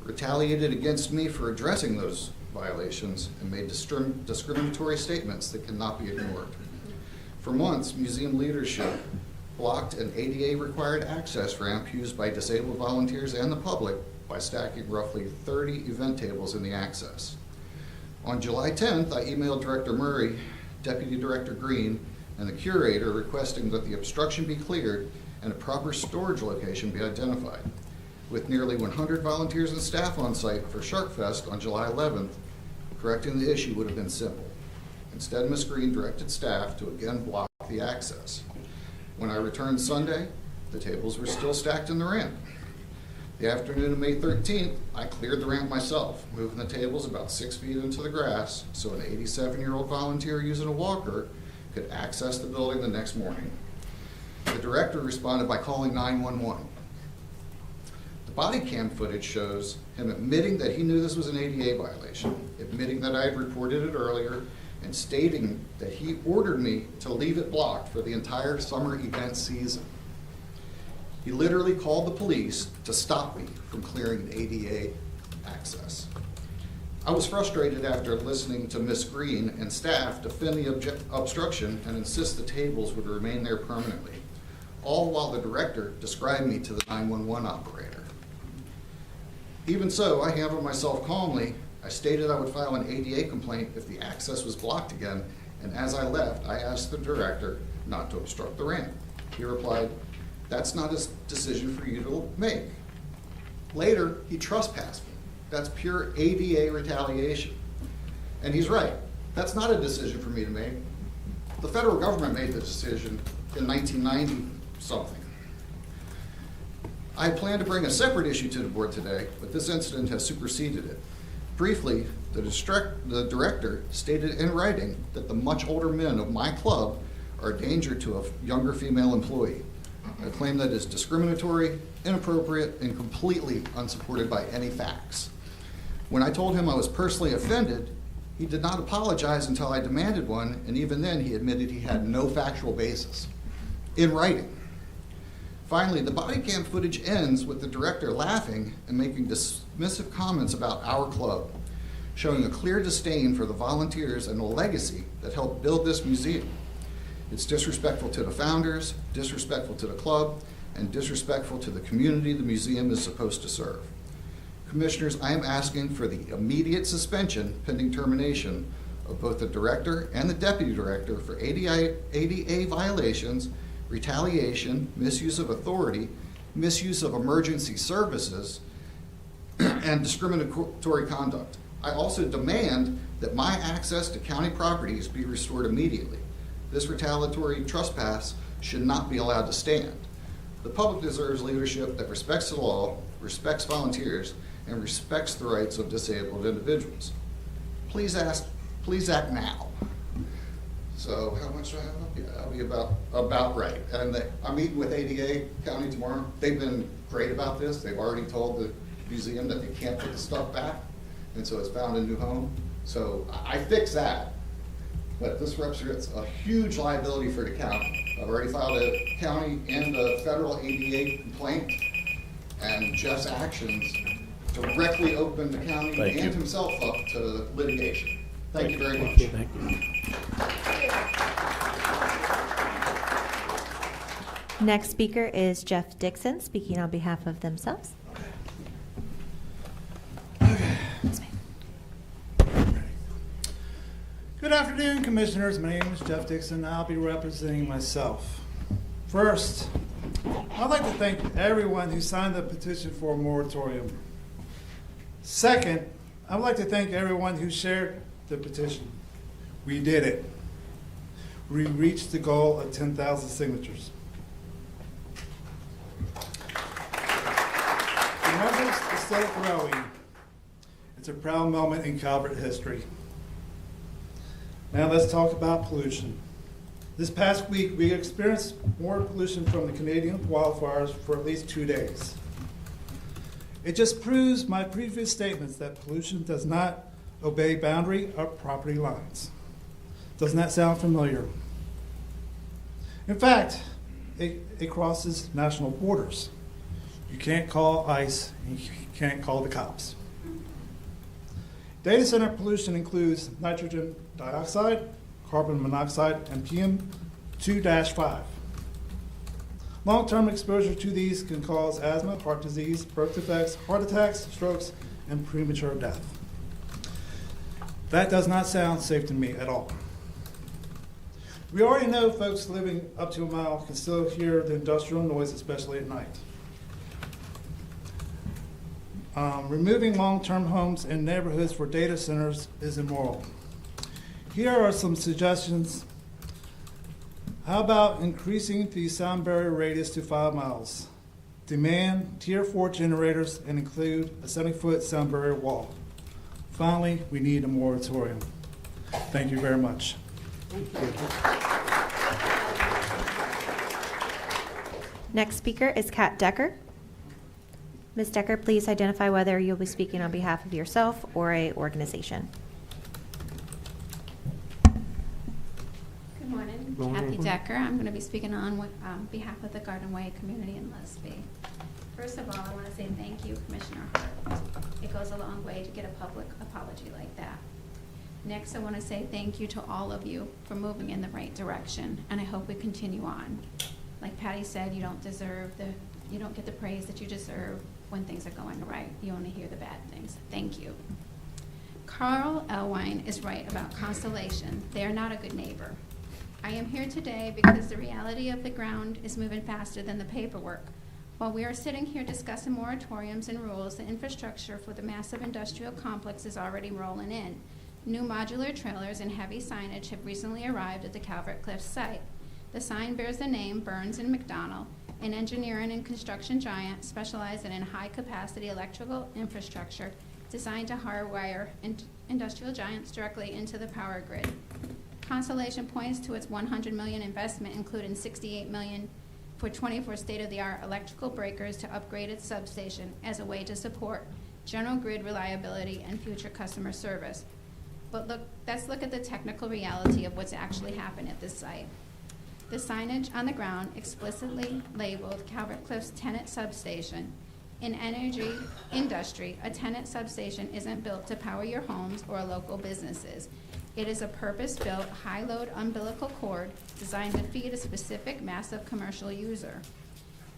retaliated against me for addressing those violations, and made discriminatory statements that cannot be ignored. For months, museum leadership blocked an ADA-required access ramp used by disabled volunteers and the public by stacking roughly 30 event tables in the access. On July 10th, I emailed Director Murray, Deputy Director Green, and the curator requesting that the obstruction be cleared and a proper storage location be identified. With nearly 100 volunteers and staff on site for Shark Fest on July 11th, correcting the issue would have been simple. Instead, Ms. Green directed staff to again block the access. When I returned Sunday, the tables were still stacked in the ramp. The afternoon of May 13th, I cleared the ramp myself, moving the tables about 6 feet into the grass so an 87-year-old volunteer using a walker could access the building the next morning. The director responded by calling 911. The body cam footage shows him admitting that he knew this was an ADA violation, admitting that I had reported it earlier, and stating that he ordered me to leave it blocked for the entire summer event season. He literally called the police to stop me from clearing an ADA access. I was frustrated after listening to Ms. Green and staff defend the obstruction and insist the tables would remain there permanently, all while the director described me to the 911 operator. Even so, I handled myself calmly. I stated I would file an ADA complaint if the access was blocked again, and as I left, I asked the director not to obstruct the ramp. He replied, "That's not a decision for you to make." Later, he trespassed me. That's pure ADA retaliation. And he's right. That's not a decision for me to make. The federal government made the decision in 1990-something. I had planned to bring a separate issue to the board today, but this incident has superseded it. Briefly, the director stated in writing that the much older men of my club are a danger to a younger female employee. A claim that is discriminatory, inappropriate, and completely unsupported by any facts. When I told him I was personally offended, he did not apologize until I demanded one, and even then he admitted he had no factual basis. In writing. Finally, the body cam footage ends with the director laughing and making dismissive comments about our club, showing a clear disdain for the volunteers and the legacy that helped build this museum. It's disrespectful to the founders, disrespectful to the club, and disrespectful to the community the museum is supposed to serve. Commissioners, I am asking for the immediate suspension pending termination of both the director and the deputy director for ADA violations, retaliation, misuse of authority, misuse of emergency services, and discriminatory conduct. I also demand that my access to county properties be restored immediately. This retaliatory trespass should not be allowed to stand. The public deserves leadership that respects the law, respects volunteers, and respects the rights of disabled individuals. Please act now. So how much do I have up? Yeah, I'll be about right. And I'm meeting with ADA County tomorrow. They've been great about this. They've already told the museum that they can't put the stuff back, and so it's found a new home. So I fix that. But this represents a huge liability for the county. I've already filed a county and a federal ADA complaint, and Jeff's actions directly opened the county and himself up to litigation. Thank you very much. Thank you. Next speaker is Jeff Dixon, speaking on behalf of themselves. Good afternoon, Commissioners. My name is Jeff Dixon. I'll be representing myself. First, I'd like to thank everyone who signed the petition for a moratorium. Second, I'd like to thank everyone who shared the petition. We did it. We reached the goal of 10,000 signatures. The numbers are still growing. It's a proud moment in Calvert history. Now let's talk about pollution. This past week, we experienced more pollution from the Canadian wildfires for at least 2 days. It just proves my previous statements that pollution does not obey boundary or property lines. Doesn't that sound familiar? In fact, it crosses national borders. You can't call ICE, and you can't call the cops. Data center pollution includes nitrogen dioxide, carbon monoxide, and PM2-5. Long-term exposure to these can cause asthma, heart disease, birth defects, heart attacks, strokes, and premature death. That does not sound safe to me at all. We already know folks living up to a mile can still hear the industrial noise, especially at night. Removing long-term homes and neighborhoods for data centers is immoral. Here are some suggestions. How about increasing the sound barrier radius to 5 miles? Demand Tier 4 generators and include a 70-foot sound barrier wall. Finally, we need a moratorium. Thank you very much. Next speaker is Kat Decker. Ms. Decker, please identify whether you'll be speaking on behalf of yourself or a organization. Good morning. Good morning. Kathy Decker. I'm going to be speaking on behalf of the Garden Way community in Lusby. First of all, I want to say thank you, Commissioner Hart. It goes a long way to get a public apology like that. Next, I want to say thank you to all of you for moving in the right direction, and I hope we continue on. Like Patty said, you don't get the praise that you deserve when things are going right. You only hear the bad things. Thank you. Carl Elwine is right about Constellation. They are not a good neighbor. I am here today because the reality of the ground is moving faster than the paperwork. While we are sitting here discussing moratoriums and rules, the infrastructure for the massive industrial complex is already rolling in. New modular trailers and heavy signage have recently arrived at the Calvert Cliffs site. The sign bears the name Burns and McDonnell, an engineering and construction giant specializing in high-capacity electrical infrastructure designed to hardwire industrial giants directly into the power grid. Constellation points to its $100 million investment, including $68 million for 24 state-of-the-art electrical breakers to upgrade its substation as a way to support general grid reliability and future customer service. But let's look at the technical reality of what's actually happened at this site. The signage on the ground explicitly labeled Calvert Cliffs Tenant Substation. In energy industry, a tenant substation isn't built to power your homes or local businesses. It is a purpose-built, high-load umbilical cord designed to feed a specific massive commercial user.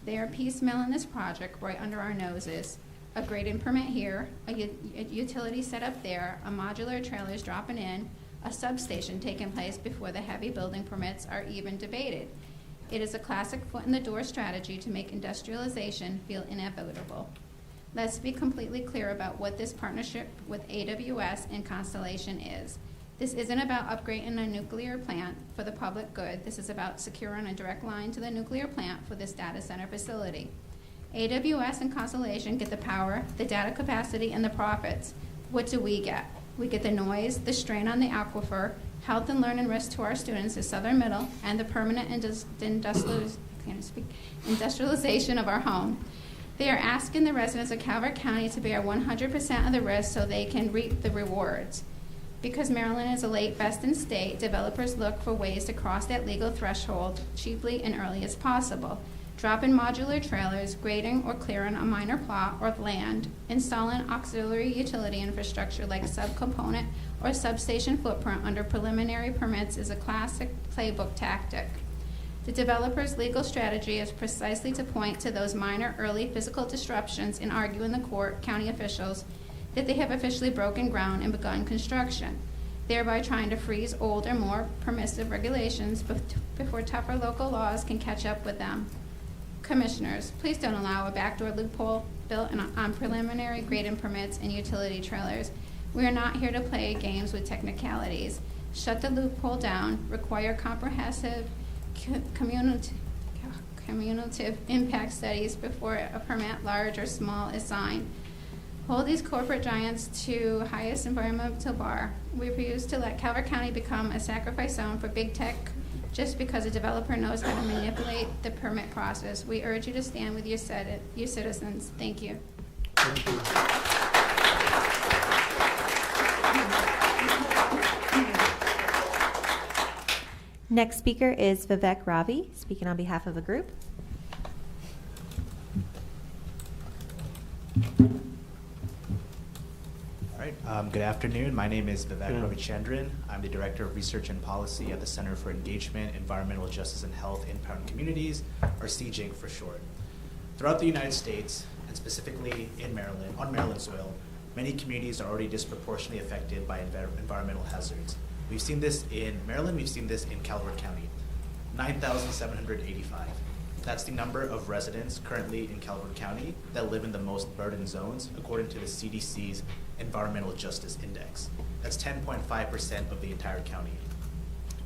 They are piecemealing this project right under our noses. A grading permit here, a utility set up there, a modular trailers dropping in, a substation taking place before the heavy building permits are even debated. It is a classic foot-in-the-door strategy to make industrialization feel inevitable. Let's be completely clear about what this partnership with AWS and Constellation is. This isn't about upgrading a nuclear plant for the public good. This is about securing a direct line to the nuclear plant for this data center facility. AWS and Constellation get the power, the data capacity, and the profits. What do we get? We get the noise, the strain on the aquifer, health and learning risk to our students at Southern Middle, and the permanent industrialization of our home. They are asking the residents of Calvert County to bear 100% of the risk so they can reap the rewards. Because Maryland is a late vesting state, developers look for ways to cross that legal threshold cheaply and early as possible. Dropping modular trailers, grading or clearing a minor plot or land, installing auxiliary utility infrastructure like subcomponent or substation footprint under preliminary permits is a classic playbook tactic. The developer's legal strategy is precisely to point to those minor early physical disruptions and argue in the court, county officials, that they have officially broken ground and begun construction, thereby trying to freeze older, more permissive regulations before tougher local laws can catch up with them. Commissioners, please don't allow a backdoor loophole built on preliminary grading permits and utility trailers. We are not here to play games with technicalities. Shut the loophole down, require comprehensive cumulative impact studies before a permit, large or small, is signed. Hold these corporate giants to highest environmental bar. We refuse to let Calvert County become a sacrifice zone for big tech just because a developer knows how to manipulate the permit process. We urge you to stand with your citizens. Thank you. Next speaker is Vivek Ravi, speaking on behalf of a group. Good afternoon. My name is Vivek Ravichandran. I'm the Director of Research and Policy at the Center for Engagement, Environmental Justice and Health in Empowering Communities, or CEJINC for short. Throughout the United States, and specifically in Maryland, on Maryland soil, many communities are already disproportionately affected by environmental hazards. We've seen this in Maryland, we've seen this in Calvert County, 9,785. That's the number of residents currently in Calvert County that live in the most burdened zones, according to the CDC's Environmental Justice Index. That's 10.5% of the entire county.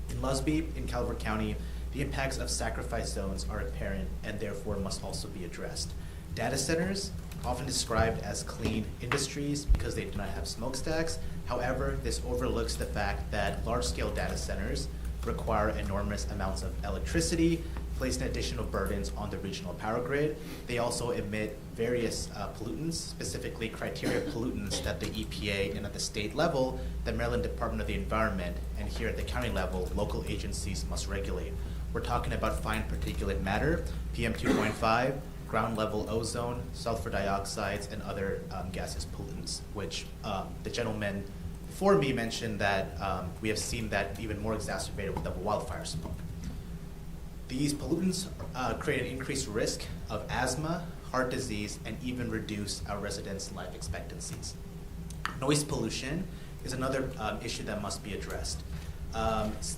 In Lusby, in Calvert County, the impacts of sacrifice zones are apparent and therefore must also be addressed. Data centers, often described as clean industries because they do not have smokestacks. However, this overlooks the fact that large-scale data centers require enormous amounts of electricity, placing additional burdens on the regional power grid. They also emit various pollutants, specifically criteria pollutants that the EPA and at the state level, the Maryland Department of the Environment, and here at the county level, local agencies must regulate. We're talking about fine particulate matter, PM 2.5, ground level ozone, sulfur dioxides, and other gaseous pollutants, which the gentleman before me mentioned that we have seen that even more exacerbated with the wildfire smoke. These pollutants create an increased risk of asthma, heart disease, and even reduce our residents' life expectancies. Noise pollution is another issue that must be addressed.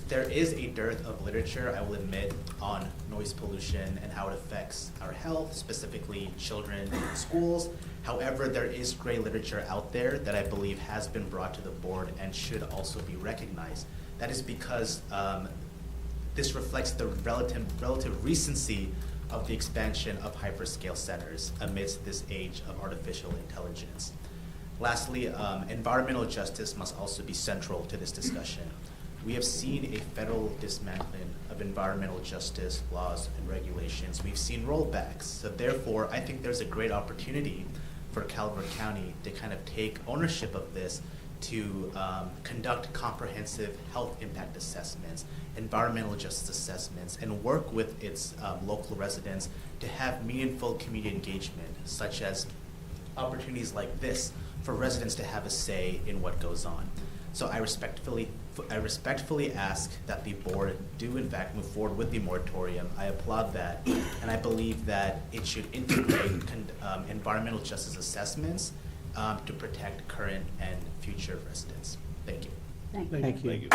There is a dearth of literature, I will admit, on noise pollution and how it affects our health, specifically children in schools. However, there is great literature out there that I believe has been brought to the board and should also be recognized. That is because this reflects the relative recency of the expansion of hyperscale centers amidst this age of artificial intelligence. Lastly, environmental justice must also be central to this discussion. We have seen a federal dismantling of environmental justice laws and regulations. We've seen rollbacks. So therefore, I think there's a great opportunity for Calvert County to kind of take ownership of this, to conduct comprehensive health impact assessments, environmental justice assessments, and work with its local residents to have meaningful community engagement, such as opportunities like this for residents to have a say in what goes on. So I respectfully ask that the board do in fact move forward with the moratorium. I applaud that, and I believe that it should integrate environmental justice assessments to protect current and future residents. Thank you. Thank you. Thank you.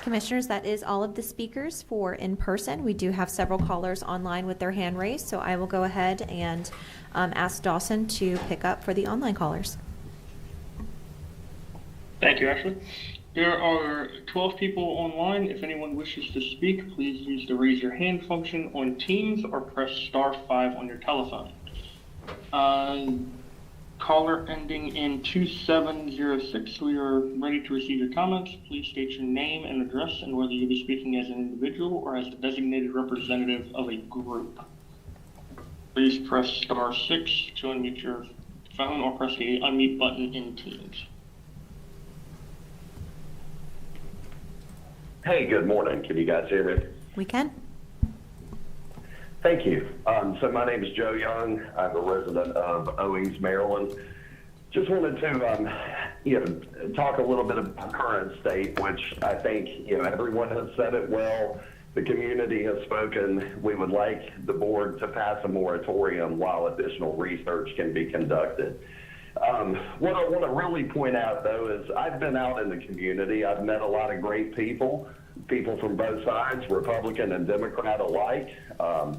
Commissioners, that is all of the speakers for in person. We do have several callers online with their hand raised, so I will go ahead and ask Dawson to pick up for the online callers. Thank you, Ashley. There are 12 people online. If anyone wishes to speak, please use the raise your hand function on Teams or press *5 on your telephone. Caller ending in 2706, we are ready to receive your comments. Please state your name and address and whether you'll be speaking as an individual or as the designated representative of a group. Please press *6 to unmute your phone or press the unmute button in Teams. Hey, good morning. Can you guys hear me? We can. Thank you. So my name is Joe Young. I'm a resident of Owings, Maryland. Just wanted to, talk a little bit about current state, which I think, everyone has said it well. The community has spoken. We would like the board to pass a moratorium while additional research can be conducted. What I want to really point out, though, is I've been out in the community. I've met a lot of great people from both sides, Republican and Democrat alike.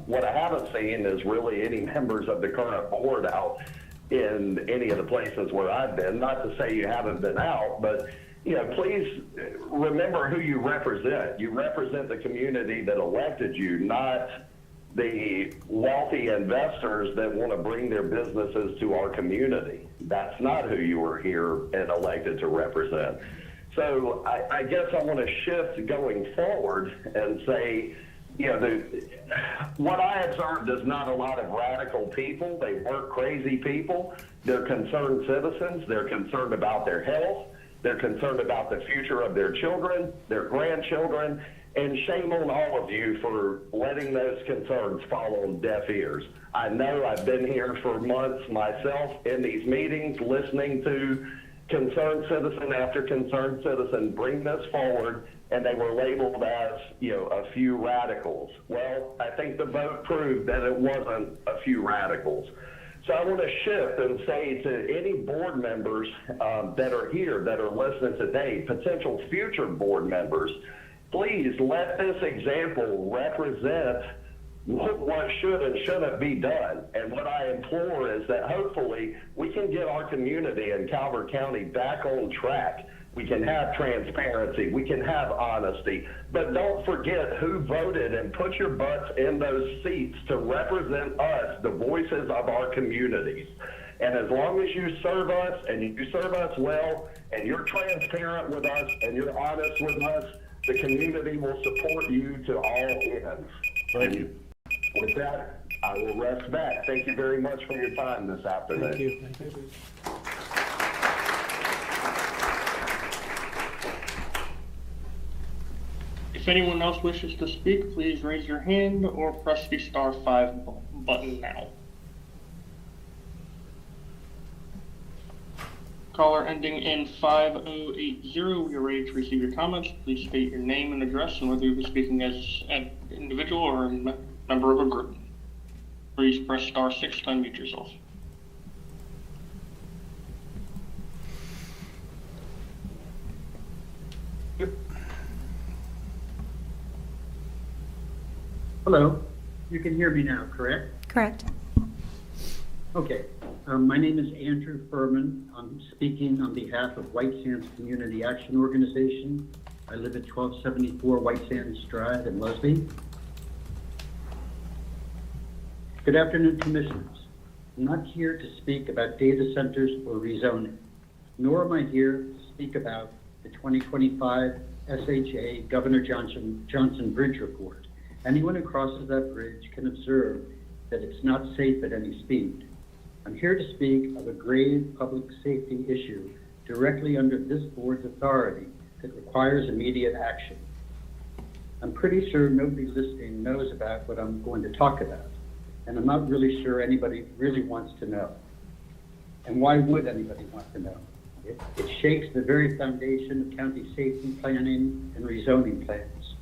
What I haven't seen is really any members of the current board out in any of the places where I've been. Not to say you haven't been out, but please remember who you represent. You represent the community that elected you, not the wealthy investors that want to bring their businesses to our community. That's not who you were here and elected to represent. So I guess I want to shift going forward and say, what I observed is not a lot of radical people. They weren't crazy people. They're concerned citizens. They're concerned about their health. They're concerned about the future of their children, their grandchildren, and shame on all of you for letting those concerns fall on deaf ears. I know I've been here for months myself in these meetings listening to concerned citizen after concerned citizen bring this forward, and they were labeled as, a few radicals. Well, I think the vote proved that it wasn't a few radicals. So I want to shift and say to any board members that are here, that are listening today, potential future board members, please let this example represent what should and shouldn't be done. And what I implore is that hopefully we can get our community in Calvert County back on track. We can have transparency, we can have honesty, but don't forget who voted and put your butts in those seats to represent us, the voices of our communities. And as long as you serve us and you serve us well and you're transparent with us and you're honest with us, the community will support you to all ends. Thank you. With that, I will rest back. Thank you very much for your time this afternoon. Thank you. If anyone else wishes to speak, please raise your hand or press the *5 button now. Caller ending in 5080, we are ready to receive your comments. Please state your name and address and whether you're speaking as an individual or a member of a group. Please press *6 to unmute yourself. Hello, you can hear me now, correct? Correct. Okay, my name is Andrew Furman. I'm speaking on behalf of White Sands Community Action Organization. I live at 1274 White Sands Drive in Lusby. Good afternoon, Commissioners. I'm not here to speak about data centers or rezoning, nor am I here to speak about the 2025 SHA Governor Johnson Bridge Report. Anyone who crosses that bridge can observe that it's not safe at any speed. I'm here to speak of a grave public safety issue directly under this board's authority that requires immediate action. I'm pretty sure nobody listening knows about what I'm going to talk about, and I'm not really sure anybody really wants to know. And why would anybody want to know? It shakes the very foundation of county safety planning and rezoning plans.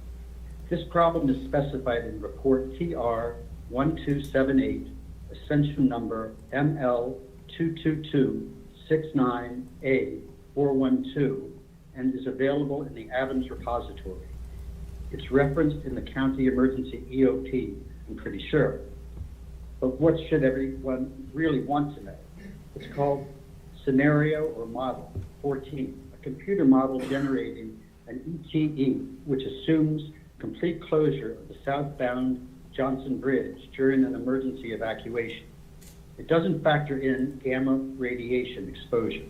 This problem is specified in Report TR 1278, Ascension Number ML 22269A412, and is available in the Adams repository. It's referenced in the county emergency EOP, I'm pretty sure. But what should everyone really want to know? It's called Scenario or Model 14, a computer model generating an ETE, which assumes complete closure of the southbound Johnson Bridge during an emergency evacuation. It doesn't factor in gamma radiation exposure.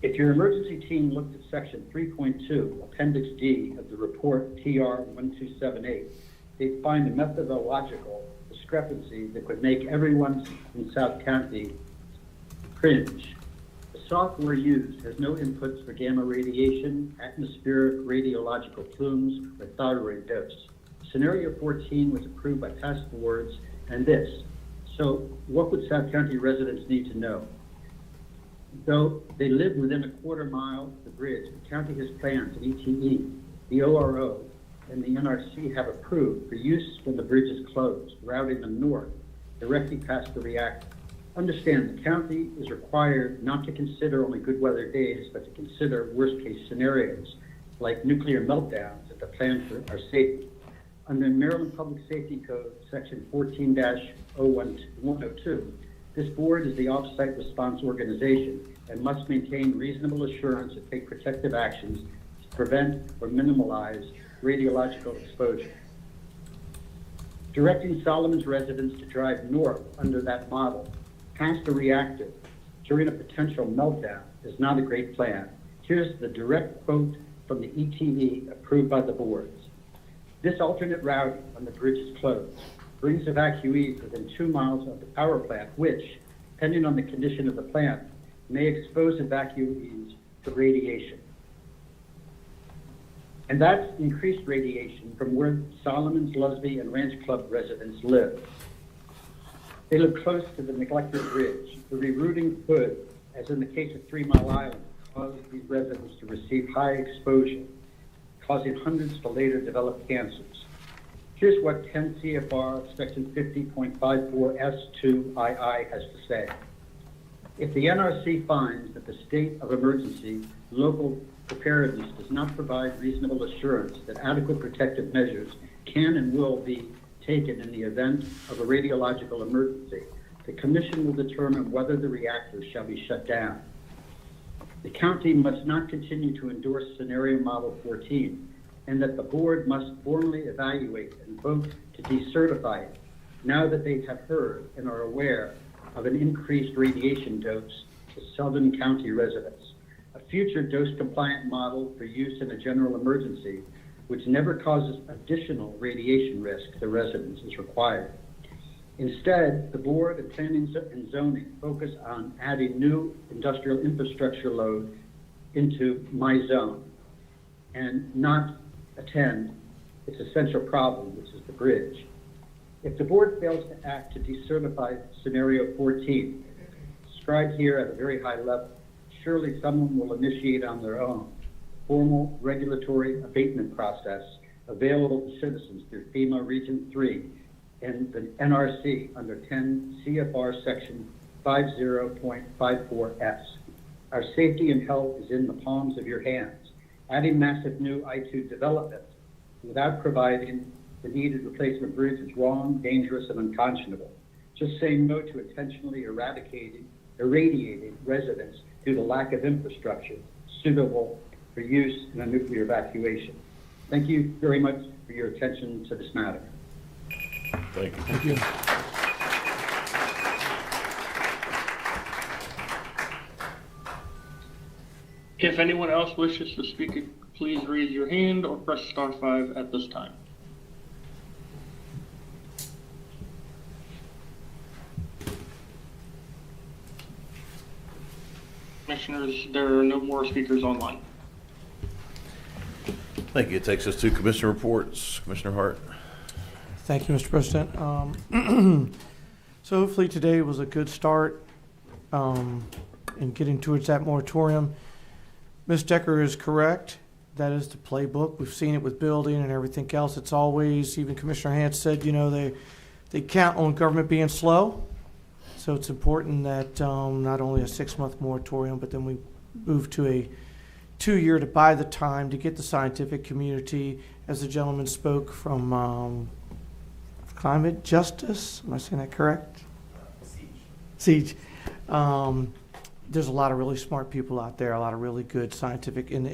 If your emergency team looked at section 3.2, appendix D of the report TR 1278, they'd find a methodological discrepancy that would make everyone in South County cringe. The software used has no inputs for gamma radiation, atmospheric radiological plumes, or thyroid dose. Scenario 14 was approved by past boards and this. So what would South County residents need to know? Though they live within a quarter mile of the bridge, the county has plans an ETE, the ORO, and the NRC have approved for use when the bridge is closed, routing them north, directly past the reactor. Understand, the county is required not to consider only good weather days, but to consider worst-case scenarios, like nuclear meltdowns at the plant for our safety. Under Maryland Public Safety Code, Section 14-102, this board is the off-site response organization and must maintain reasonable assurance and take protective actions to prevent or minimize radiological exposure. Directing Solomon's residents to drive north under that model past the reactor during a potential meltdown is not a great plan. Here's the direct quote from the ETE approved by the boards. This alternate routing when the bridge is closed brings evacuees within 2 miles of the power plant, which, depending on the condition of the plant, may expose evacuees to radiation. And that's increased radiation from where Solomon's, Lusby, and Ranch Club residents live. They live close to the neglected bridge. The rerouting could, as in the case of 3 Mile Island, cause these residents to receive high exposure, causing hundreds to later develop cancers. Here's what 10 CFR section 50.54 S2II has to say. If the NRC finds that the state of emergency local preparedness does not provide reasonable assurance that adequate protective measures can and will be taken in the event of a radiological emergency, the Commission will determine whether the reactor shall be shut down. The county must not continue to endorse Scenario Model 14, and that the board must formally evaluate and vote to decertify it now that they have heard and are aware of an increased radiation dose to Southern County residents. A future dose-compliant model for use in a general emergency, which never causes additional radiation risk to residents, is required. Instead, the Board of Planning and Zoning focus on adding new industrial infrastructure load into my zone and not attend its essential problem, which is the bridge. If the board fails to act to decertify scenario 14, described here at a very high level, surely someone will initiate on their own formal regulatory abatement process available to citizens through FEMA Region 3 and the NRC under 10 CFR Section 50.54S. Our safety and health is in the palms of your hands. Adding massive new I-2 development without providing the needed replacement bridge is wrong, dangerous, and unconscionable. Just saying no to intentionally irradiating residents due to lack of infrastructure suitable for use in a nuclear evacuation. Thank you very much for your attention to this matter. Thank you. Thank you. If anyone else wishes to speak, please raise your hand or press star 5 at this time. Commissioners, there are no more speakers online. Thank you. It takes us to commissioner reports. Commissioner Hart. Thank you, Mr. President. So hopefully today was a good start in getting towards that moratorium. Ms. Decker is correct. That is the playbook. We've seen it with building and everything else. It's always, even Commissioner Hance said, you know, they count on government being slow. So it's important that not only a 6-month moratorium, but then we move to a 2-year to buy the time to get the scientific community, as the gentleman spoke from Climate Justice. Am I saying that correct? Siege. There's a lot of really smart people out there, a lot of really good scientific, and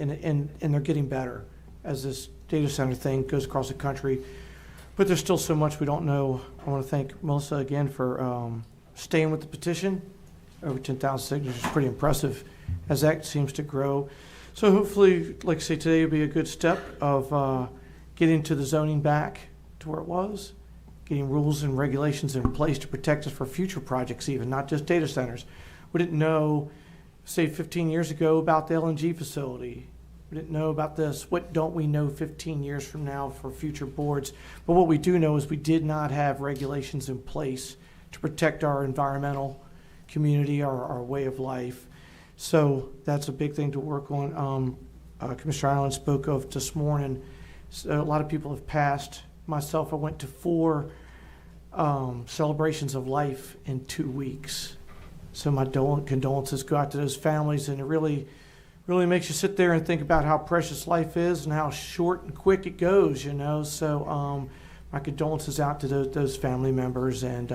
they're getting better as this data center thing goes across the country. But there's still so much we don't know. I want to thank Melissa again for staying with the petition. Over 10,000 signatures is pretty impressive as that seems to grow. So hopefully, like I say, today will be a good step of getting to the zoning back to where it was, getting rules and regulations in place to protect us for future projects even, not just data centers. We didn't know, say 15 years ago, about the LNG facility. We didn't know about this. What don't we know 15 years from now for future boards? But what we do know is we did not have regulations in place to protect our environmental community, our way of life. So that's a big thing to work on. Commissioner Island spoke of this morning. So a lot of people have passed. Myself, I went to 4 celebrations of life in 2 weeks. So my condolences go out to those families, and it really makes you sit there and think about how precious life is and how short and quick it goes, you know. So my condolences out to those family members, and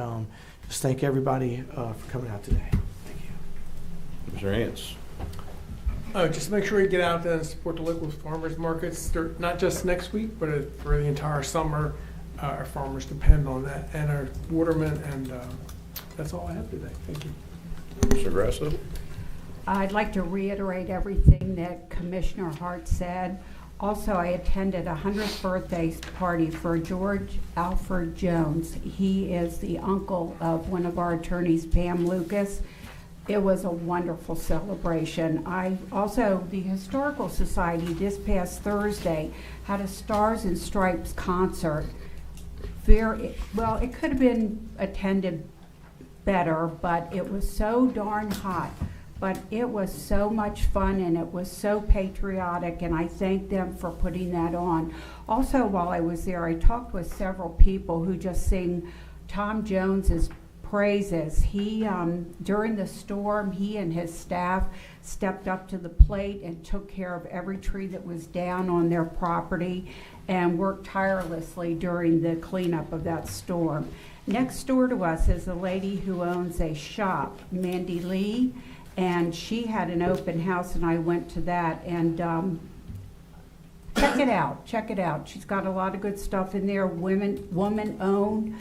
just thank everybody for coming out today. Thank you. Mr. Hance. Just make sure you get out there and support the local farmers markets. They're not just next week, but for the entire summer. Our farmers depend on that, and our watermen, and that's all I have today. Thank you. Mr. Grasso. I'd like to reiterate everything that Commissioner Hart said. Also, I attended a 100th birthday party for George Alfred Jones. He is the uncle of one of our attorneys, Pam Lucas. It was a wonderful celebration. The Historical Society this past Thursday had a Stars and Stripes concert. It could have been attended better, but it was so darn hot. But it was so much fun, and it was so patriotic, and I thank them for putting that on. Also, while I was there, I talked with several people who just sing Tom Jones's praises. He, during the storm, he and his staff stepped up to the plate and took care of every tree that was down on their property and worked tirelessly during the cleanup of that storm. Next door to us is a lady who owns a shop, Mandy Lee, and she had an open house, and I went to that, and check it out. She's got a lot of good stuff in there, woman-owned.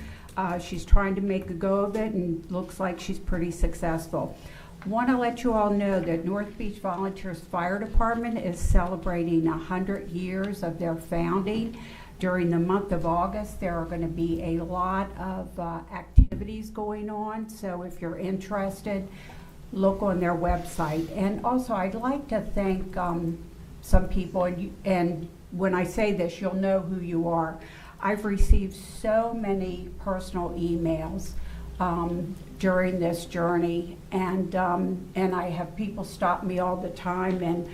She's trying to make a go of it and looks like she's pretty successful. Want to let you all know that North Beach Volunteers Fire Department is celebrating 100 years of their founding. During the month of August, there are going to be a lot of activities going on, so if you're interested, look on their website. And also, I'd like to thank some people, and when I say this, you'll know who you are. I've received so many personal emails during this journey, and I have people stop me all the time, and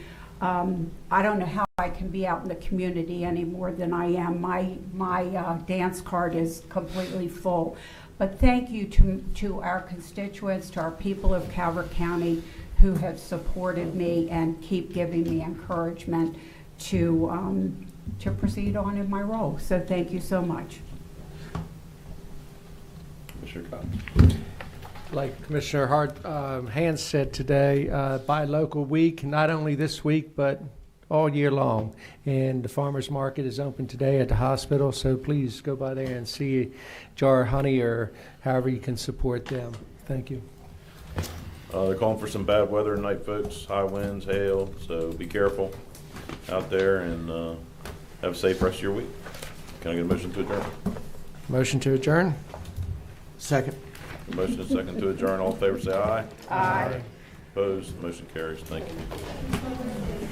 I don't know how I can be out in the community any more than I am. My dance card is completely full. But thank you to our constituents, to our people of Calvert County who have supported me and keep giving me encouragement to proceed on in my role. So thank you so much. Commissioner Cox. Like Commissioner Hans said today, Buy Local Week, not only this week, but all year long. And the farmer's market is open today at the hospital, so please go by there and see a jar of honey or however you can support them. Thank you. They're calling for some bad weather tonight, folks. High winds, hail, so be careful out there and have a safe rest of your week. Can I get a motion to adjourn? Motion to adjourn? Second. A motion is second to adjourn. All in favor say aye. Aye. Opposed? Motion carries. Thank you.